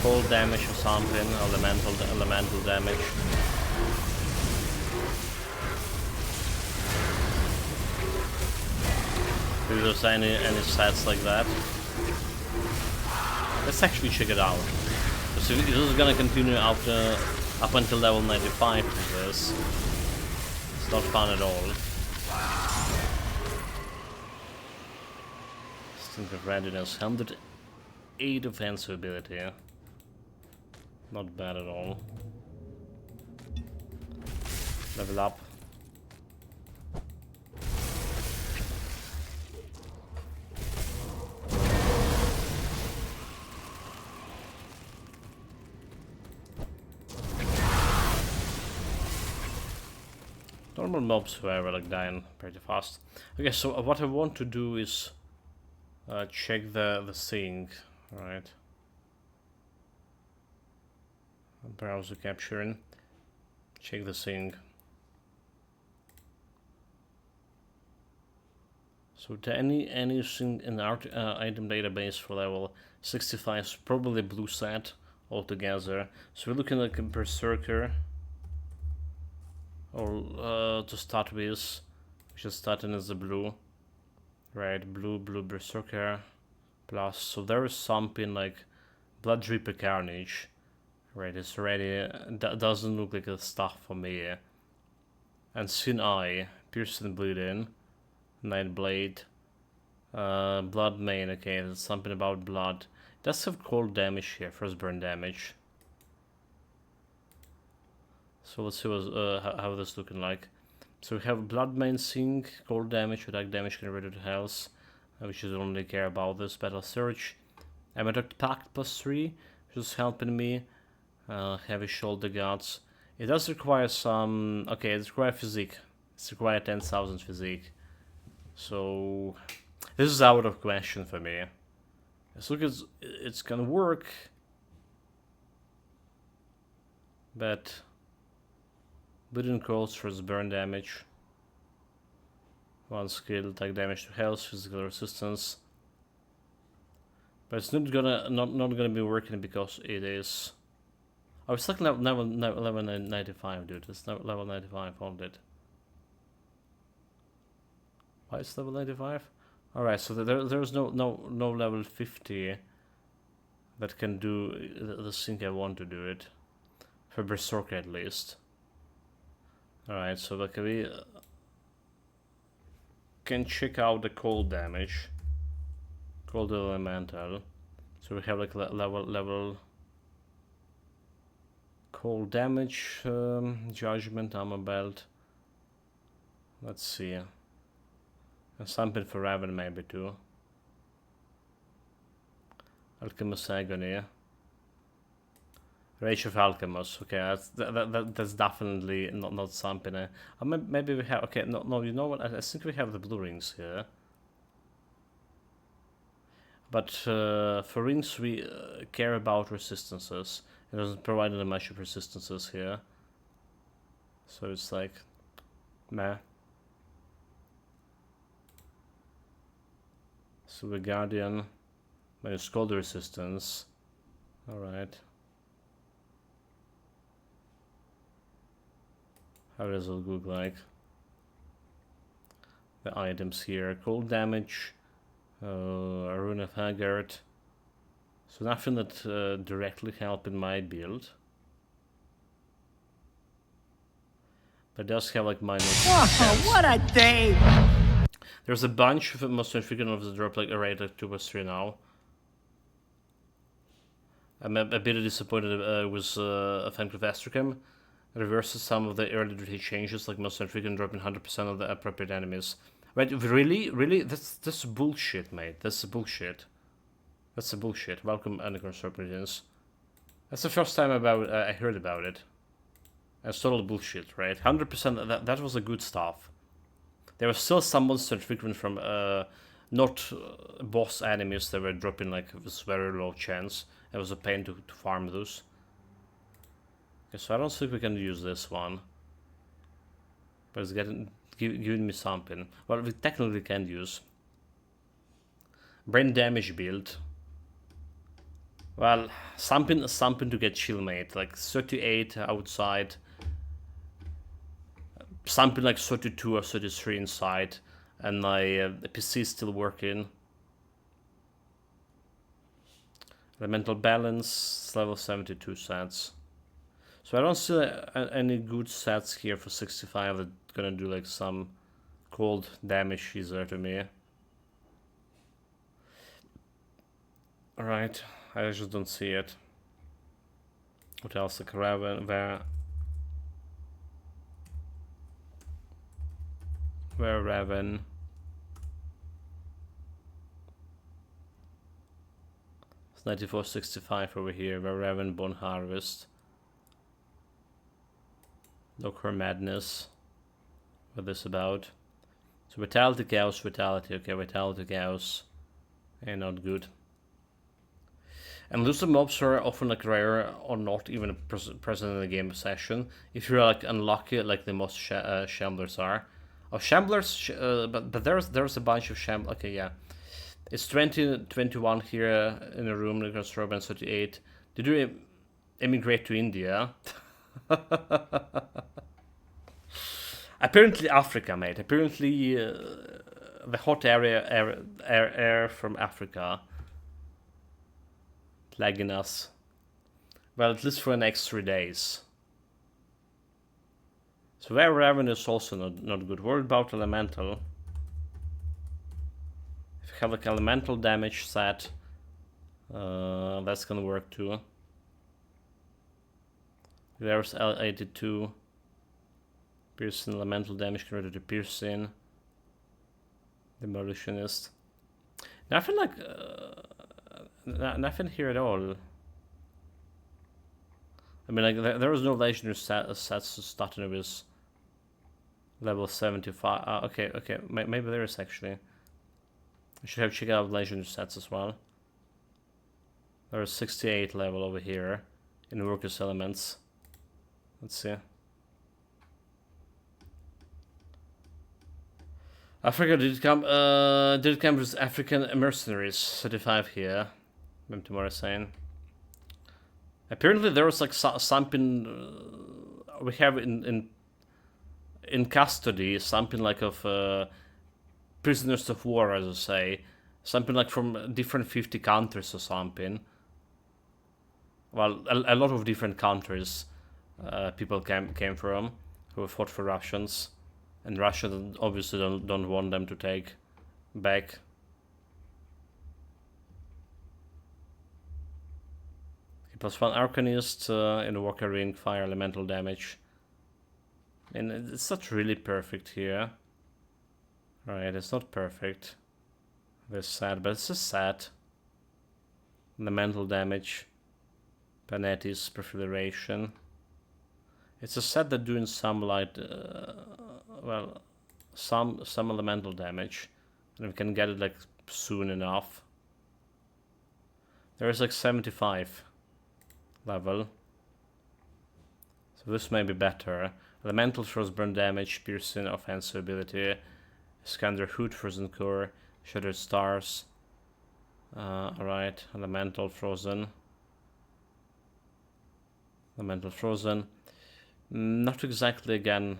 Cold damage or something, elemental damage. If there's any stats like that. Let's actually check it out. So this is gonna continue after up until level 95 with this. It's not fun at all. Instinct of readiness, 108 offensive ability. Not bad at all. Level up. normal mobs were like dying pretty fast. Okay, so what I want to do is check the thing, right? Browser capturing. Check the thing. So to anything in our item database for level 65 is probably blue set altogether. So we're looking like a Berserker, or to start with, which is starting as the blue, right? Blue Berserker plus. So there is something like Blood Reaper Carnage, right? It's already doesn't look like a stuff for me. And Sin Eye, Piercing Bleeding. Nightblade, Blood Main, okay, there's something about blood. It does have cold damage here, first burn damage. So let's see how this looking like. So we have Blood Main Sing, cold damage, attack damage converted to health, which is only care about this. Battle Surge, Amethyst Pact +3, which is helping me. Heavy Shoulder Guards. It does require some, okay, it requires physique. It's required 10,000 physique. So this is out of question for me. As long as it's gonna work, but Bleeding Cold for its burn damage. One skill, attack damage to health, physical resistance. But it's not gonna be working because it is. I was like level 95, dude. It's level 95, found it. Why is level 95? Alright, so there's no level 50 that can do the thing I want to do it. For Berserker at least. Alright, so like we can check out the cold damage. Cold elemental. So we have like level cold damage, judgment, armor belt. Let's see. And something for Raven maybe too. Alchemist Agony. Rage of Alchemist. Okay, that's definitely not something. Maybe we have. Okay, no. You know what? I think we have the blue rings here. But for rings we care about resistances. It doesn't provide any much of resistances here. So it's like, meh. So the Guardian, minus cold resistance. Alright. How does it look like? The items here. Cold damage, a Rune of Haggard. So nothing that directly help in my build. But it does have like minus. Oh, what a day! There's a bunch of most significant of the drop like a rate like 2+3 now. I'm a bit disappointed with Offensive Astrochem. Reverses some of the early duty changes, like most significant dropping 100% of the appropriate enemies. Right, really? That's bullshit, mate. That's bullshit. That's bullshit. Welcome, Underground Serpentines. That's the first time I heard about it. It's total bullshit, right? 100%, that was a good stuff. There was still some monster frequent from not boss enemies that were dropping like with very low chance. It was a pain to farm those. Okay, so I don't think we can use this one. But it's giving me something. Well, we technically can use. Brain damage build. Well, something to get chillmate, like 38 outside. Something like 32 or 33 inside, and my PC is still working. Elemental balance, level 72 sets. So I don't see any good sets here for 65 that gonna do like some cold damage easier to me. Alright, I just don't see it. What else? Like Raven, Wereraven. It's 9465 over here. Wereraven, Bone Harvest. Locker Madness. what this about. So vitality, chaos, vitality. Okay, vitality, chaos. And not good. And elusive mobs are often like rare or not even present in the game session. If you're like unlucky, like the most shamblers are. Oh, shamblers, but there's a bunch of shamblers. Okay, yeah. It's 21 here in a room, Nicholas Robin 38. Did you emigrate to India? Apparently Africa, mate. Apparently the hot air from Africa plaguing us. Well, at least for the next 3 days. So Wereraven is also not good. Worried about elemental. If you have like elemental damage set, that's gonna work too. There's L82. Piercing, elemental damage converted to piercing. Demolitionist. Nothing like nothing here at all. I mean, like there was no legendary sets starting with level 75. Okay, maybe there is actually. I should have checked out legendary sets as well. There is 68 level over here in workers elements. Let's see. Africa did it come with African mercenaries 35 here. I'm tomorrow saying. Apparently there was like something we have in custody, something like of prisoners of war, as I say, something like from different 50 countries or something. Well, a lot of different countries people came from who fought for Russians, and Russia obviously don't want them to take back. +1 Arcanist in the Walker Ring, fire elemental damage. And it's not really perfect here. Right, it's not perfect. It's sad, but it's just sad. Elemental damage. Panetti's Prefiguration. It's a set that doing some light, well, some elemental damage. And we can get it like soon enough. There is like 75 level. So this may be better. Elemental Frostburn damage, piercing, offensive ability, Scander Hood, Frozen Core, Shattered Stars. Alright, Elemental Frozen. Elemental Frozen. Not exactly again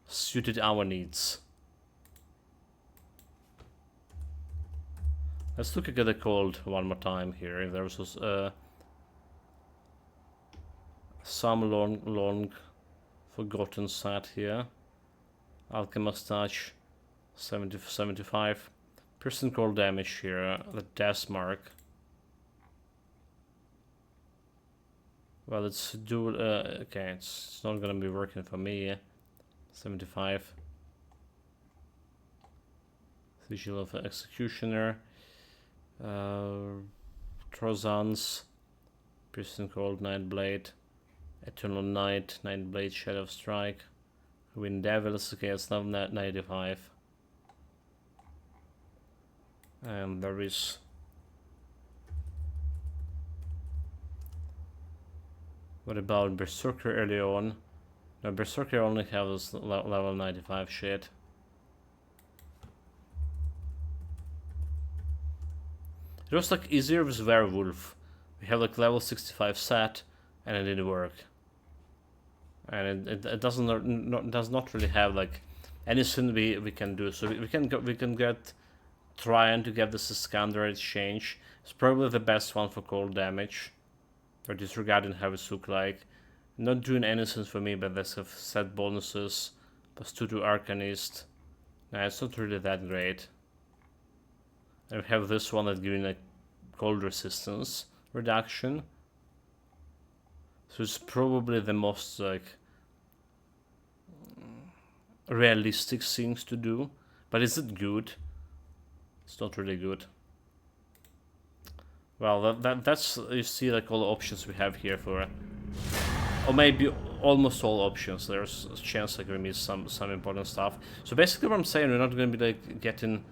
suited our needs. Let's look at the cold one more time here. If there was some long forgotten set here. Alchemist Touch 75. Piercing cold damage here. The Death Mark. Well, it's dual. Okay, it's not gonna be working for me. 75. Sigil of Executioner. Trozans. Piercing Cold, Nightblade. Eternal Night, Nightblade, Shadow Strike. Wind Devils, okay, it's now 95. And there is. What about Berserker early on? No, Berserker only has level 95 shit. It was like easier with Werewolf. We have like level 65 set, and it didn't work. And it does not really have like anything we can do. So we can get trying to get this Iskander exchange. It's probably the best one for cold damage. Or disregarding how it look like. Not doing anything for me, but let's have set bonuses. +2 to Arcanist. Nah, it's not really that great. And we have this one that giving like cold resistance reduction. So it's probably the most like realistic things to do. But is it good? It's not really good. Well, that's you see like all the options we have here for, or maybe almost all options. There's a chance like we miss some important stuff. So basically what I'm saying, we're not going to be like getting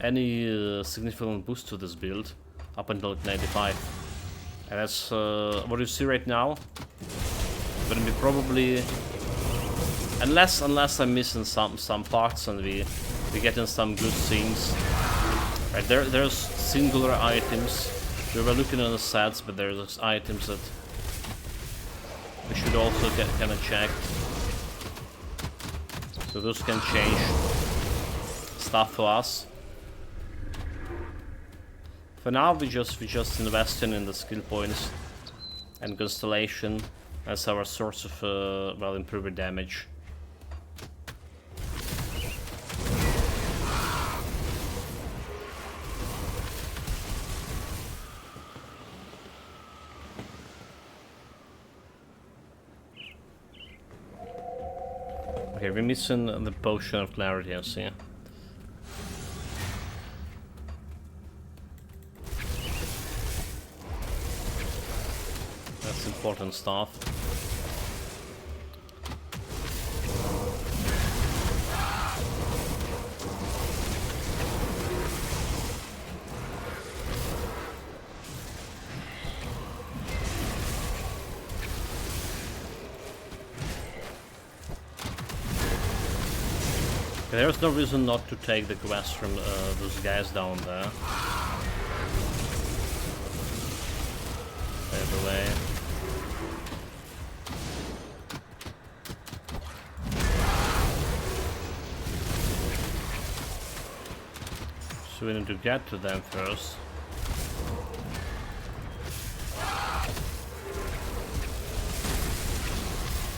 any significant boost to this build up until like 95. And that's what you see right now. Gonna be probably, unless I'm missing some parts and we getting some good things. Right, there's singular items. We were looking at the sets, but there's items that we should also get kind of checked. So those can change stuff for us. For now, we just investing in the skill points and constellation as our source of well, improved damage. Okay, we're missing the potion of clarity, I see. That's important stuff. There's no reason not to take the quest from those guys down there. By the way. So we need to get to them first.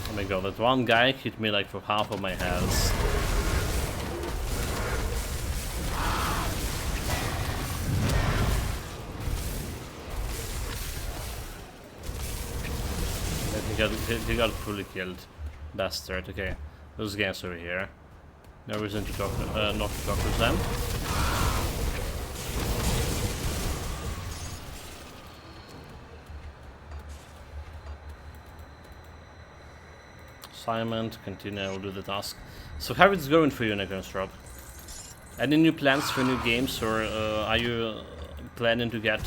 Oh my god, that one guy hit me like for half of my health. He got fully killed. Bastard. Okay. Those guys over here. No reason to talk not to talk with them. Assignment, continue, I will do the task. So how it's going for you, Necronstrop? Any new plans for new games, or are you planning to get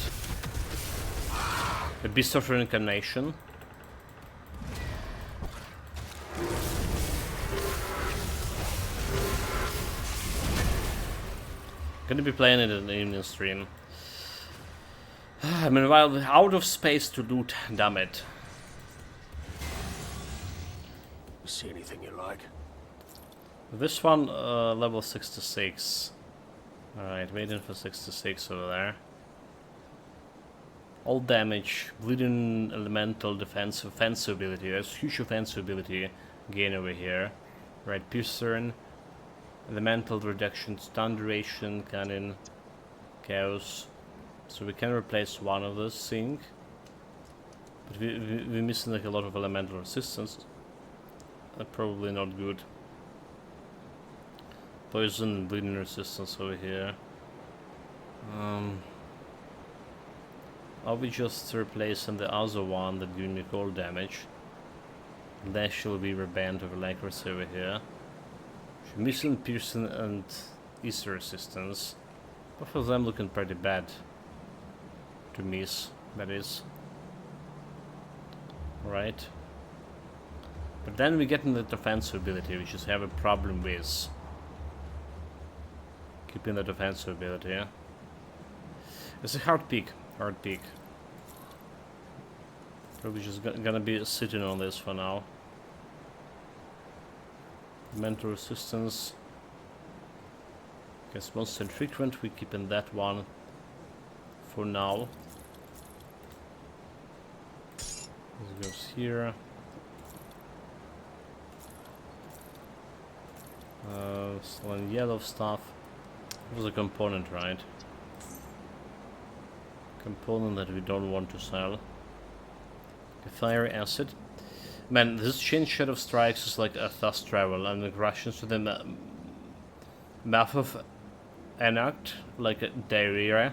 a Beast of Reincarnation? Gonna be playing it in the evening stream. I mean, while out of space to loot, damn it. See anything you like? This one, level 66. Alright, waiting for 66 over there. All damage, bleeding elemental defense, offensive ability. There's huge offensive ability gain over here. Right, Piercing. Elemental reduction, stun duration, cannon, chaos. So we can replace one of those things. But we're missing like a lot of elemental resistance. Probably not good. Poison and bleeding resistance over here. Are we just replacing the other one that gives me cold damage? That should be reband over accuracy over here. Missing, piercing, and Easter resistance. Both of them looking pretty bad to miss, that is. Right. But then we get in the defensive ability, which is have a problem with keeping the defensive ability. Yeah? It's a hard pick, hard pick. Probably just gonna be sitting on this for now. Mental resistance. Guess most infrequent, we keep in that one for now. This goes here. Some yellow stuff. It was a component, right? Component that we don't want to sell. The fiery acid. Man, this chain shadow strikes is like a fast travel, and it rushes to the mouth of Enact like a diarrhea.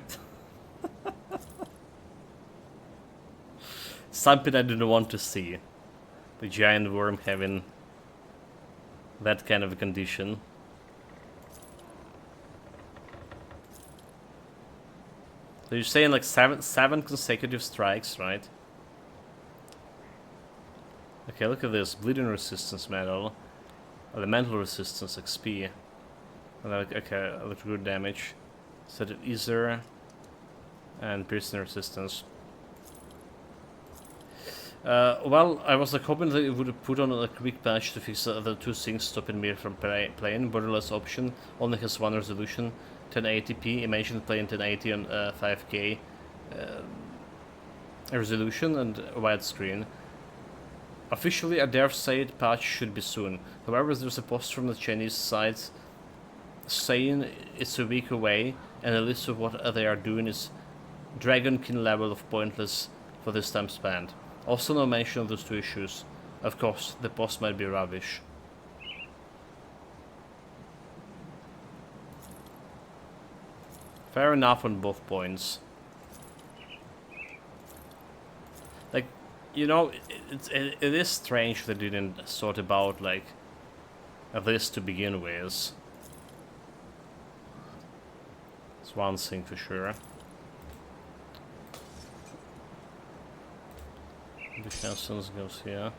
Something I didn't want to see. the giant worm having that kind of a condition. So you're saying like seven consecutive strikes, right? Okay, look at this. Bleeding resistance medal. Elemental resistance XP. Okay, electrical damage. Set it easier. And piercing resistance. Well, I was like hoping that it would have put on a quick patch to fix the two things stopping me from playing. Borderless option only has one resolution, 1080p. Imagine playing 1080 on 5K resolution and widescreen. Officially, a dare say it patch should be soon. However, there's a post from the Chinese side saying it's a week away, and a list of what they are doing is Dragonkin level of pointless for this time span. Also no mention of those two issues. Of course, the post might be rubbish. Fair enough on both points. Like, you know, it is strange they didn't sort about, like, this to begin with. It's one thing for sure. Defense goes here.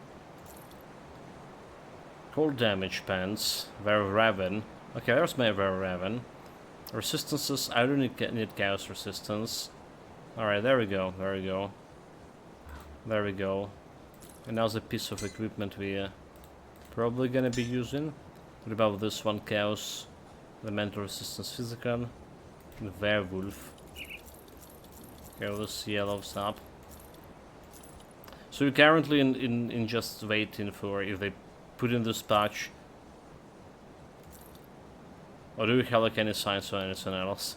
Cold damage pants. Wereraven. Okay, there's my Wereraven. Resistances. I don't need chaos resistance. Alright, there we go. There we go. There we go. And now's a piece of equipment we probably gonna be using. What about this one? Chaos. Elemental resistance physical. And werewolf. Okay, let's yellow up. So we're currently in just waiting for if they put in this patch. Or do we have like any signs or anything else?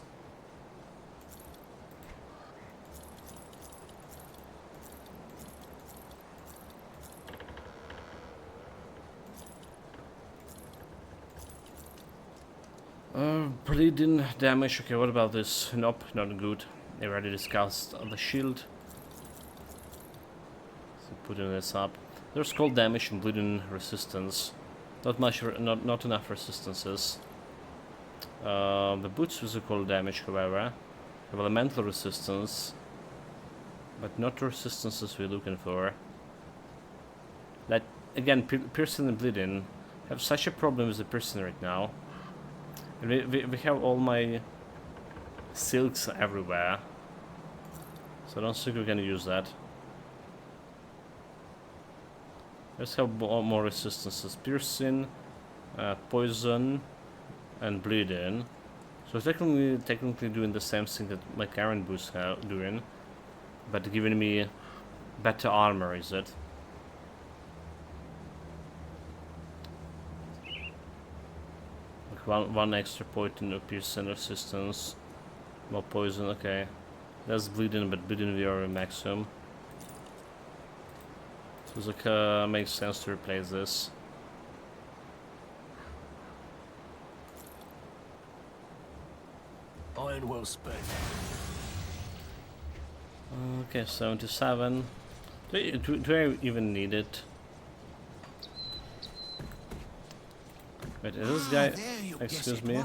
Bleeding damage. Okay, what about this? Nope, not good. I already discussed the shield. Putting this up. There's cold damage and bleeding resistance. Not much, not enough resistances. The boots with the cold damage, however, have elemental resistance, but not the resistances we're looking for. That again, piercing and bleeding have such a problem with the piercing right now. And we have all my silks everywhere, so I don't think we're gonna use that. Let's have more resistances. Piercing, poison, and bleeding. So technically doing the same thing that my current boots are doing, but giving me better armor, is it? Like one extra point in piercing resistance. More poison, okay. That's bleeding, but bleeding we are maximum. So it's like, makes sense to replace this. Iron well spent. Okay, 77. Do I even need it? Wait, is this guy... Excuse me?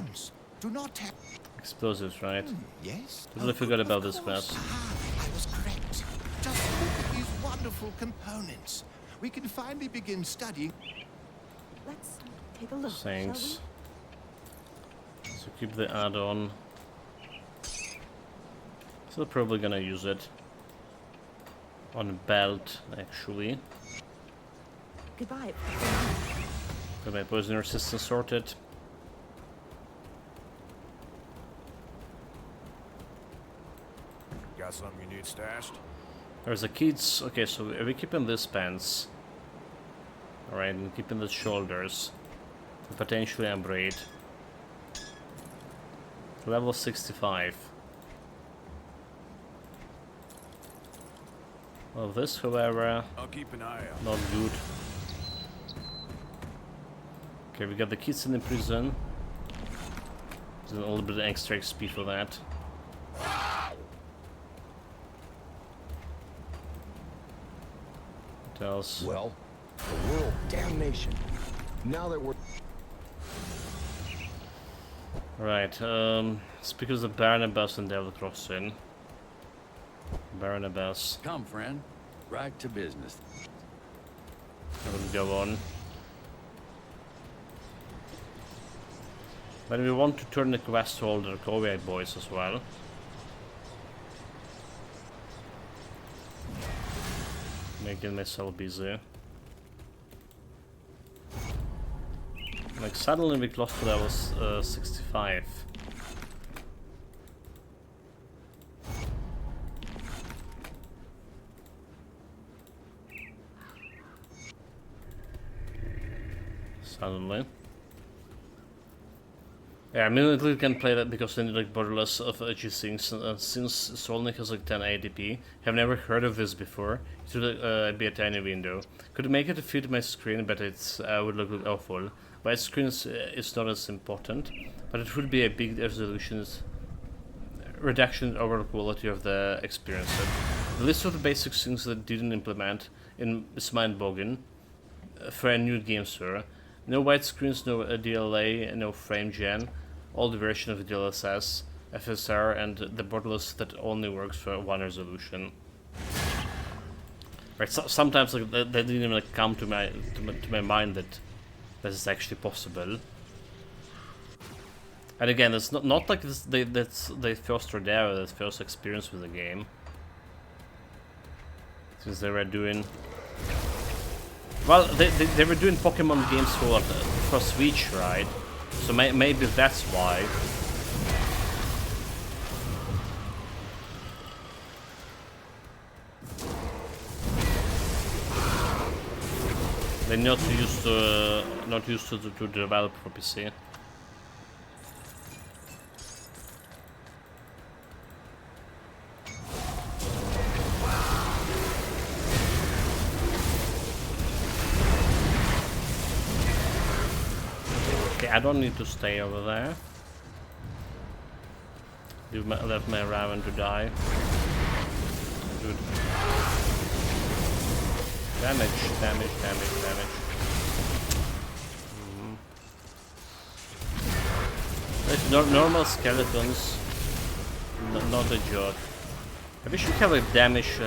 Do not have... Explosives, right? Yes? Totally forgot about this class. I was correct. Just look at these wonderful components. We can finally begin studying. Let's take a look, Thanks. So keep the add-on. Still probably gonna use it. On belt, actually. Goodbye. Got my poison resistance sorted. Got something you need stashed? There's the kids. Okay, so we're keeping these pants. Alright, and keeping the shoulders. Potentially upgrade. Level 65. Well, this, however, I'll keep an eye out. not good. Okay, we got the kids in the prison. There's a little bit of extra XP for that. What else? Well, A world damnation. Now that we're... Right, speak of the Barnabas and Devil Crossing. Barnabas. Come, friend. Right to business. I will go on. But we want to turn the quest to all the Koviite boys as well. Making myself busy. Like suddenly we close to level 65. Suddenly. Yeah, I immediately can play that because they need like borderless of edgy things, and since Solnik has like 10 ADP, have never heard of this before. It would be a tiny window. Could make it fit my screen, but it's would look awful. White screen is not as important, but it would be a big resolution reduction in overall quality of the experience. The list of the basic things that didn't implement is mind-boggling for a new game, sir. No white screens, no DLA, no frame gen, all the version of DLSS, FSR, and the borderless that only works for one resolution. Right, so, sometimes like, they didn't even like, come to my mind that this is actually possible. And again, it's not like this, that's they first were there, their first experience with the game. Since they were doing... Well, they were doing Pokemon games for Switch, right? So maybe that's why. They're not used to develop for PC. Okay, I don't need to stay over there. Left my Raven to die. Good. Damage. Like normal skeletons, not a joke. I wish we have a damage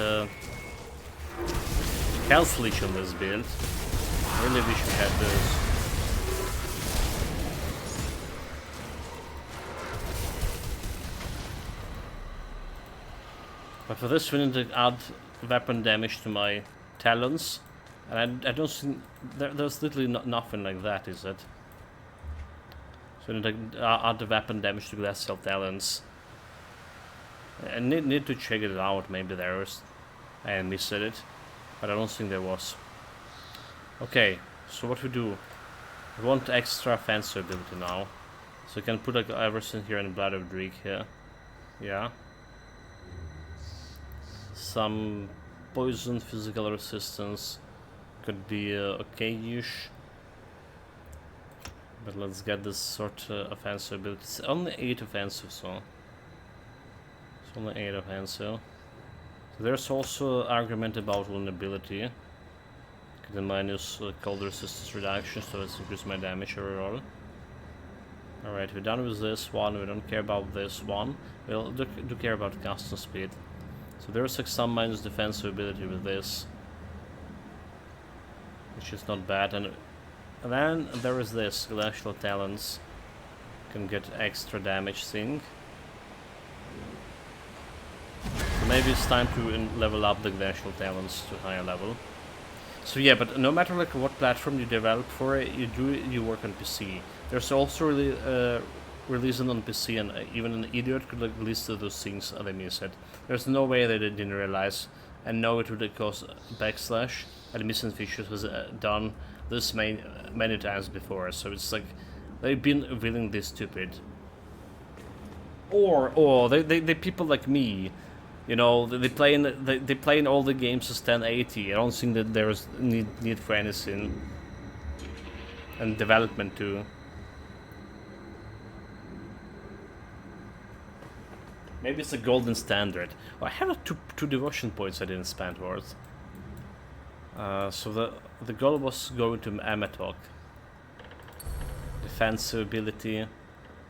health leech on this build. I really wish we had those. But for this we need to add weapon damage to my talons, and I don't think there's literally nothing like that, is it? So we need to add the weapon damage to glacial talons. I need to check it out. Maybe there is. I missed it, but I don't think there was. Okay, so what we do? We want extra fancy ability now, so we can put like everything here in Blood of Dreek here. Yeah. Some poison, physical resistance could be okay-ish, but let's get this sort of offensive ability. It's only 8 offensive, so it's only 8 offensive. So there's also argument about vulnerability. Get the minus cold resistance reduction, so let's increase my damage overall. Alright, we're done with this one. We don't care about this one. We'll do care about custom speed. So there's like some minus defensive ability with this, which is not bad, and then there is this glacial talons. Can get extra damage thing. So maybe it's time to level up the glacial talons to higher level. So yeah, but no matter like what platform you develop for, you work on PC. There's also really releasing on PC, and even an idiot could like list those things and they miss it. There's no way they didn't realize and know it would cause backslash, and Missing Features was done this many times before, so it's like they've been feeling this stupid. Or they people like me, you know, they play in all the games as 1080. I don't think that there's need for anything, and development too. Maybe it's a golden standard. Oh, I have two devotion points I didn't spend worth. So the goal was going to Amatok. Defensive ability,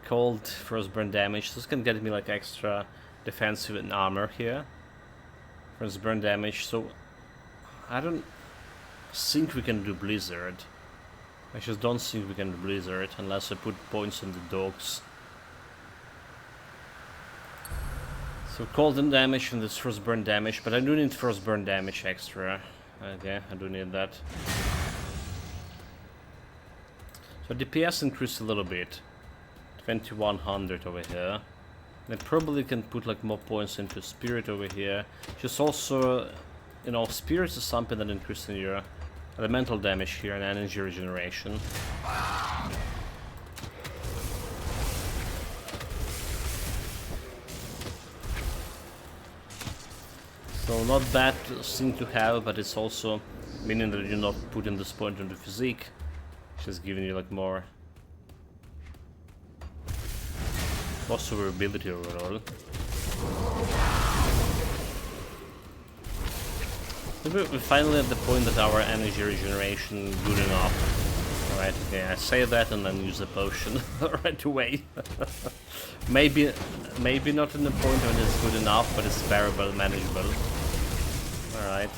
cold frostburn damage. This can get me like extra defensive and armor here. Frostburn damage. So I don't think we can do Blizzard. I just don't think we can do Blizzard unless I put points on the dogs. So cold and damage and this frostburn damage, but I do need frostburn damage extra. Okay, I do need that. So DPS increased a little bit. 2100 over here. I probably can put like more points into Spirit over here. Just also, you know, Spirit is something that increases your elemental damage here and energy regeneration. So not bad thing to have, but it's also meaning that you're not putting this point on the physique. Just giving you like more survivability overall. We're finally at the point that our energy regeneration is good enough. Alright, okay, I say that and then use the potion right away. maybe not in the point when it's good enough, but it's bearable, manageable. Alright.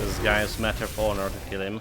This guy is matter of honor to kill him.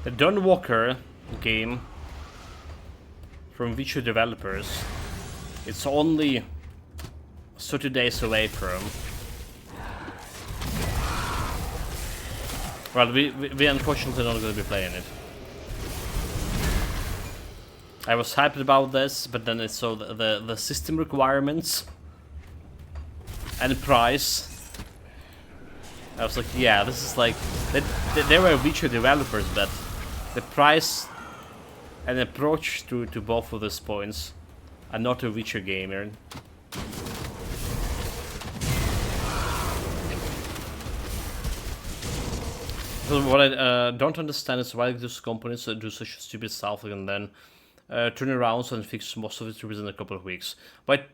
The Dawnwalker game from Witcher developers, it's only 30 days away from. Well, we unfortunately not going to be playing it. I was hyped about this, but then I saw the system requirements and the price. I was like, yeah, this is like... They were Witcher developers, but the price and approach to both of these points are not a Witcher gamer. So what I don't understand is why these companies do such stupid stuff and then turn around and fix most of it within a couple of weeks. Why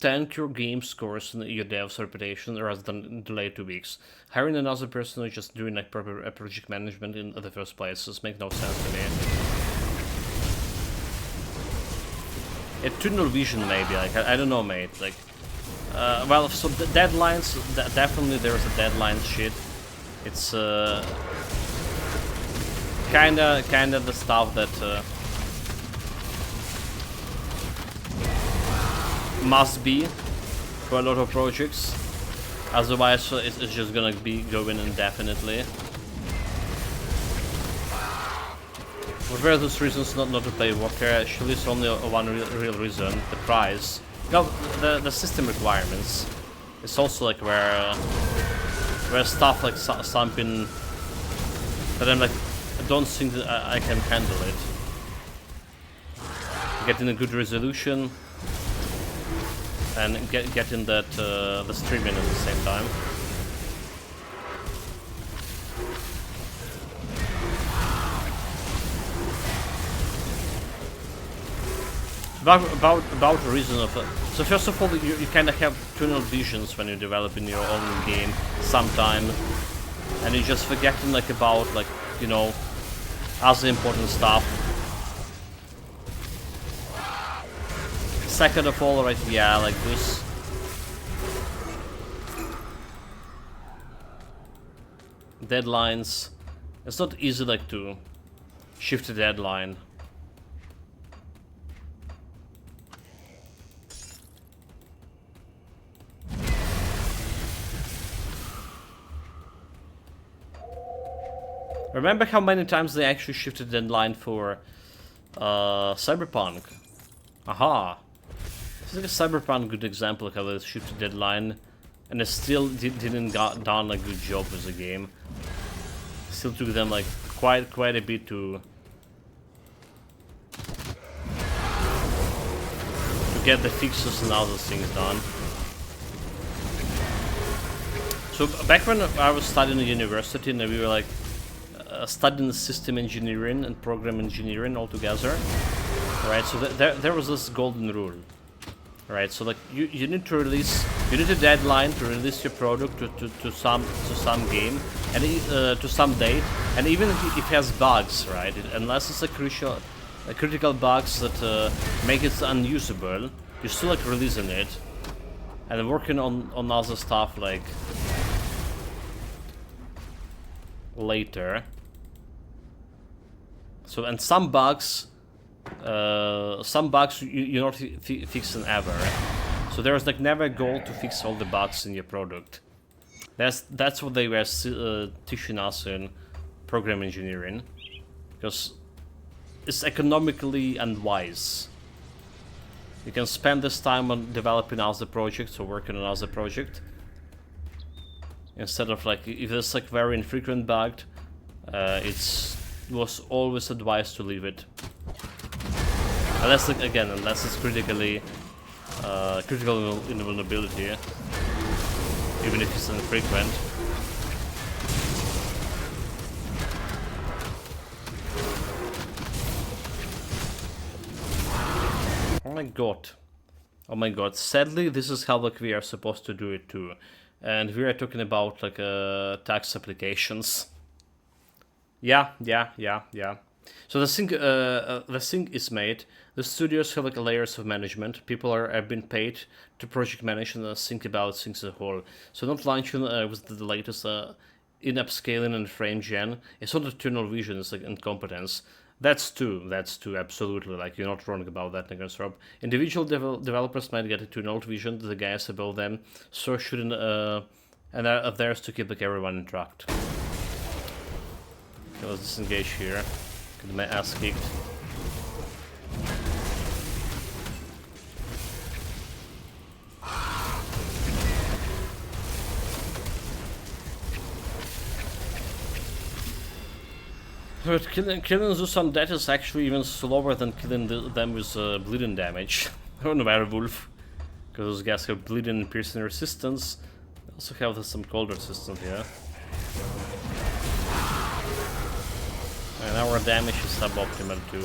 tank your game scores and your dev's reputation rather than delay 2 weeks? Hiring another person who's just doing like proper project management in the first place just makes no sense to me. A tunnel vision maybe, like I don't know, mate. Like, well, so the deadlines, definitely there's a deadline shit. It's kinda the stuff that must be for a lot of projects, otherwise it's just gonna be going indefinitely. For various reasons not to play Walker, actually it's only one real reason, the price. No, the system requiremets. It's also like where stuff like something that I'm like, I don't think that I can handle it. Getting a good resolution and getting that the streaming at the same time. About the reason of so first of all, you kind of have tunnel visions when you develop in your own game sometime, and you're just forgetting like about like, you know, other important stuff. Second of all, right, yeah, like this. Deadlines. It's not easy like to shift the deadline. Remember how many times they actually shifted the deadline for Cyberpunk? Aha! It's like a Cyberpunk good example of how they shifted the deadline and it still didn't got done a good job as a game. Still took them like quite a bit to get the fixes and other things done. So back when I was studying at university and we were like studying system engineering and program engineering all together, right? So there was this golden rule, right? So like you need to release, you need a deadline to release your product to some game and to some date, and even if it has bugs, right? Unless it's a critical bugs that make it unusable, you're still like releasing it and working on other stuff like later. So and some bugs you're not fixing ever. So there's like never a goal to fix all the bugs in your product. That's what they were teaching us in program engineering, because it's economically unwise. You can spend this time on developing other projects or working on other project instead of like if there's like very infrequent bug, it was always advised to leave it. Unless like again, unless it's critically critical vulnerability, even if it's infrequent. Oh my god. Oh my god. Sadly, this is how like we are supposed to do it too. And we are talking about like tax applications. Yeah. So the thing is made. The studios have like layers of management. People have been paid to project manage and think about things as a whole. So not launching with the latest in-app scaling and frame gen. It's not a tunnel vision. It's like incompetence. That's true, absolutely. Like, you're not wrong about that, Nicholas Rob. Individual developers might get a tunnel vision, the guys above them, so shouldn't, and are theirs to keep like everyone in track. Okay, let's disengage here. Get my ass kicked. But killing Zeus undead is actually even slower than killing them with bleeding damage on Werewolf, because those guys have bleeding and piercing resistance. They also have some cold resistance here. And our damage is suboptimal too.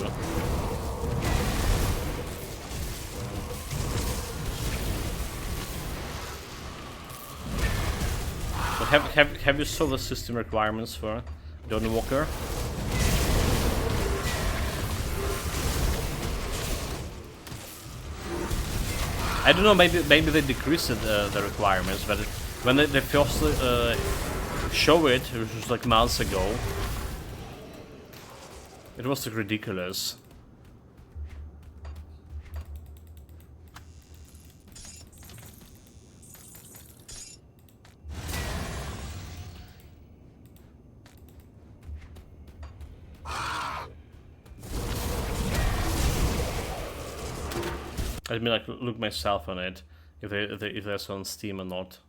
So have you saw the system requirements for Dawnwalker? I don't know, maybe they decreased the requirements, but when they first show it, which was like months ago, it was like ridiculous. Let me like look myself on it, if that's on Steam or not.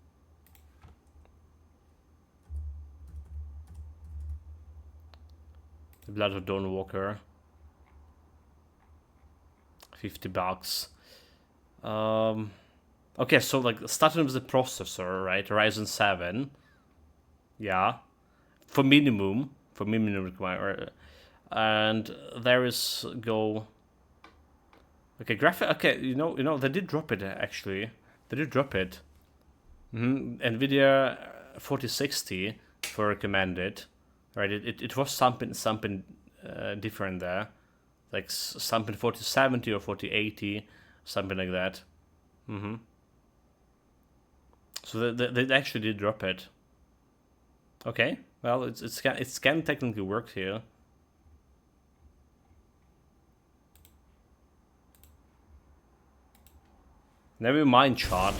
The Blood of Dawnwalker. $50. Okay, so like starting with the processor, right? Ryzen 7. Yeah. For minimum require, and there is go. Okay, graphic. Okay, you know they did drop it actually. They did drop it. Nvidia 4060 for recommended, right? It was something different there, like something 4070 or 4080, something like that. So they actually did drop it. Okay, well it can technically work here. Never mind, chart.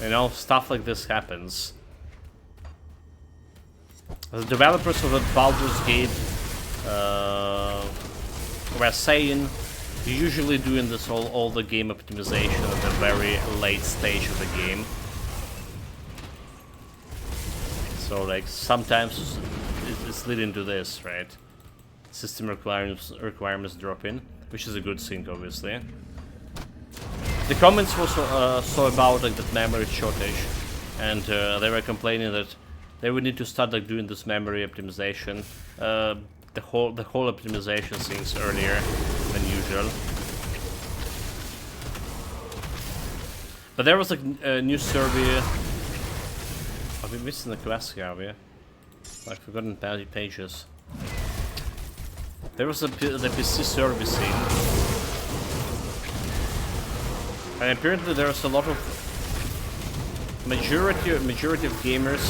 You know, stuff like this happens. The developers of the Baldur's Gate were saying you're usually doing this all the game optimization at the very late stage of the game. So like sometimes it's leading to this, right? System requirements drop in, which is a good thing, obviously. The comments also saw about like that memory shortage, and they were complaining that they would need to start like doing this memory optimization, the whole optimization things earlier than usual. But there was like a new survey. Have we missed the quest here, have we? I've forgotten pages. There was the PC survey scene. And apparently there's a lot of majority of gamers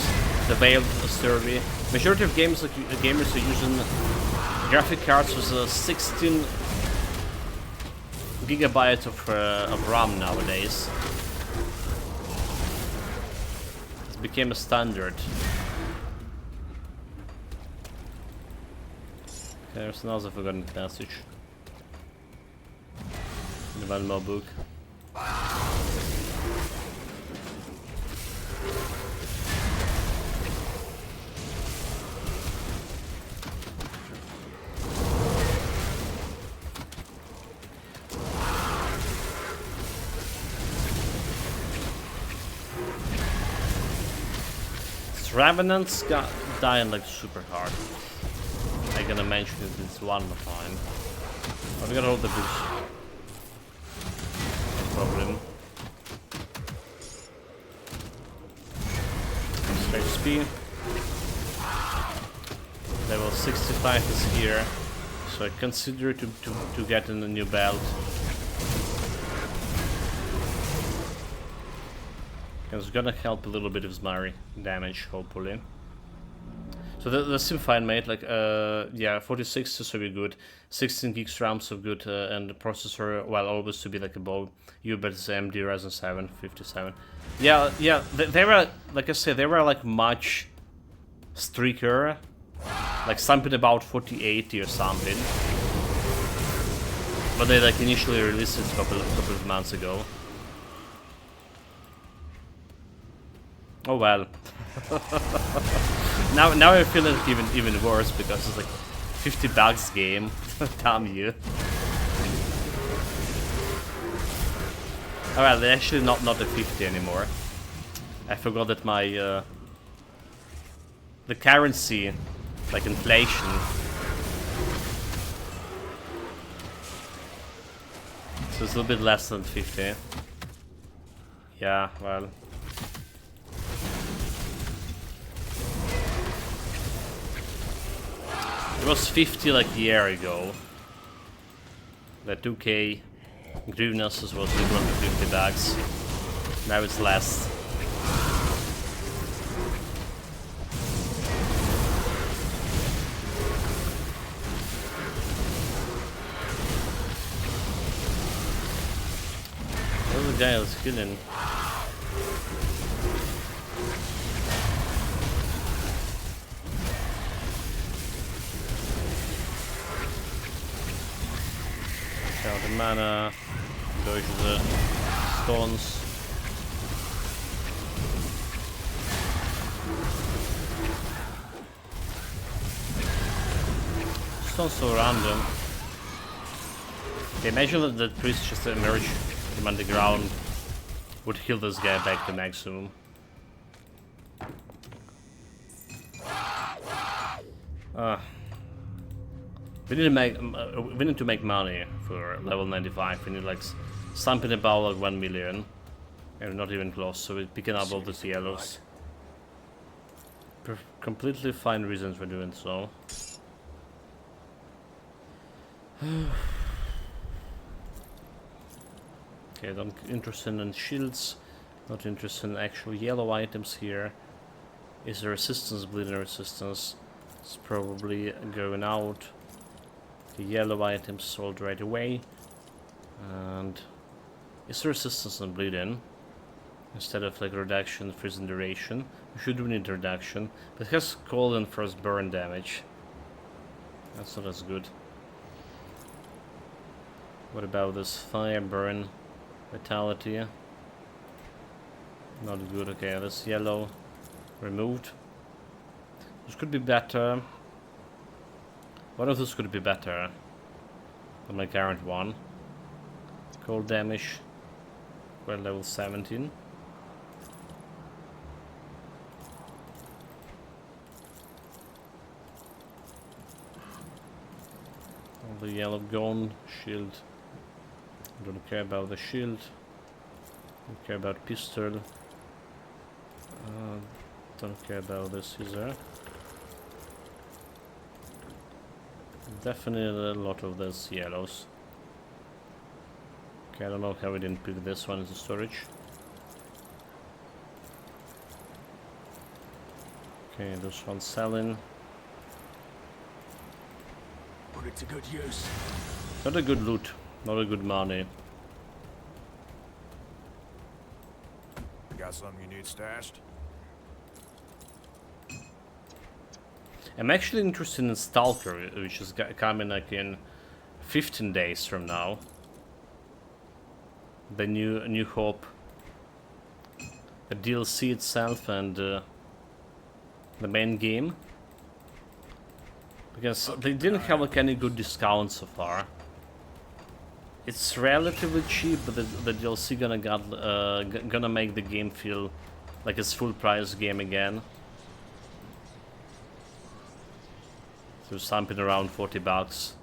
that failed the survey. Majority of gamers are using graphic cards with 16 gigabytes of RAM nowadays. It became a standard. There's another forgotten passage. The one more book. Revenants got dying like super hard. I'm gonna mention it this one more time. But we got all the books. No problem. Extra XP. Level 65 is here. So I consider to get in a new belt. It's gonna help a little bit with my damage, hopefully. So the sim fine mate, like yeah, 46 is really good, 16 gigs RAM so good, and the processor, well, always to be like above you, but it's AMD Ryzen 7 57. Yeah, they were, like I said, they were like much streaker, like something about 4080 or something. But they like initially released it a couple of months ago. Oh well. now I feel it even worse because it's like $50 game. Damn you. Oh well, they're actually not a 50 anymore. I forgot that my the currency, like inflation. So it's a little bit less than 50. Yeah, well. It was 50 like a year ago. The 2k greennesses was equal to $50. Now it's less. There's a guy who's killing. The mana, go to the stones. Stones so random. Okay, imagine that the priest just emerged from underground, would heal this guy back to maximum. We need to make money for level 95. We need like something about like 1 million, and not even close. So we're picking up all these yellows. Completely fine reasons for doing so. Okay, not interested in shields. Not interested in actual yellow items here. Is there resistance? Bleeding resistance. It's probably going out. The yellow items sold right away. And is there resistance on bleeding? Instead of like reduction, freezing duration. We should need reduction. But it has cold and frost burn damage. That's not as good. What about this fire burn vitality? Not good. Okay, this yellow removed. This could be better. One of those could be better than my current one. Cold damage. We're level 17. The yellow gone. Shield. Don't care about the shield. Don't care about pistol. Don't care about this either. Definitely a lot of those yellows. Okay, I don't know how we didn't pick this one as a storage. Okay, this one's selling. Put it to good use. Not a good loot, not a good money. Got something you need stashed? I'm actually interested in Stalker, which is coming like in 15 days from now. The New Hope, the DLC itself, and the main game. Because they didn't have like any good discounts so far. It's relatively cheap, but the DLC gonna make the game feel like it's full price game again. So something around $40.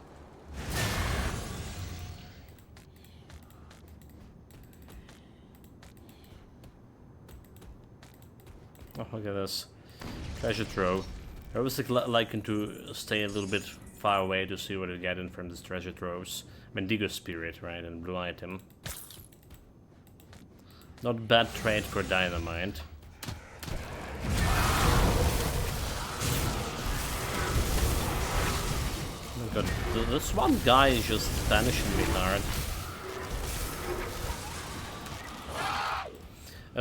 Oh, look at this treasure trove. I always liking to stay a little bit far away to see what we're getting from these treasure troves. Mendigo Spirit, right, and blue item. Not bad trade for dynamite. Oh my god, this one guy is just vanishing me hard.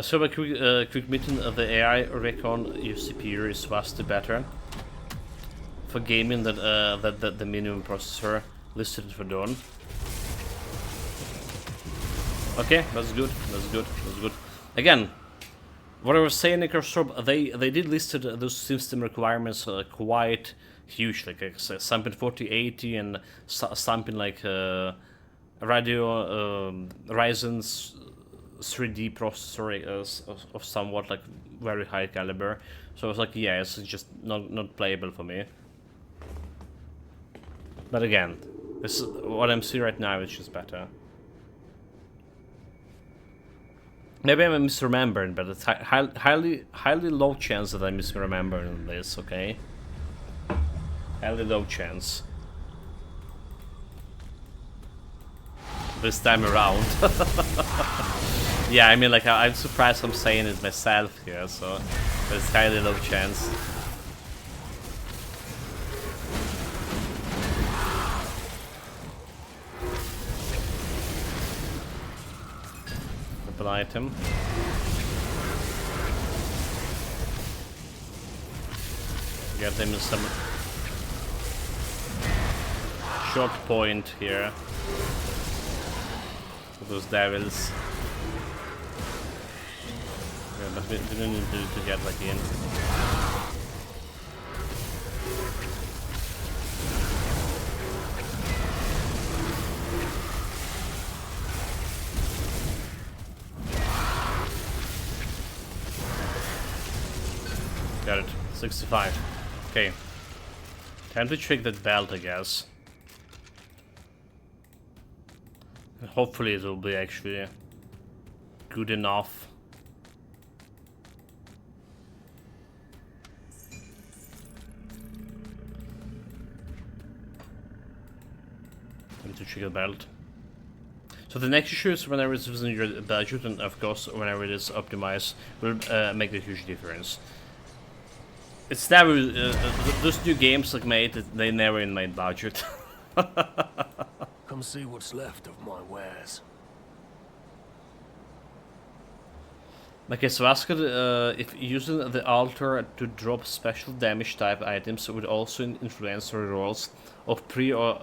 So a quick meeting, the AI reckon your CPU is vastly better for gaming than the minimum processor listed for Dawn. Okay, that's good. That's good. That's good. Again, what I was saying, Microsoft, they did listed those system requirements quite huge, like something 4080 and something like Ryzen's 3D processor of somewhat like very high caliber. So I was like, yeah, it's just not playable for me. But again, this is what I'm seeing right now is just better. Maybe I'm misremembering, but it's highly low chance that I'm misremembering this. Okay, highly low chance. This time around. Yeah, I mean, like, I'm surprised I'm saying it myself here, so there's highly low chance. Double item. Get them in some short point here. Those devils. Yeah, but we don't need to get like in. Got it. 65. Okay. Time to check that belt, I guess. Hopefully it will be actually good enough. Time to check the belt. So the next issue is whenever it's within your budget, and of course whenever it is optimized, will make a huge difference. It's never those new games like made, they never in my budget. Come see what's left of my wares. Okay, so ask if using the altar to drop special damage type items would also influence the rolls of pre or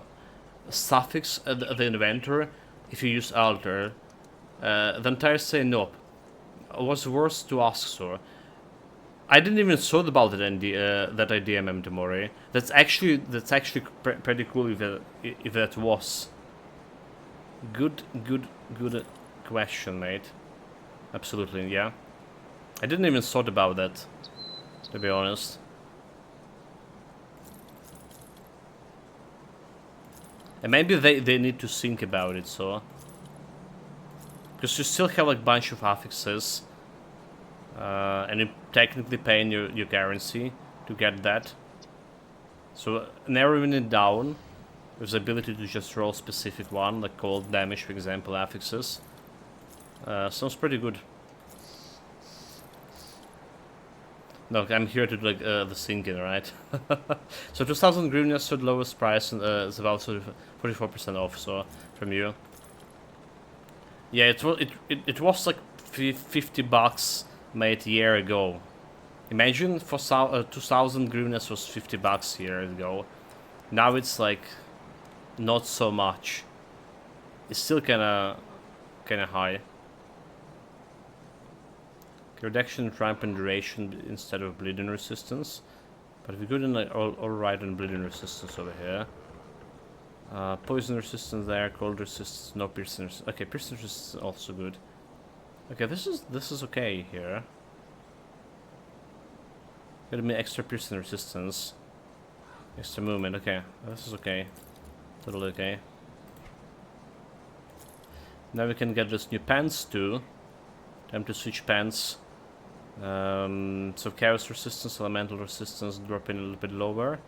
suffix the inventor if you use altar. The entire say nope. Was worse to ask, so I didn't even thought about that idea, Mem Tomori. That's actually pretty cool if that was. Good question, mate. Absolutely, yeah. I didn't even thought about that, to be honest. And maybe they need to think about it, so. Because you still have like bunch of affixes. And you're technically paying your currency to get that. So narrowing it down with the ability to just roll specific one, like cold damage, for example, affixes. Sounds pretty good. Look, I'm here to do like the thinking, right? So 2,000 hryvnias to the lowest price, and it's about 44% off. So from you, yeah, it was like $50 made a year ago. Imagine for 2,000 hryvnias was $50 a year ago. Now it's like not so much. It's still kinda high. Reduction in ramp and duration instead of bleeding resistance, but we're good in like all right on bleeding resistance over here. Poison resistance there, cold resistance, no piercing. Okay, piercing resistance also good. Okay, this is okay here. Give me extra piercing resistance, extra movement. Okay, this is okay, totally okay. Now we can get this new pants too. Time to switch pants. So chaos resistance, elemental resistance dropping a little bit lower,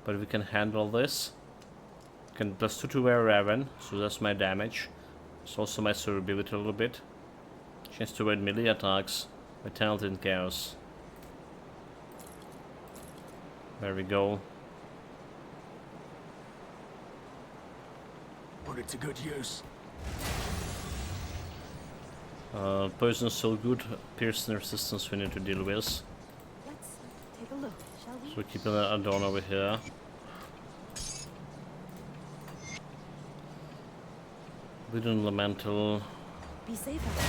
but we can handle this. Can +2 to Wereraven, so that's my damage. It's also my survivability a little bit. Chance to avoid melee attacks, vitality and chaos. There we go. Put it to good use. Poison is still good. Piercing resistance we need to deal with. Let's take a look, shall we? So we're keeping that add-on over here. Bleeding elemental. Be safe out there.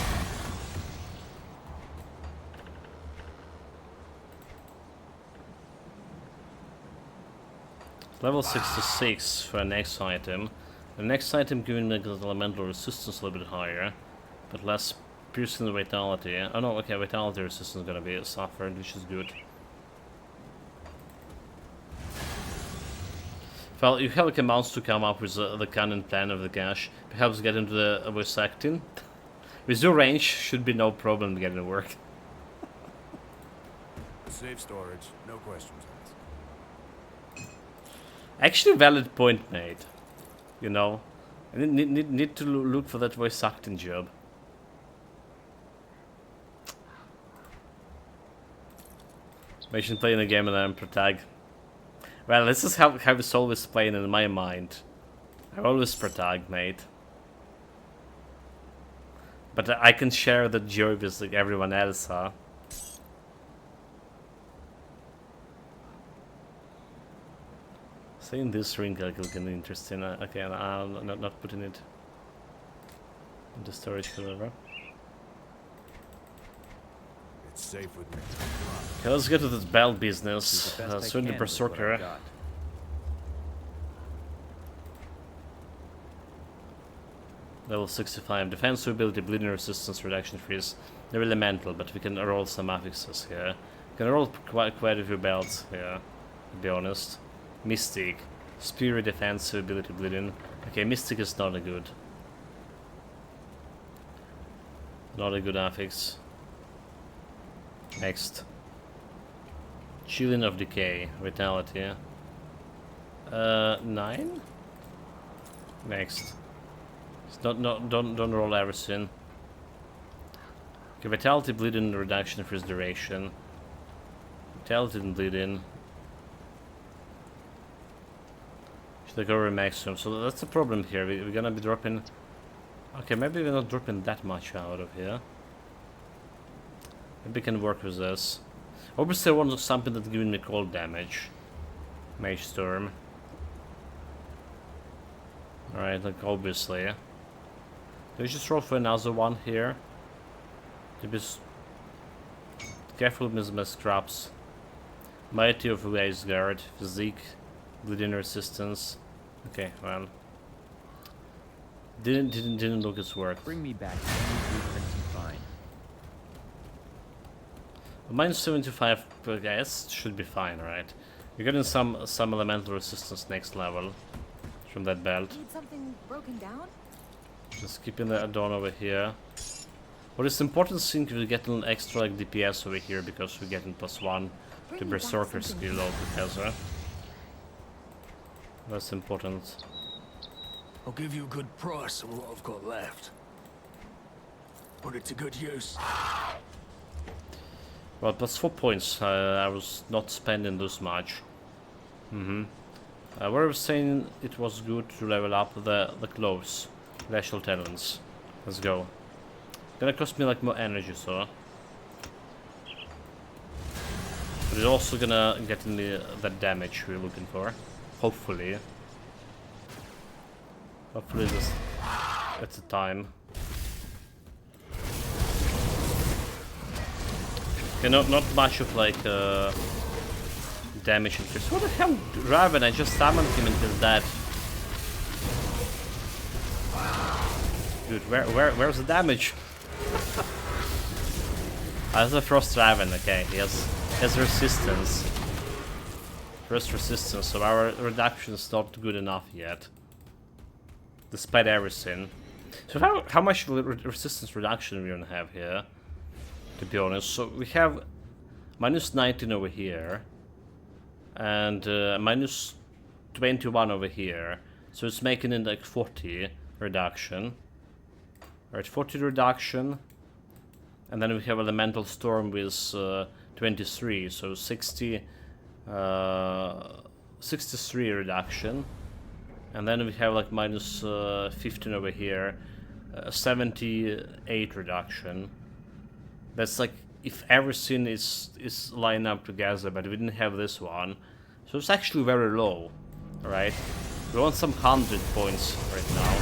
Level 66 for our next item. The next item giving the elemental resistance a little bit higher, but less piercing the vitality. Oh no, okay, vitality resistance is gonna be suffered, which is good. Well, you have like amounts to come up with the canon plan of the cache. Perhaps get into the voice acting. With your range, should be no problem getting it work. Safe storage, no questions asked. Actually, valid point, mate. You know, I need to look for that voice acting job. Imagine playing a game and I'm protag. Well, this is how it's always playing in my mind. I always protag, mate. But I can share the joy with like everyone else, huh? Seeing this ring like looking interesting. Okay, I'm not putting it in the storage, however. It's safe with me. Okay, let's get to this bell Do business. the best I Soon the can with what I've Berserker. got. Level 65. Defense ability, bleeding resistance, reduction freeze. They're elemental, but we can roll some affixes here. We can roll quite a few belts here, to be honest. Mystic. Spirit defense ability, bleeding. Okay, Mystic is not a good. Not a good affix. Next. Chilling of Decay, Vitality. 9? Next. Don't roll everything. Okay, Vitality, Bleeding, Reduction, Freeze Duration. Vitality and Bleeding. Should I go over maximum? So that's the problem here. We're gonna be dropping... Okay, maybe we're not dropping that much out of here. Maybe I can work with this. Obviously I want something that's giving me cold damage. Mage Storm. Alright, like obviously. Do I just roll for another one here? To be careful with my scraps. Mighty of Waves Guard, Physique, Bleeding Resistance. Okay, well. Didn't look as work. Bring me back to any blueprints you find. Minus 75 per guess should be fine, right? You're getting some elemental resistance next level from that belt. Need something broken down? Just keeping the add-on over here. What is important thing, we're getting extra like DPS over here because we're getting +1 to Bring me back Berserker something skill altogether. That's important. I'll give you a good price on what I've got left. Put it to good use. Well, +4 points. I was not spending this much. What I was saying, it was good to level up the clothes, racial talents. Let's go. Gonna cost me like more energy, so. But it's also gonna get me that damage we're looking for. Hopefully. Hopefully this at the time. Okay, not much of like damage increase. What the hell, Raven? I just summoned him and he's dead. Dude, where's the damage? That's a Frost Raven. Okay, he has resistance. First resistance, so our reduction is not good enough yet. Despite everything. So how much resistance reduction we're gonna have here? To be honest, so we have minus 19 over here. And minus 21 over here. So it's making it like 40 reduction. Alright, 40 reduction. And then we have Elemental Storm with 23, so 60, 63 reduction. And then we have like minus 15 over here, 78 reduction. That's like if everything is lined up together, but we didn't have this one. So it's actually very low, right? We want some 100 points right now.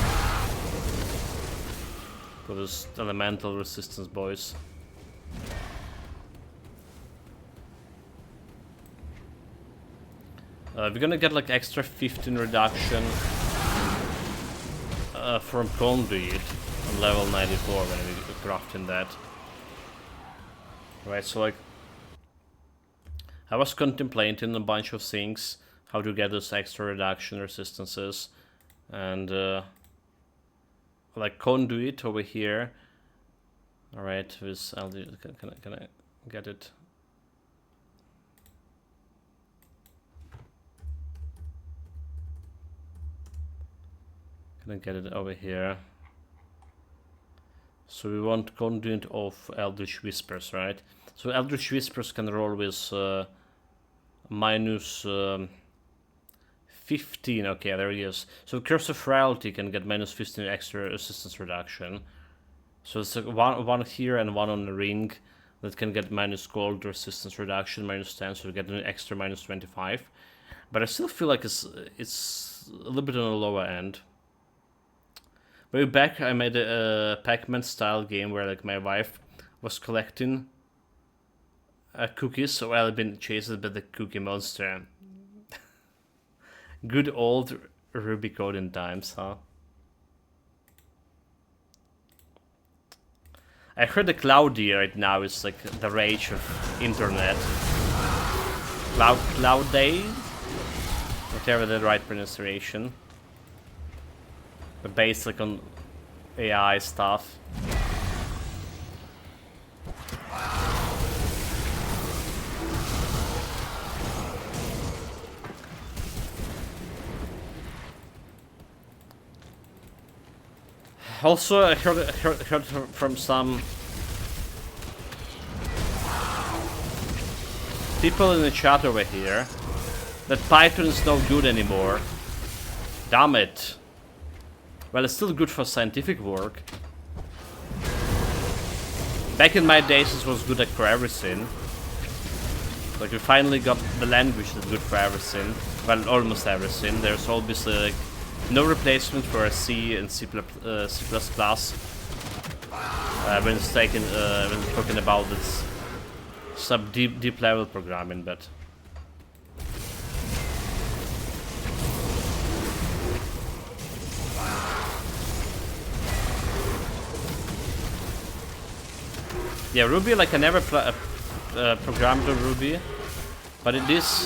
For this elemental resistance, boys. We're gonna get like extra 15 reduction from Conduit on level 94 when we're crafting that. Right, so like I was contemplating a bunch of things, how to get this extra reduction resistances, and like Conduit over here. All right, with can I get it? Can I get it over here? So we want Conduit of Eldritch Whispers, right? So Eldritch Whispers can roll with minus 15. Okay, there it is. So Curse of Frailty can get minus 15 extra resistance reduction. So it's like one here and one on the ring that can get minus gold resistance reduction, minus 10, so we get an extra minus 25. But I still feel like it's a little bit on the lower end. Way back, I made a Pac-Man style game where like my wife was collecting cookies, so I've been chased by the cookie monster. Good old Ruby coding times, huh? I heard the Cloudy right now is like the rage of internet. Cloud Day? Whatever the right pronunciation. But based like on AI stuff. Also, I heard from some people in the chat over here that Python is no good anymore. Damn it. Well, it's still good for scientific work. Back in my days, it was good like for everything. Like we finally got the language that's good for everything. Well, almost everything. There's obviously like no replacement for a C and C++. When it's taken, when it's talking about this some deep level programming, but. Yeah, Ruby, like I never programmed on Ruby, but it is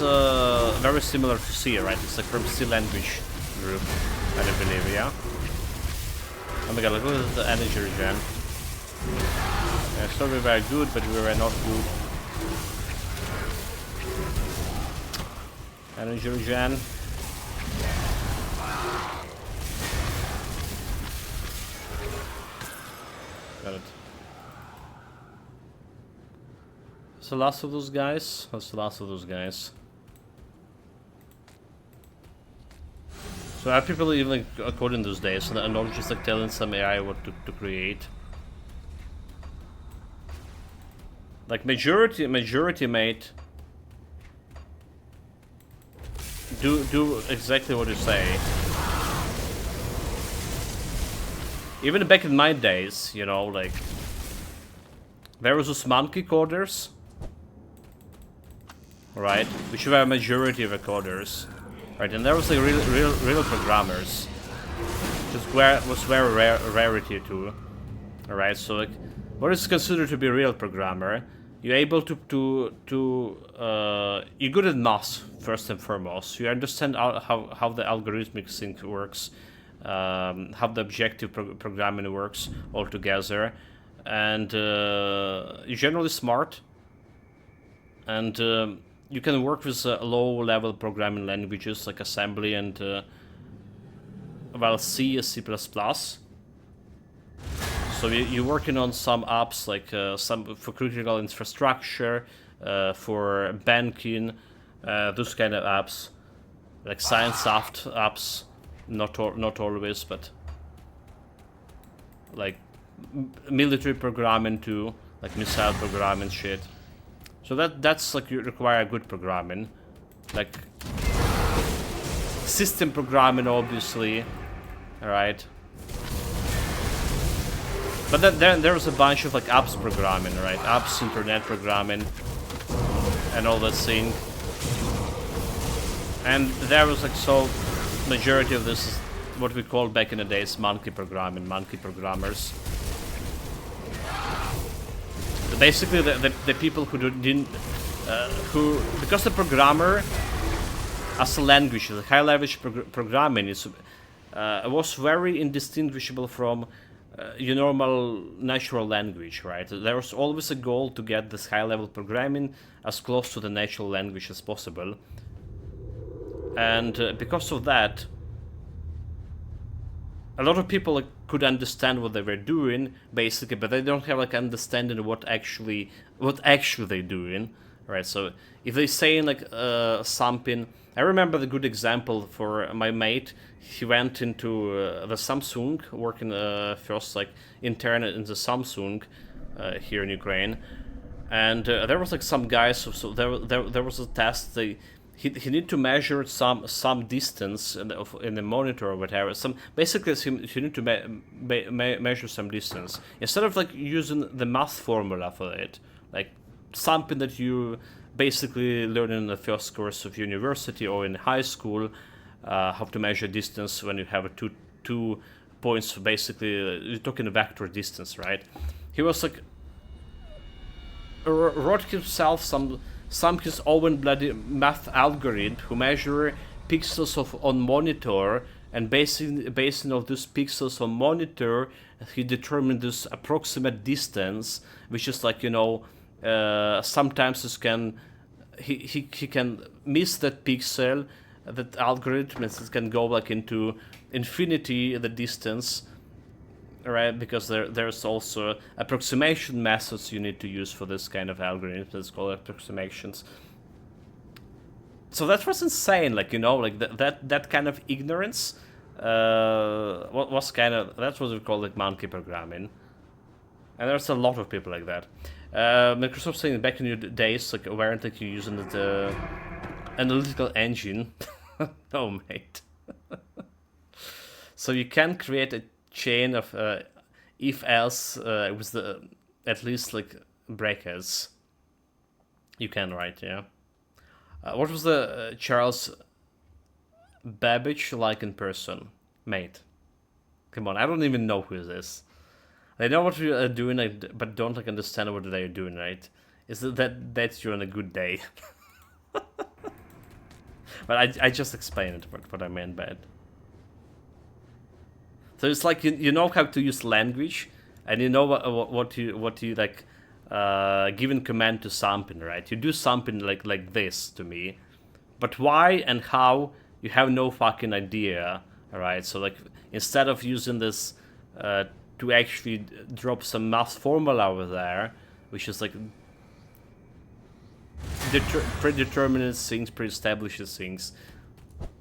very similar to C, right? It's like from C language group, I do believe, yeah? Oh my god, look at the energy regen. Yeah, it's not very good, but we were not good. Energy regen. Got it. That's the last of those guys. That's the last of those guys. So are people even like coding those days and not just like telling some AI what to create? Like majority mate do exactly what you say. Even back in my days, you know, like there was those monkey coders, right? Which were a majority of the coders, right? And there was like real programmers, which was very rarity too. Alright, so like what is considered to be a real programmer? You're able to you're good at math first and foremost. You understand how the algorithmic thing works, how the objective programming works altogether, and you're generally smart, and you can work with low-level programming languages like assembly and well, C, C++. So you're working on some apps like some for critical infrastructure, for banking, those kind of apps, like science apps. Not always, but like military programming too, like missile programming shit. So that's like you require good programming, like system programming, obviously. All right. But then there was a bunch of like apps programming, right? Apps, internet programming, and all that thing. And there was like so majority of this is what we called back in the days monkey programming, monkey programmers. Basically, the people who didn't, because the programmer as a language, the high level programming is was very indistinguishable from your normal natural language, right? There was always a goal to get this high-level programming as close to the natural language as possible. And because of that, a lot of people could understand what they were doing, basically, but they don't have like understanding of what actually they're doing, right? So if they say like something, I remember the good example for my mate. He went into the Samsung, working first like intern in the Samsung here in Ukraine, and there was like some guys. So there was a test. He need to measure some distance in the monitor or whatever. Basically he need to measure some distance instead of like using the math formula for it, like something that you basically learn in the first course of university or in high school. How to measure distance when you have two points. Basically, you're talking a vector distance, right? He was like wrote himself some his own bloody math algorithm who measure pixels on monitor, and based on these pixels on monitor, he determined this approximate distance, which is like, you know, sometimes he can miss that pixel. That algorithm can go like into infinity the distance, right? Because there's also approximation methods you need to use for this kind of algorithms. It's called approximations. So that was insane, like, you know, like that kind of ignorance was kind of, that's what we call like monkey programming. And there's a lot of people like that. Microsoft saying back in your days, like, weren't like you using the analytical engine. Oh, mate. So you can create a chain of if-else with the at least like breakers. You can, right? Yeah. What was the Charles Babbage like in person, mate? Come on, I don't even know who this. They know what we are doing, but don't like understand what they are doing, right? Is that you're on a good day? But I just explained what I meant by it. So it's like you know how to use language, and you know what you like given command to something, right? You do something like this to me, but why and how you have no fucking idea, alright? So like instead of using this to actually drop some math formula over there, which is like predetermines things, pre-establishes things.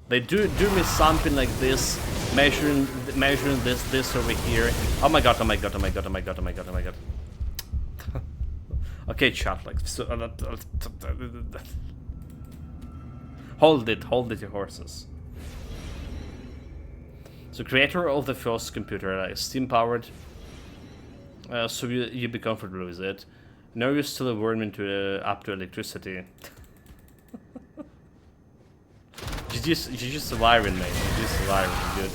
They do me something like this, measuring this over here. Oh my god! Oh my god! Oh my god! Oh my god! Oh my god! Oh my god! Okay, chat. Like, so, hold it, your horses. So, creator of the first computer, steam powered. So you be comfortable with it. Now you're still a worm into up to electricity. GG surviving, mate. GG surviving, good.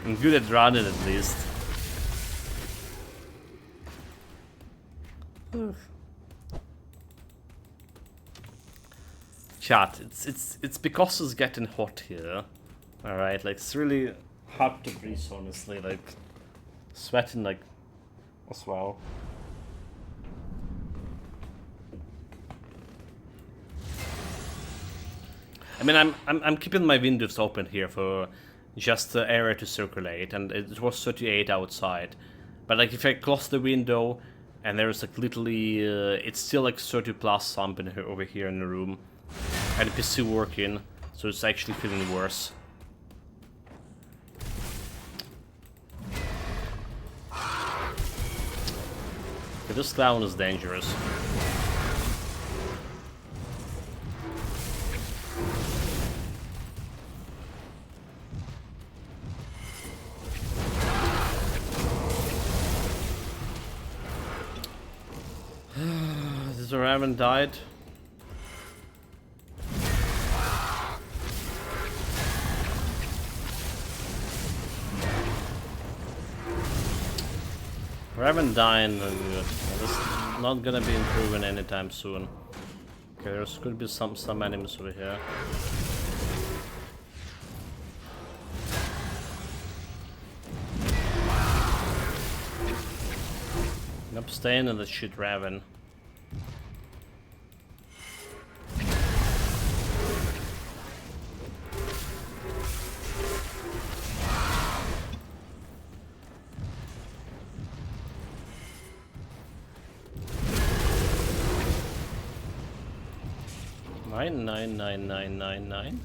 I'm good at running at least. Chat, it's because it's getting hot here. Alright, like it's really hard to breathe, honestly, like sweating like as well. I mean, I'm keeping my windows open here for just the air to circulate, and it was 38 outside. But like if I close the window and there's like literally, it's still like 30 plus something over here in the room, and the PC working, so it's actually feeling worse. Okay, this clown is dangerous. This Wereraven died. Wereraven dying. This is not gonna be improving anytime soon. Okay, there could be some enemies over here. I'm staying in the shit Raven. Nine. 9.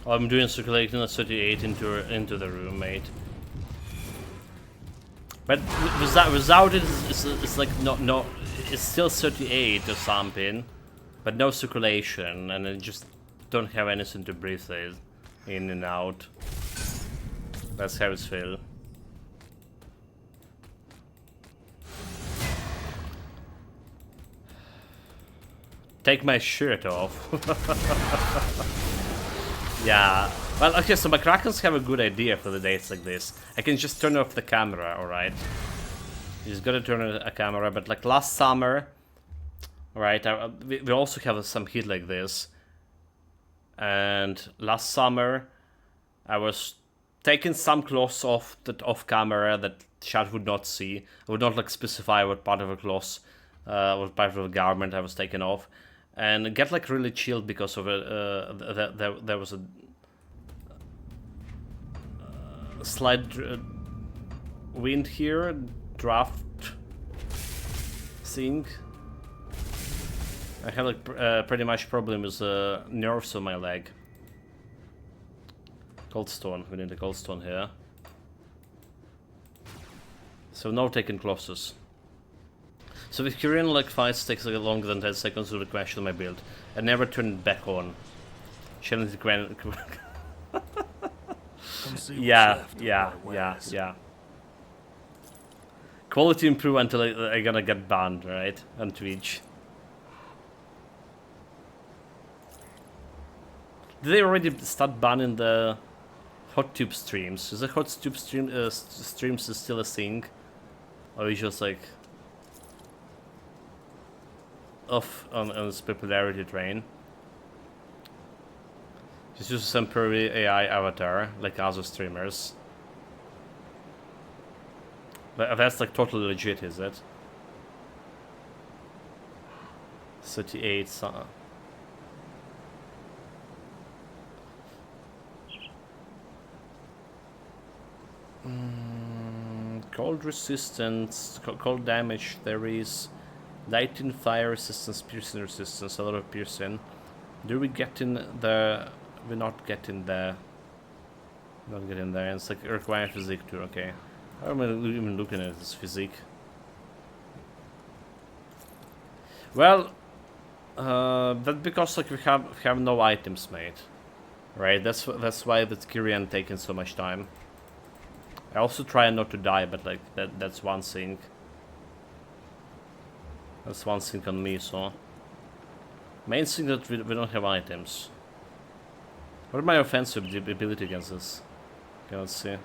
Oh, I'm doing circulating a 38 into the room, mate. But without it, it's like not it's still 38 or something, but no circulation, and I just don't have anything to breathe in and out. That's how it's feel. Take my shirt off. Yeah. Well, okay, so my Krakens have a good idea for the days like this. I can just turn off the camera, alright? You just gotta turn on a camera, but like last summer, alright, we also have some heat like this. And last summer, I was taking some clothes off camera that chat would not see. I would not like specify what part of a cloth was part of the government. I was taken off, and get like really chilled because of it. There was a slight wind here, draft thing. I have like pretty much problem with nerves on my leg. Cold stone. We need a cold stone here. So no taking closes. So if Korean like fights takes like longer than 10 seconds to question my build, I never turn it back on. Challenge grand. Come see what's Yeah, left of yeah, my yeah, wares. yeah. Quality improve until I gonna get banned, right? On Twitch. Did they already start banning the hot tube streams? Is the hot tube streams is still a thing? Or is just like off on its popularity train? Just use some pervy AI avatar like other streamers. But that's like totally legit, is it? 38 cold resistance, cold damage. There is lightning, fire resistance, piercing resistance, a lot of piercing. Do we get in the? We're not getting there. Not getting there. And it's like require physique too. Okay. How am I even looking at this physique? Well, that's because like we have no items made, right? That's why the Kyrian taking so much time. I also try not to die, but like that's one thing. That's one thing on me. So main thing that we don't have items. What are my offensive ability against this? Cannot see.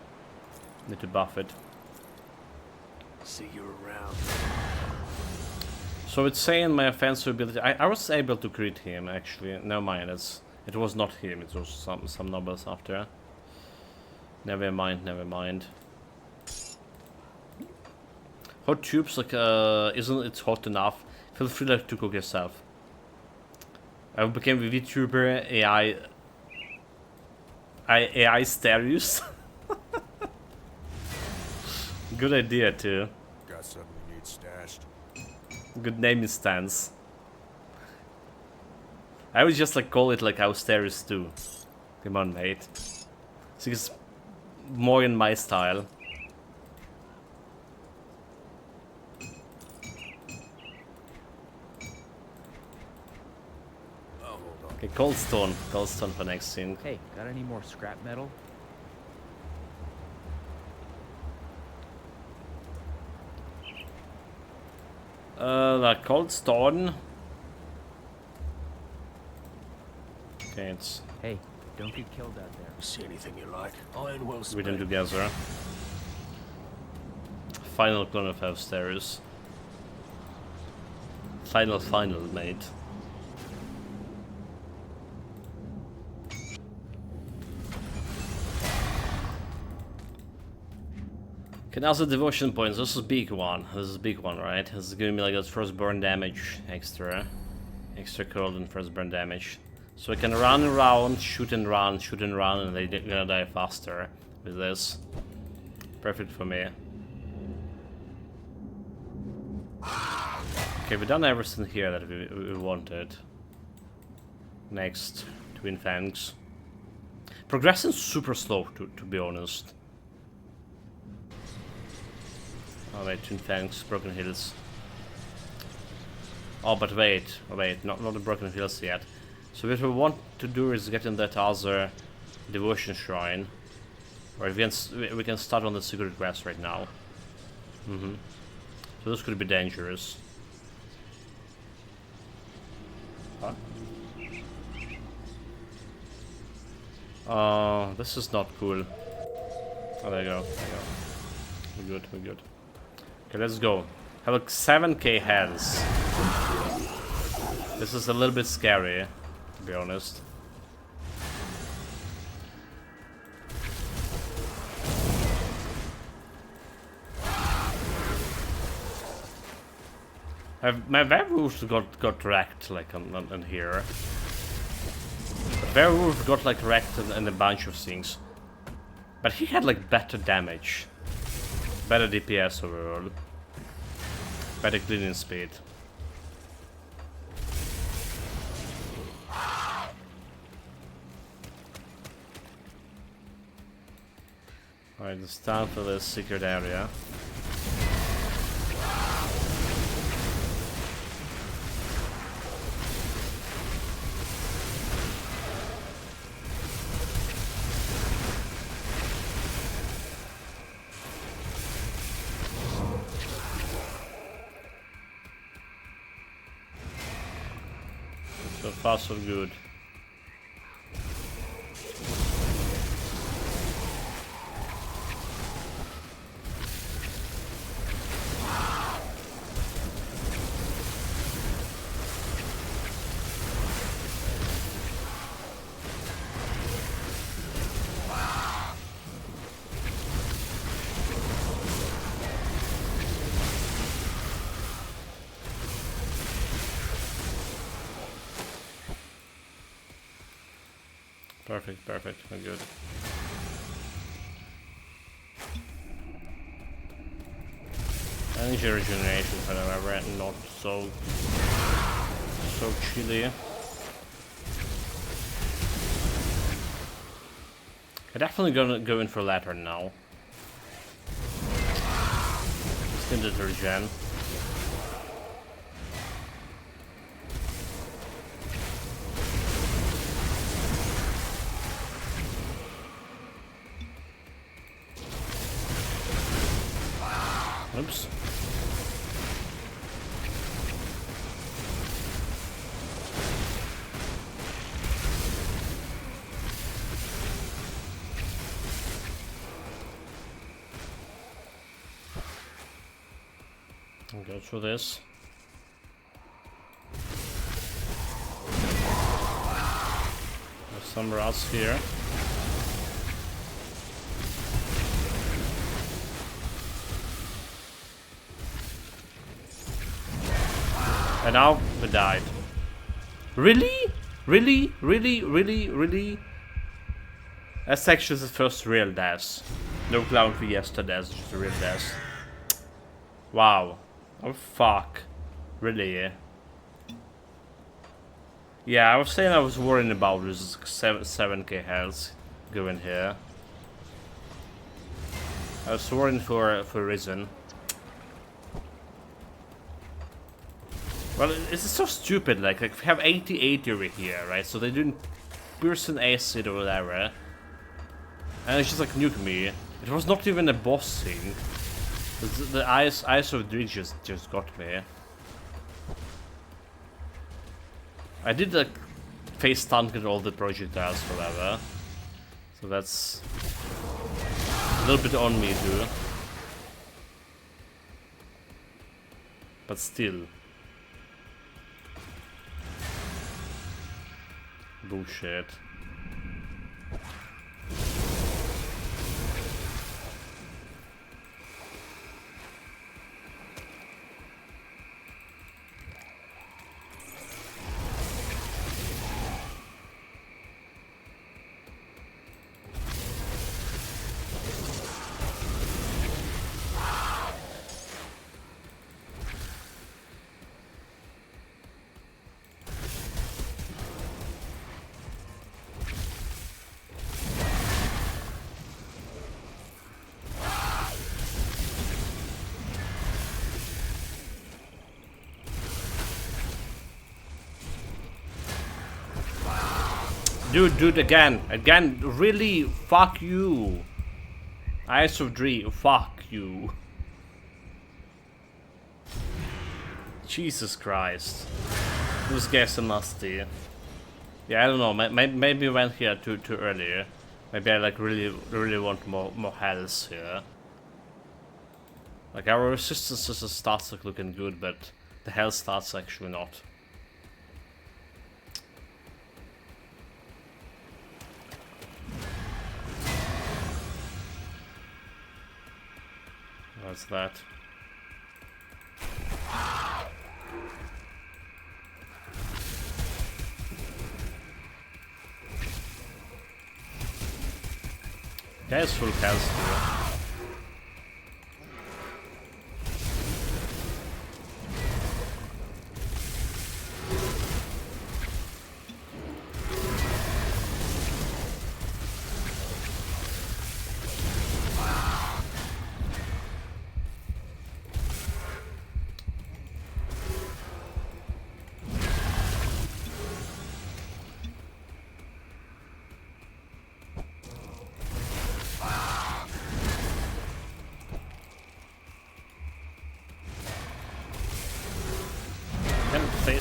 Need to buff it. See you around. So it's saying my offensive ability. I was able to crit him actually. Never mind. It was not him. It was some nobles after. Never mind. Never mind. Hot tubes like isn't it hot enough? Feel free like to cook yourself. I became a VTuber AI Stereos. Good idea too. Got something you need stashed? Good naming stance. I would just like call it like Austerius too. Come on, mate. It's more in my style. Okay, cold stone for next thing. Hey, got any more scrap metal? Like cold stone. Okay, it's Hey, don't get killed out there. See anything you like? Iron well we done spent. together. Final clone of Austerius. Final, mate. Okay, now the devotion points. This is a big one. This is a big one, right? This is giving me like that first burn damage extra. Extra cold and first burn damage. So I can run around, shoot and run, and they're gonna die faster with this. Perfect for me. Okay, we've done everything here that we wanted. Next, Twin Fangs. Progressing super slow, to be honest. Oh wait, Twin Fangs, Broken Hills. Oh, but wait, not the Broken Hills yet. So what we want to do is get in that other devotion shrine. Or we can start on the secret quest right now. So this could be dangerous. Huh? This is not cool. Oh, there you go. We're good. Okay, let's go. Have like 7k heads. This is a little bit scary, to be honest. My werewolves got wrecked like on here. The werewolf got like wrecked and a bunch of things. But he had like better damage. Better DPS overall. Better cleaning speed. Alright, it's time for this secret area. So far so good. Perfect, perfect, we're good. Energy regeneration, however, not so chilly. I'm definitely gonna go in for Lantern now. Skin to regen. Oops. I'll go through this. There's some rats here. And now we died. Really? Really? Really? Really? Really? That's actually the first real death. No clown for yesterday's, just a real death. Wow. Oh fuck. Really? Yeah, I was saying I was worrying about this 7k health going here. I was worrying for a reason. Well, it's so stupid, like we have 88 over here, right? So they're doing piercing acid or whatever. And it's just like nuke me. It was not even a boss thing. The eyes of Dredge just got me. I did like face stun with all the projectiles forever. So that's a little bit on me too. But still. Bullshit. Dude, again, really, fuck you. Eyes of Dredge, fuck you. Jesus Christ. Those guys are nasty. Yeah, I don't know, maybe I went here too early. Maybe I like really want more health here. Like our resistance starts like looking good, but the health starts actually not. What's that? Guy's full health here.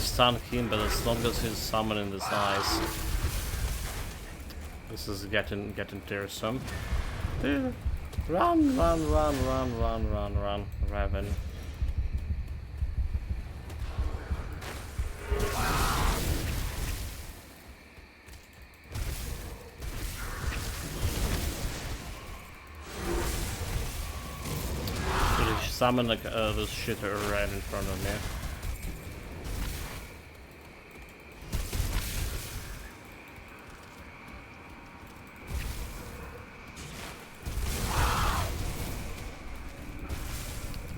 Stun him, but as long as he's summoning this ice, this is getting tiresome. Run, Raven. Summon like this shit right in front of me.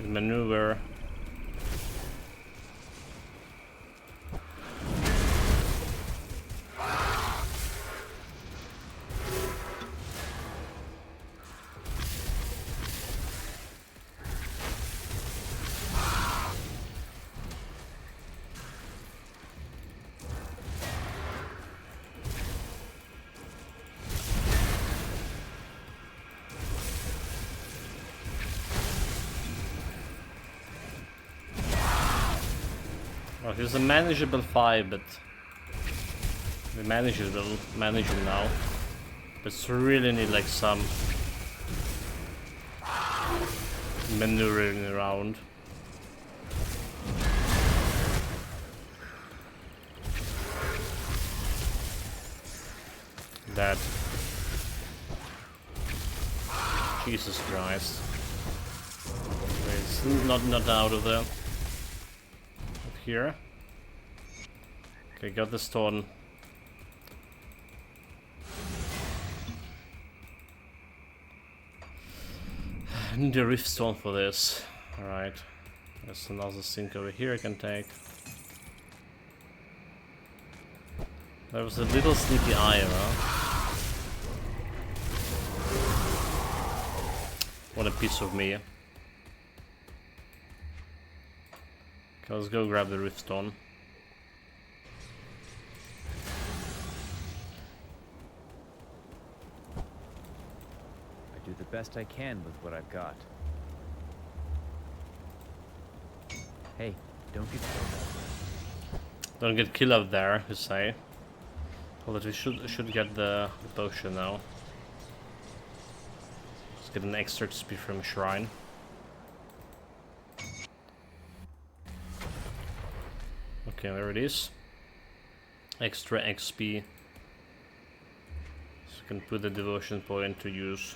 Maneuver. Well, he's a manageable fight, but we manageable now. But really need like some maneuvering around. That. Jesus Christ. Okay, it's not out of there. Here. Okay, got the stone. I need a rift stone for this. Alright. There's another sink over here I can take. There was a little sneaky eye, huh? What a piece of me. Okay, let's go grab the rift stone. I do the best I can with what I've got. Hey, don't get killed out there. Don't get killed out there, you say. Well, that we should get the potion now. Let's get an extra XP from Shrine. Okay, there it is. Extra XP. So you can put the devotion point to use.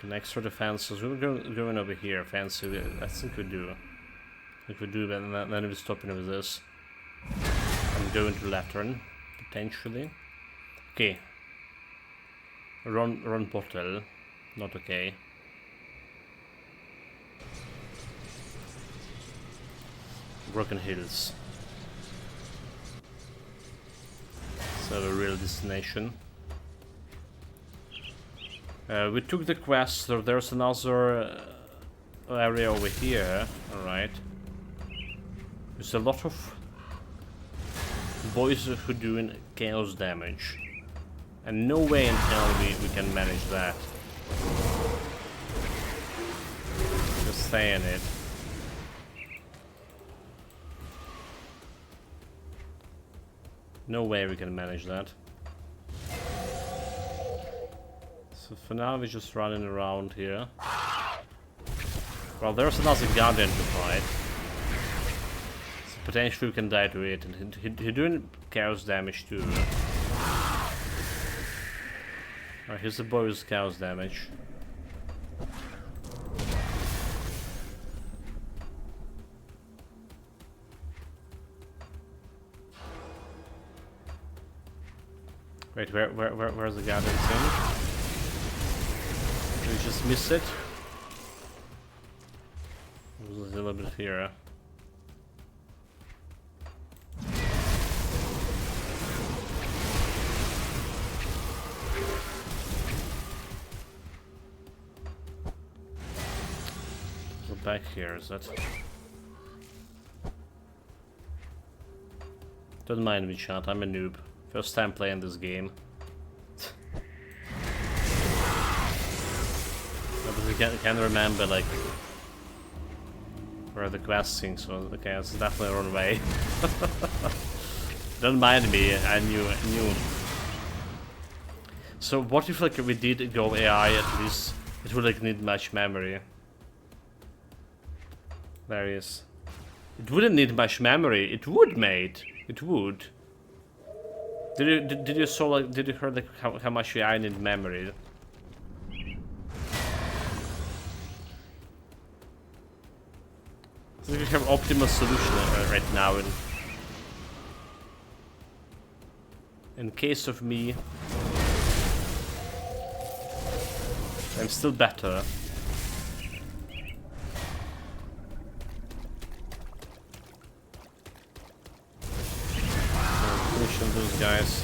An extra defenses. We're going over here. Fancy. I think we do. If we do, then we're stopping with this. I'm going to Lateran, potentially. Okay. Run portal. Not okay. Broken Hills. So a real destination. We took the quest, so there's another area over here. Alright. There's a lot of boys who doing chaos damage. And no way in hell we can manage that. Just saying it. No way we can manage that. So for now we're just running around here. Well, there's another Guardian to fight. So potentially we can die to it. And he's doing chaos damage too. Alright, here's the boy with chaos damage. Wait, where's the guardian thing? Did we just miss it? It was a little bit here. So back here, is that? Don't mind me, chat. I'm a noob. First time playing this game. I can't remember like where the quest things was. Okay, it's definitely the wrong way. Don't mind me. I knew. So what if like we did go AI at least? It would like need much memory. There he is. It wouldn't need much memory. It would, mate. It would. Did you saw like did you hear like how much AI need memory? I think we have optimal solution right now in case of me. I'm still better. Those guys.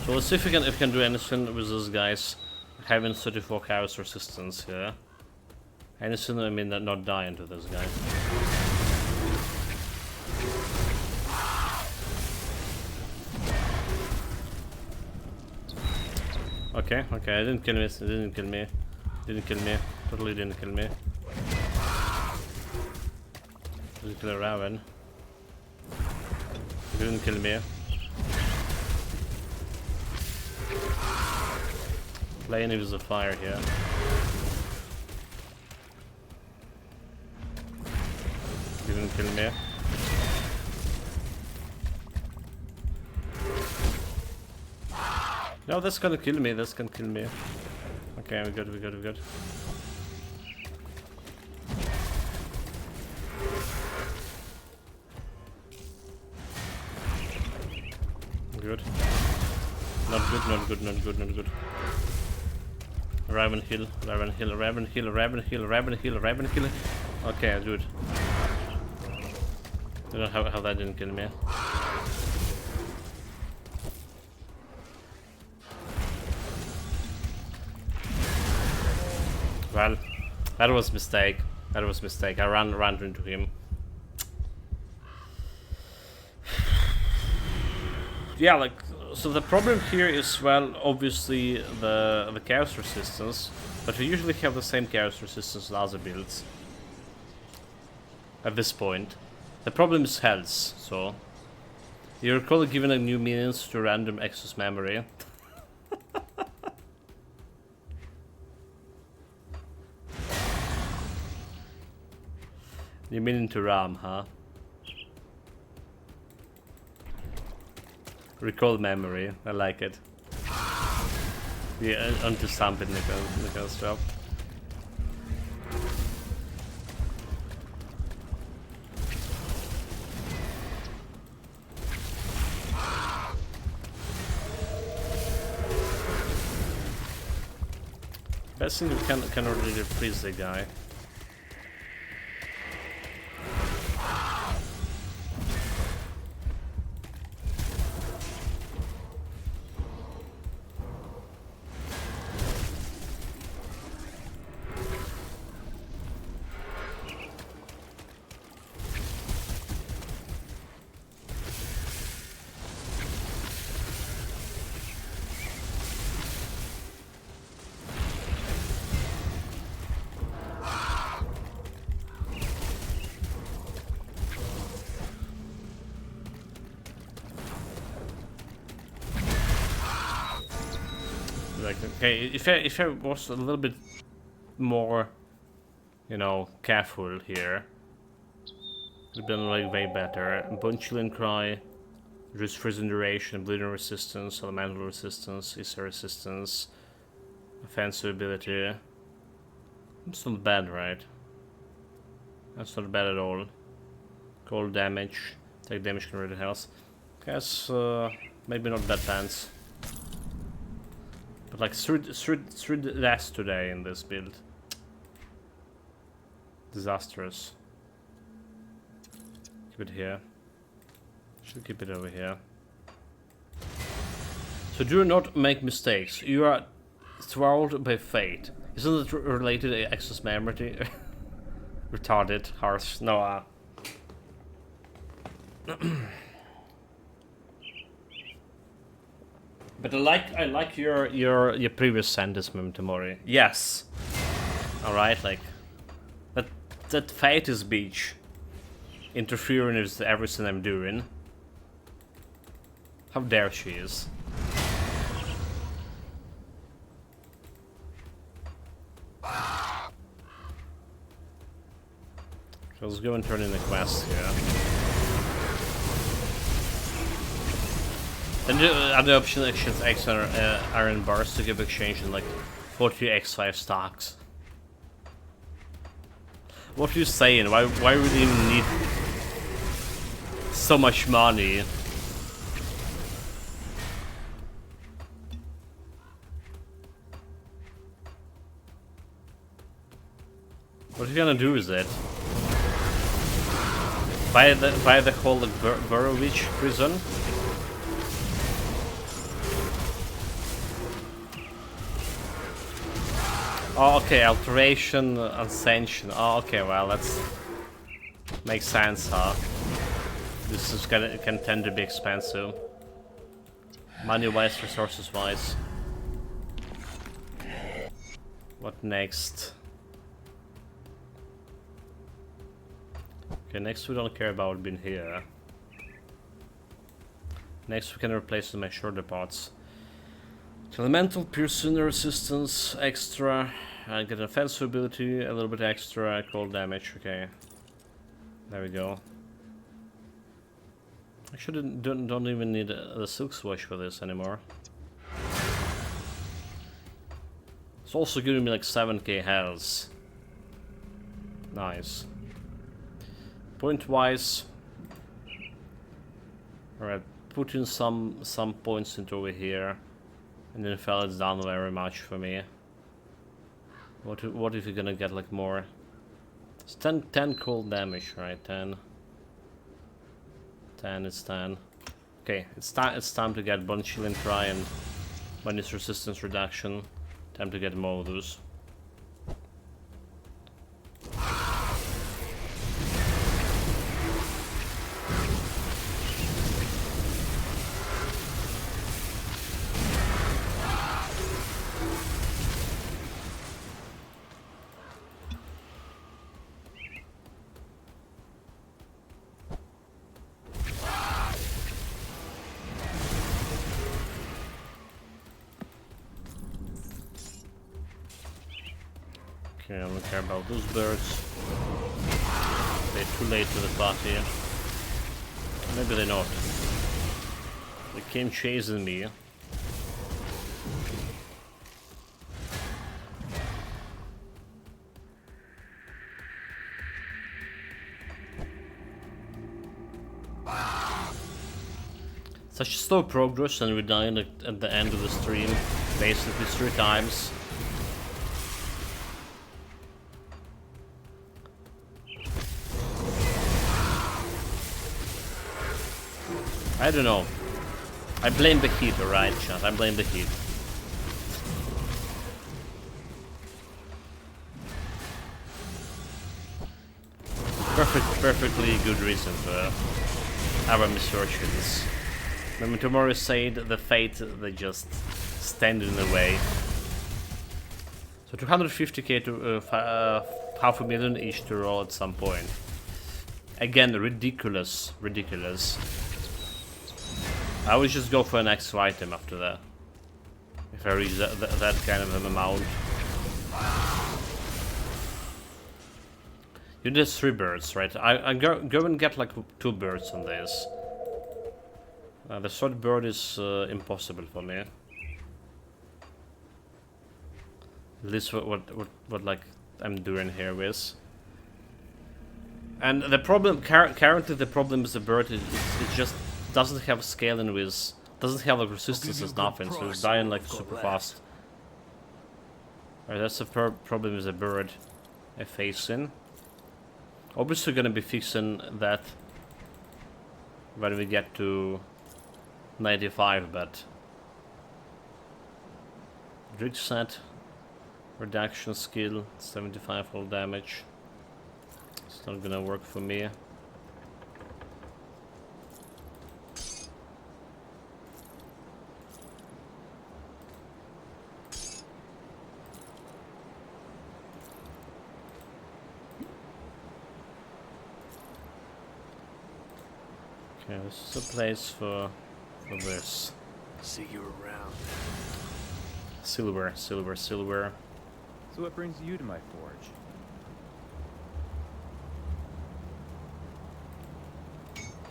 So let's see if we can do anything with those guys having 34 chaos resistance here. Anything, I mean, not dying to those guys. Okay, it didn't kill me, totally didn't kill me. Didn't kill a Raven. Didn't kill me. Playing with the fire here. Didn't kill me. No, that's gonna kill me. Okay, we're good. Good. Not good. Raven heal. Okay, good. I don't know how that didn't kill me. Well, that was a mistake. I ran into him. Yeah, like, so the problem here is, well, obviously the chaos resistance, but we usually have the same chaos resistance as other builds at this point. The problem is health, so you recall giving a new minions to random access memory. You mean into RAM, huh? Recall memory, I like it. Yeah, onto something Nicholas job. Best thing we can already freeze the guy. Like, okay, if I was a little bit more, you know, careful here, it would have been like way better. Bunchilin Cry, reduce freezing duration, bleeding resistance, elemental resistance, Issa resistance, offensive ability. That's not bad, right? That's not bad at all. Cold damage, take damage converted health. Guess maybe not bad pants. But like through less today in this build. Disastrous. Keep it here. Should keep it over here. So do not make mistakes. You are thralled by fate. Isn't it related to access memory? Retarded, harsh. No. But I like your previous sentence, Memento. Yes. All right, like that fate is beach interfering with everything I'm doing. How dare she is. So let's go and turn in the quest here. Then the other option actions X iron bars to give exchange in like 40 X5 stocks. What are you saying? Why would you even need so much money? What are you gonna do with it? Buy the whole like, Wereraven prison? Oh, okay, alteration and sanction. Oh, okay, well, that's makes sense, huh? This is can tend to be expensive, money-wise, resources-wise. What next? Okay, next we don't care about being here. Next we can replace the shoulder pots. Elemental, piercing resistance, extra, get an offensive ability, a little bit extra, cold damage, okay. There we go. I don't even need the silk swash for this anymore. It's also giving me like 7k health. Nice. Point-wise, alright, put in some points into over here. And then fell it's down very much for me. What if you're gonna get like more? It's 10 cold damage, right? 10. It's 10. Okay, it's time to get Bone Shield Try and minus resistance reduction. Time to get more of those. Okay, I don't care about those birds. They're too late to the party. Maybe they're not. They came chasing me. Such slow progress, and we're dying at the end of the stream, basically 3 times. I don't know. I blame the heat, alright, chat. I blame the heat. Perfectly good reason for our misfortunes. When tomorrow said the fate, they just stand in the way. So 250k to half a million each to roll at some point. Again, ridiculous. I would just go for an extra item after that. If I reach that kind of an amount. You did 3 birds, right? I go and get like 2 birds on this. The 3rd bird is impossible for me. At least what like I'm doing here with. And the problem currently the problem is the bird it just doesn't have scaling with, doesn't have like resistance as nothing, so it's dying like super fast Alright, that's the problem with the bird I face in. Obviously gonna be fixing that when we get to 95, but Ridge set reduction skill 75 full damage. It's not gonna work for me. Okay, this is a place for this. See you around. Silver. So what brings you to my forge?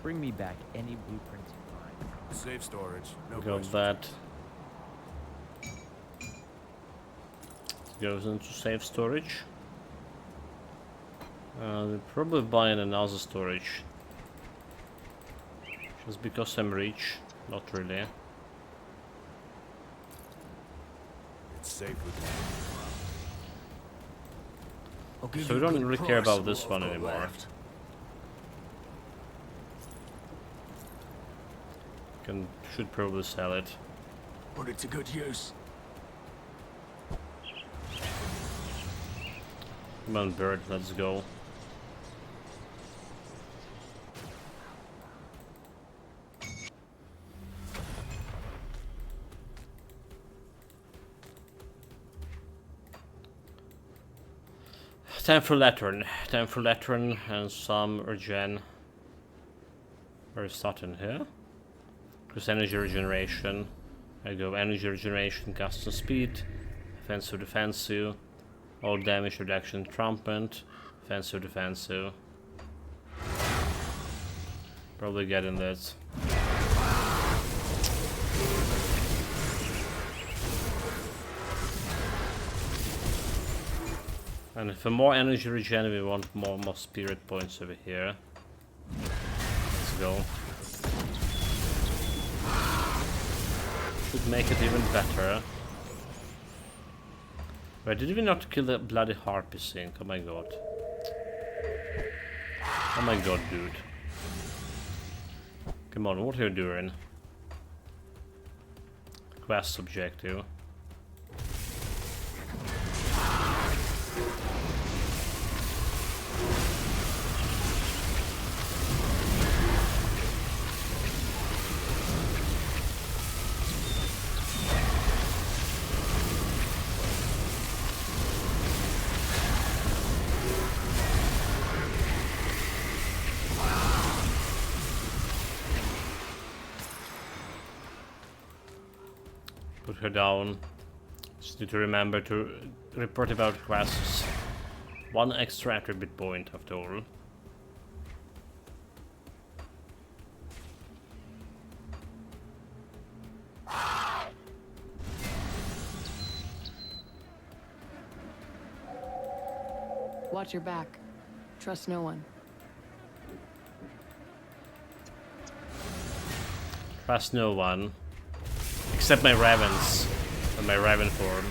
Bring me back any blueprints you find. Safe storage. No Got questions. that. Goes into safe storage. We're probably buying another storage. Just because I'm rich. Not really. It's safe with me. I'll give So we you a don't good really care price about for this what one I've got anymore. left. Should probably sell it. Put it to good use. Come on, bird, let's go. Time for Latern and some regen. Where is Saturn here? Plus energy regeneration. There you go, energy regeneration, custom speed, defensive, all damage reduction, trumpet, defensive. Probably getting this. And for more energy regen, we want more spirit points over here. Let's go. Should make it even better. Wait, did we not kill the bloody harpy sink? Oh my god. Oh my god, dude. Come on, what are you doing? Quest objective. Put her down. Just need to remember to report about quests. One extra attribute point after all. Watch your back. Trust no one. Trust no one. Except my ravens. And my raven form.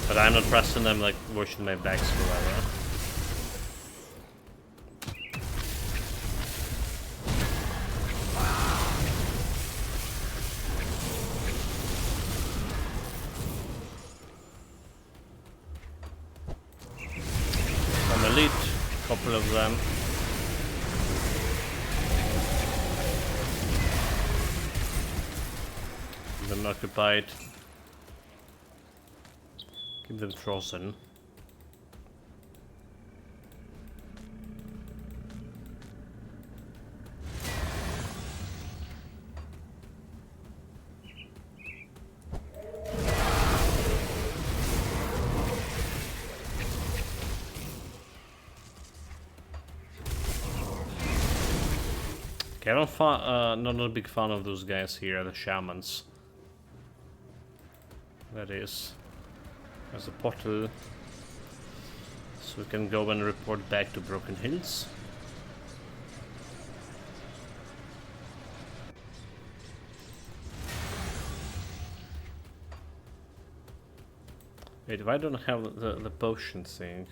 But I'm not trusting them like washing my backs forever. Elite, couple of them. Keep them occupied. Keep them frozen. Okay, not a big fan of those guys here, the shamans. That is. There's a portal. So we can go and report back to Broken Hills. Wait, why don't I have the potion thing?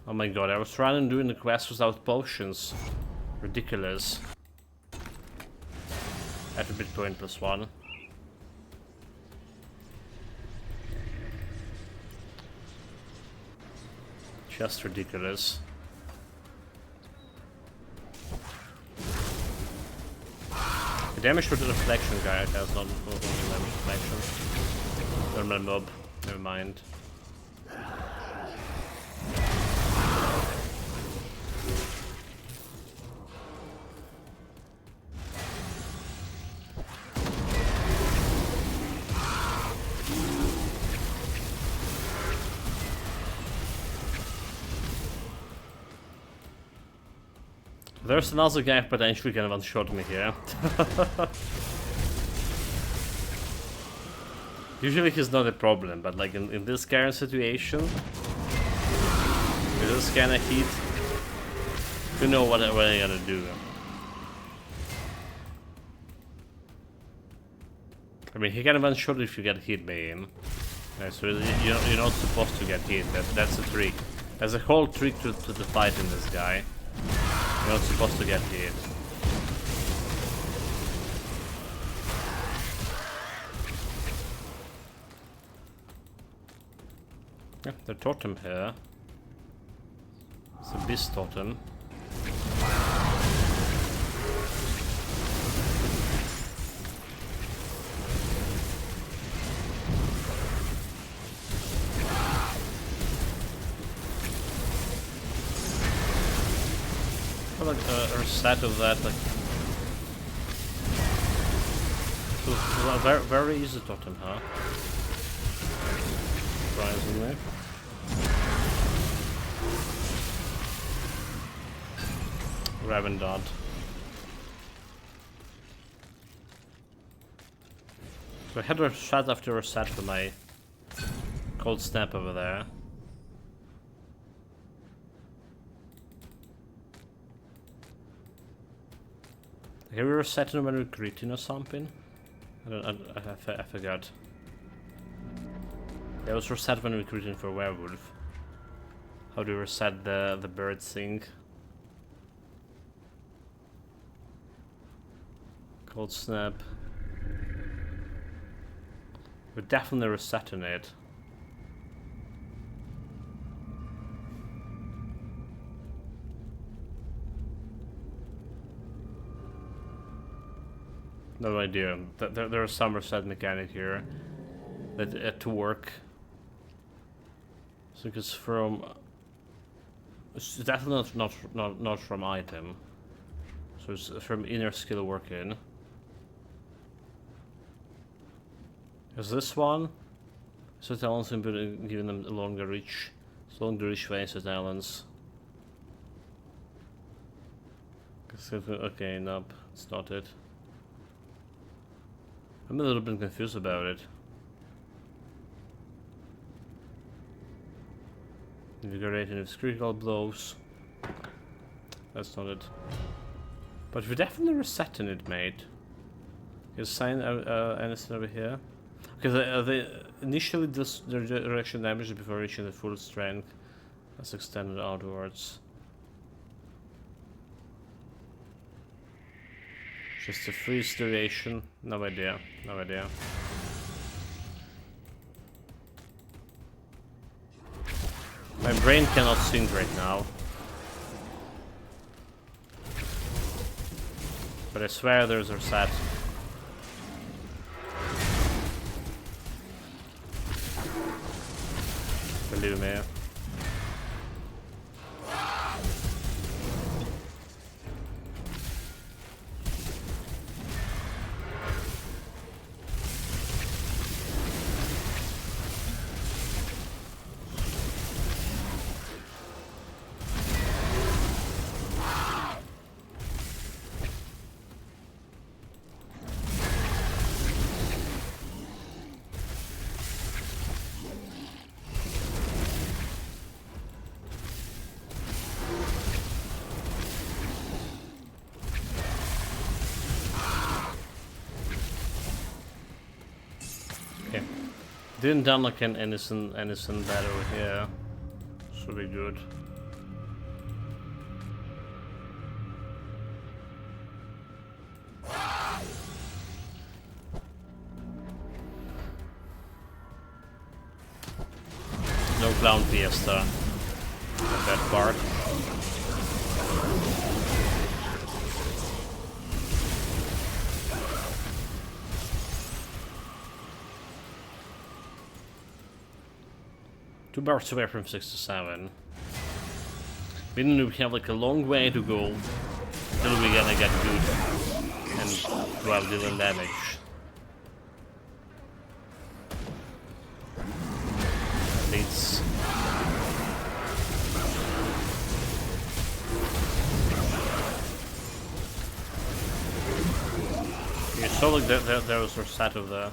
Oh my god, I was trying and doing the quest without potions. Ridiculous. Attribute point +1. Just ridiculous. The damage with the reflection guy has not only damage reflection. Normal mob, never mind. There's another guy potentially gonna one-shot me here. Usually he's not a problem, but like in this current situation, with this kind of heat, you know what I'm gonna do. I mean, he can one-shot if you get hit by him. So you're not supposed to get hit. That's a trick. There's a whole trick to the fight in this guy. You're not supposed to get hit. Yeah, the totem here. It's a beast totem. Like a set of that, like so very, very easy totem, huh? Surprisingly. Raven dot. So I had a shot after a set for my cold snap over there. Have we reset when we're critting or something? I forgot. Yeah, it was reset when we critting for werewolf. How do we reset the bird thing? Cold snap. We're definitely resetting it. No idea. There is some reset mechanic here that to work. So it's from. It's definitely not from item. So it's from inner skill working. Is this one? So talents giving them a longer reach. It's longer reach ways with talents. Okay, nope, it's not it. I'm a little bit confused about it. Invigorating with critical blows. That's not it. But we're definitely resetting it, mate. Is sign anything over here? Because they initially this the direction damage before reaching the full strength. That's extended outwards. Just a freeze duration. No idea. No idea. My brain cannot think right now. But I swear there's a reset. Believe me. Didn't done like an innocent battle here. Should be good. No clown fiesta. Not that part. Two bars away from 67. Meaning we have like a long way to go till we're gonna get good and while dealing damage. Leads. You saw like there was a set of the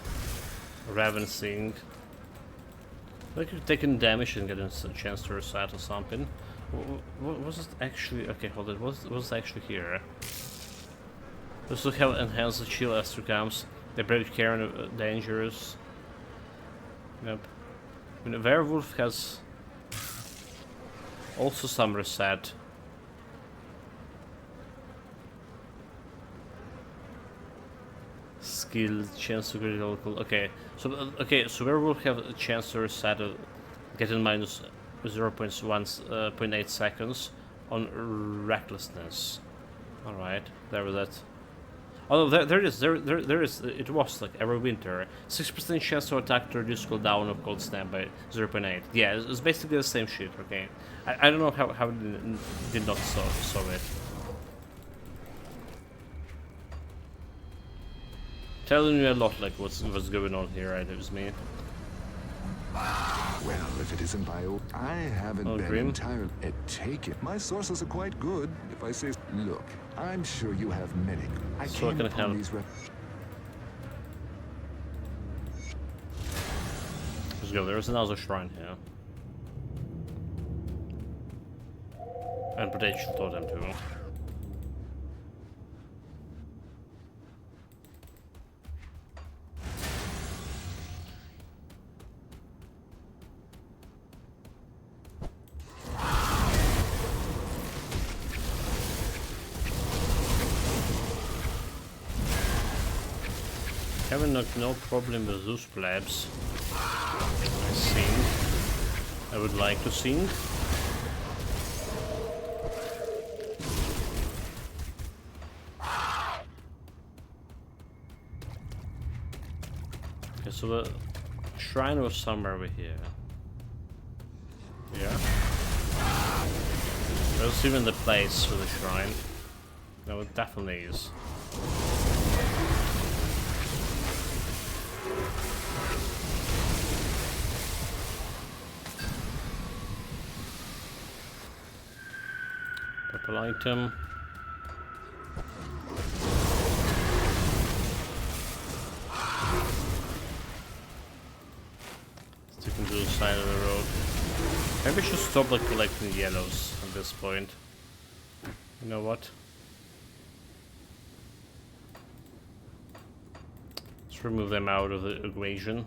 Raven thing. Like you're taking damage and getting a chance to reset or something. What was it actually? Okay, hold it. What was actually here? This will have enhanced the shield as it comes. They break care and dangerous. Yep. I mean, a werewolf has also some reset. Skill chance to critical. Okay, so werewolf have a chance to reset, getting minus 0.8 seconds on recklessness. All right, there was that. Oh, there is. It was like every winter, 6% chance to attack to reduce cooldown of cold snap by 0.8. Yeah, it's basically the same shit. Okay, I don't know how it did not solve it. Telling you a lot like what's going on here, right? It was me. Well, if it isn't bio, I haven't been Grim? entirely. Take it. My sources are quite good. If I say, look, I'm sure you have many. I So I came can upon have- these. Let's go. There's another shrine here, and potential totem too. Having no problem with those plebs. I think. I would like to sing. Okay, so the shrine was somewhere over here. Yeah. There's even the place for the shrine. No, it definitely is. Purple item. Sticking to the side of the road. Maybe I should stop like collecting yellows at this point. You know what? Let's remove them out of the equation.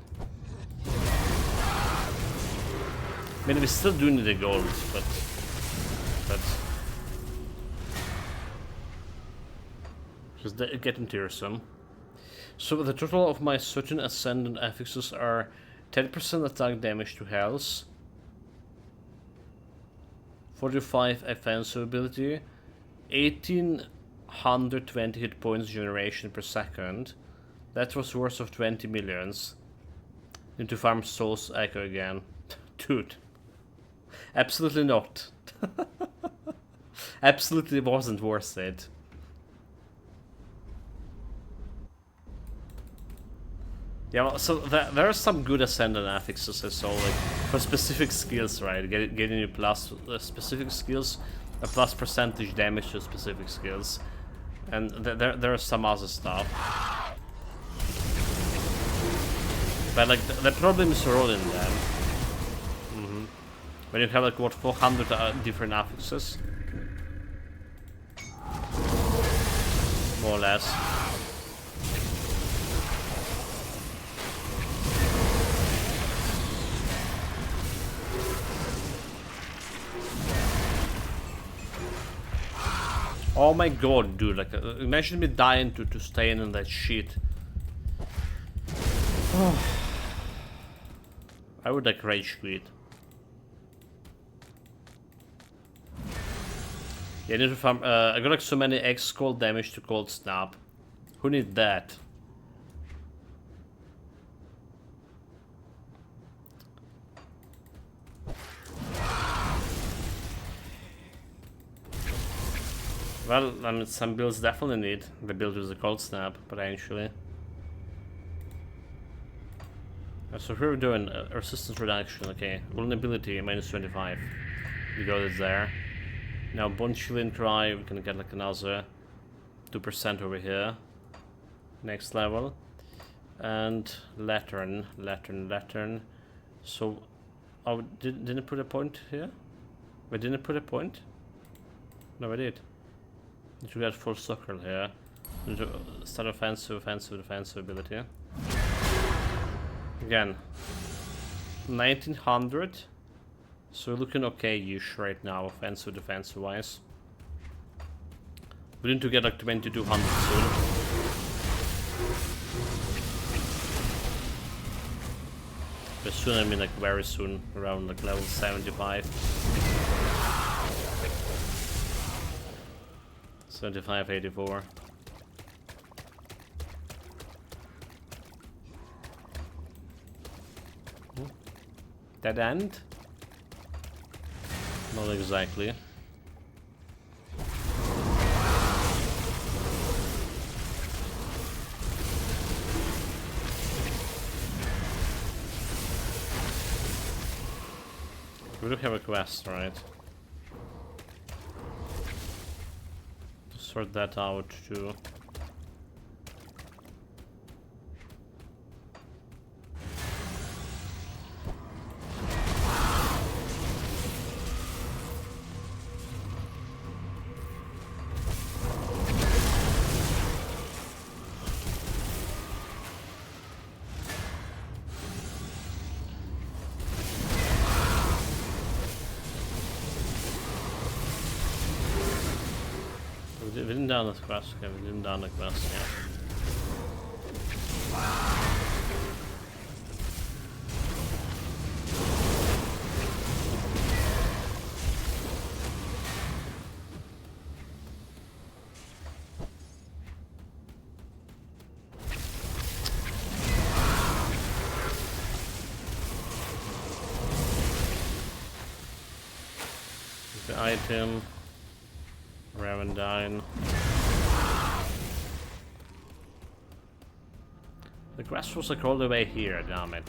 I mean, we still do need the gold, but just getting tiresome. So the total of my certain ascendant affixes are 10% attack damage to health, 45 offensive ability, 1820 hit points generation per second. That was worth of 20 millions. Need to farm Soul's Echo again. Dude. Absolutely not. Absolutely wasn't worth it. Yeah, well, so there are some good ascendant affixes as well, like for specific skills, right? Getting you plus specific skills, a plus percentage damage to specific skills, and there are some other stuff. But like the problem is rolling them. When you have like what 400 different affixes, more or less. Oh my god, dude, like, imagine me dying to staying in that shit. I would like rage quit. Yeah, I need to farm. I got like so many X cold damage to cold snap. Who need that? Well, I mean, some builds definitely need the build with the cold snap, potentially. So here we're doing resistance reduction, okay. Vulnerability, minus 25. We got it there. Now, Bone Chilling Cry, we can get like another 2% over here. Next level. And Lantern. So, oh, didn't I put a point here? We didn't put a point? No, I did. Need to get full circle here. Start offensive ability. Again, 1900. So we're looking okay-ish right now, offensive, defensive wise. We need to get like 2200 soon. But soon, I mean like very soon, around like level 75. 75, 84. Dead end? Not exactly. We do have a quest, right? Sort that out too. We didn't down the quest, okay, we didn't down the quest, yeah. The item. Raven dying. The grass was like all the way here, damn it.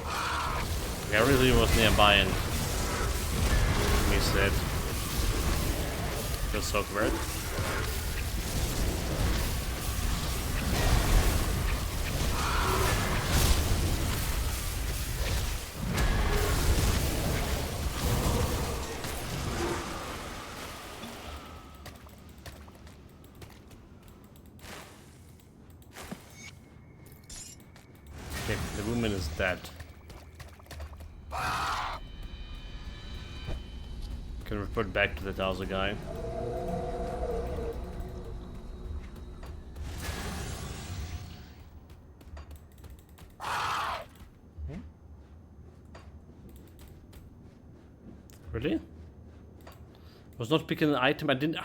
I really was nearby and missed it. Feels so weird. Okay, the woman is dead. Can report back to the Tauza guy. Really? Was not picking an item. I didn't.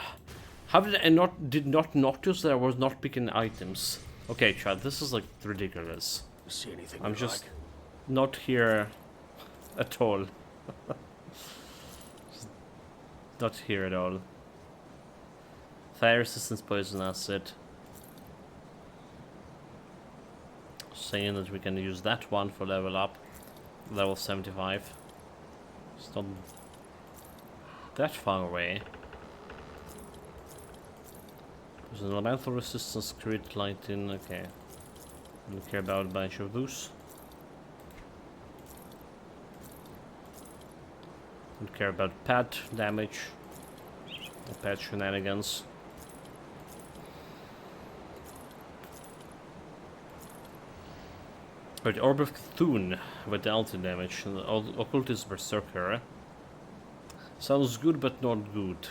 How did I did not notice that I was not picking items? Okay, Chad, this is like ridiculous. See anything I'm you just like? not here at all. Just not here at all. Fire resistance poison acid. Saying that we can use that one for level up. Level 75. It's not that far away. There's an elemental resistance, crit, lighting, okay. Don't care about a bunch of those. Don't care about pad damage or pad shenanigans. But Orb of Cthulhu with the ulti damage, and the Occultist Berserker. Sounds good, but not good.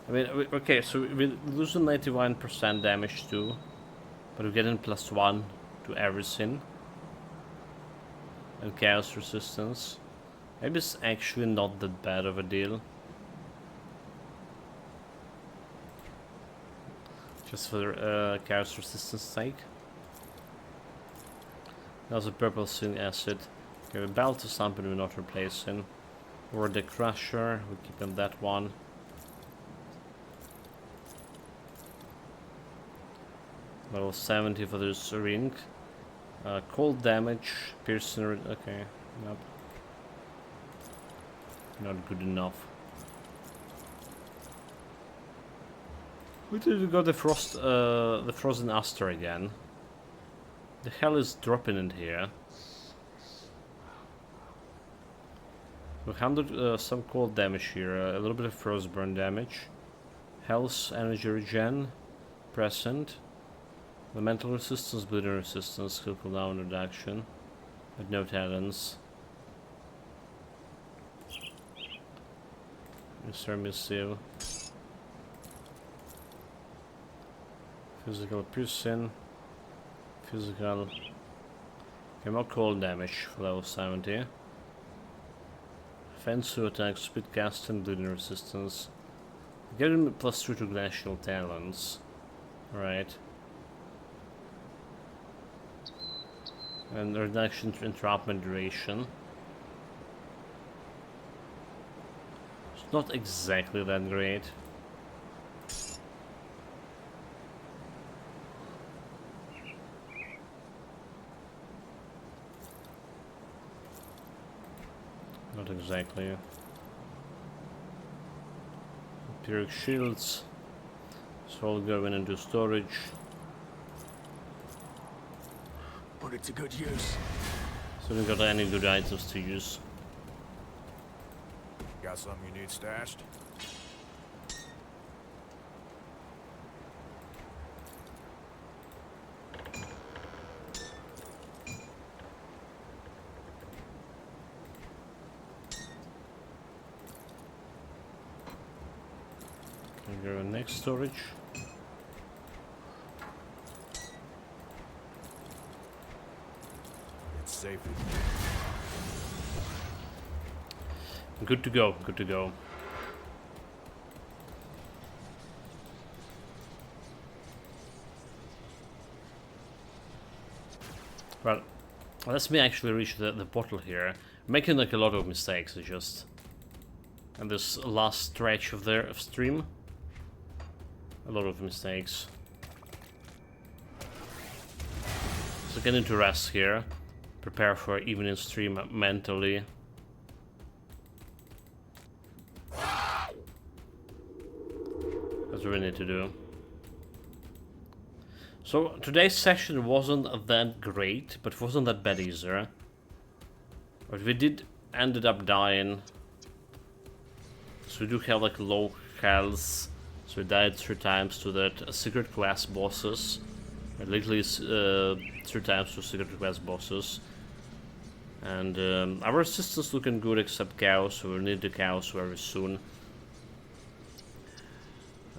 I mean, okay, so we're losing 91% damage too, but we're getting +1 to everything. And chaos resistance. Maybe it's actually not that bad of a deal. Just for chaos resistance sake. That's a purple zinc acid. Okay, we belt to something we're not replacing. Or the crusher, we keep on that one. Level 70 for this ring. Cold damage, piercing. Okay, nope. Not good enough. We did we got the frozen aster again. The hell is dropping in here? We handled some cold damage here, a little bit of frostburn damage, health, energy regen, present, elemental resistance, bleeding resistance, skill cooldown reduction, but no talents. Mr. Missile. Physical piercing. Physical. Okay, more cold damage for level 70. Offensive attack, speed casting, bleeding resistance. Get him +2 to glacial talents. Alright. And reduction to entrapment duration. It's not exactly that great. Not exactly. Empiric shields. So I'll go in and do storage. Put it to good use. So we got any good items to use. Got something you need stashed? Go next storage. It's safe. Good to go, good to go. Well, let's me actually reach the portal here. Making like a lot of mistakes, just. And this last stretch of stream. A lot of mistakes. So get into rest here. Prepare for evening stream mentally. That's what we need to do. So today's session wasn't that great, but it wasn't that bad either. But we did ended up dying. So we do have like low health. So we died 3 times to that secret class bosses. Literally 3 times to secret class bosses. And our resistance looking good except chaos, so we'll need the chaos very soon.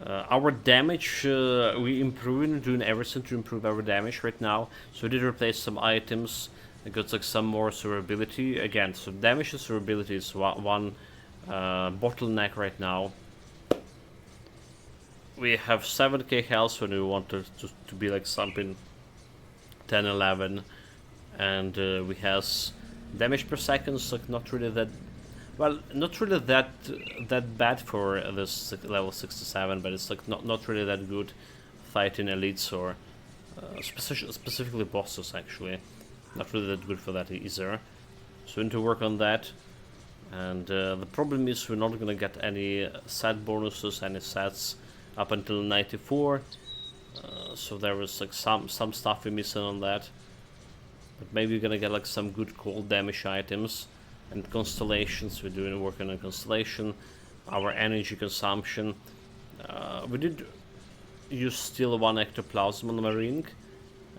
Our damage, we improving, doing everything to improve our damage right now. So we did replace some items. I got like some more survivability. Again, so damage and survivability is one bottleneck right now. We have 7k health when we want to be like something 10, 11. And we have damage per second, so like not really that... Well, not really that bad for this level 67, but it's like not really that good fighting elites or specifically bosses actually. Not really that good for that either. So we need to work on that. And the problem is we're not gonna get any set bonuses, any sets up until 94. So there was like some stuff we're missing on that. But maybe we're gonna get like some good cold damage items. And constellations, we're doing work on a constellation. Our energy consumption. We did use still 1 ectoplasm on the ring.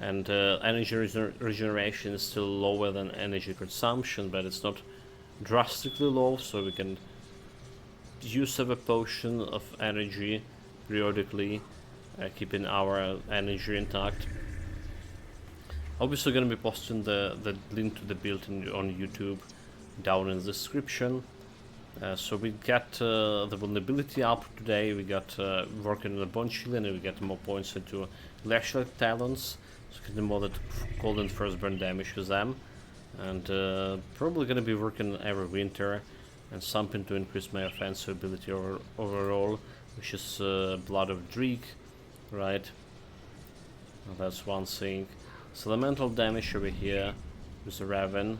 And energy regeneration is still lower than energy consumption, but it's not drastically low, so we can use of a potion of energy periodically, keeping our energy intact. Obviously gonna be posting the link to the build on YouTube down in the description. So we got the vulnerability up today, we got working on the bone shielding, and we get more points into glacial talons, so getting more that cold and first burn damage with them. And probably gonna be working every winter and something to increase my offensive ability overall, which is Blood of Dreek, right? Well, that's one thing. So elemental damage over here with the Raven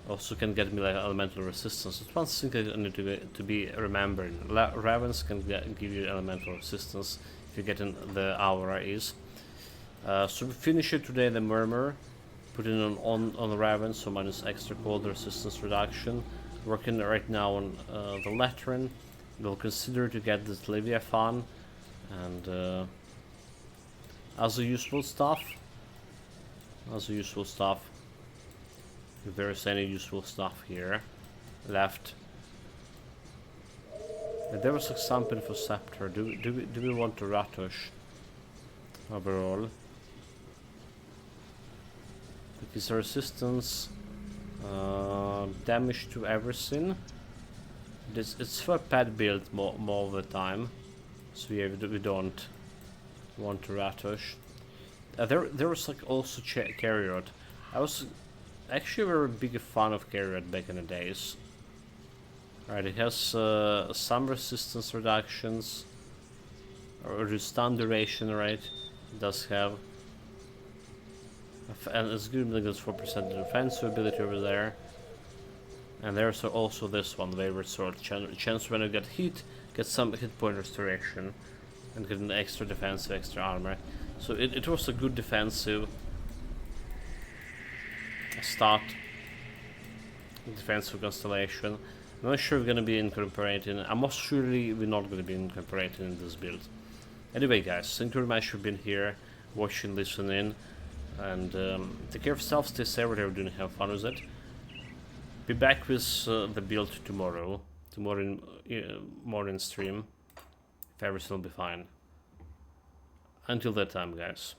also can get me like elemental resistance. It's one thing I need to be remembering. Ravens can give you elemental resistance if you get in the aura is. So we finish it today, the Murmur, putting on the Raven, so minus extra cold resistance reduction. Working right now on the Latrin. We'll consider to get this Leviathan, and as a useful stuff. If there is any useful stuff here left. There was like something for Scepter. Do we want to Ratush overall? Because the resistance, damage to everything. It's for pet build more of the time, so yeah, we don't want to Ratush. There was like also Carriot. I was actually very big fan of Carriot back in the days. Right, it has some resistance reductions, or stun duration, right? It does have, and it's good because 4% defensive ability over there. And there's also this one, Wayward Sword. Chance when you get hit, get some hit point restoration, and get an extra defensive, extra armor. So it was a good defensive start. Defensive constellation. I'm not sure we're gonna be incorporating. I'm most surely we're not gonna be incorporating in this build. Anyway, guys, thank you very much for being here, watching, listening, and take care of yourself. Stay safe, whatever you're doing, have fun with it. Be back with the build tomorrow morning stream. If everything will be fine. Until that time, guys.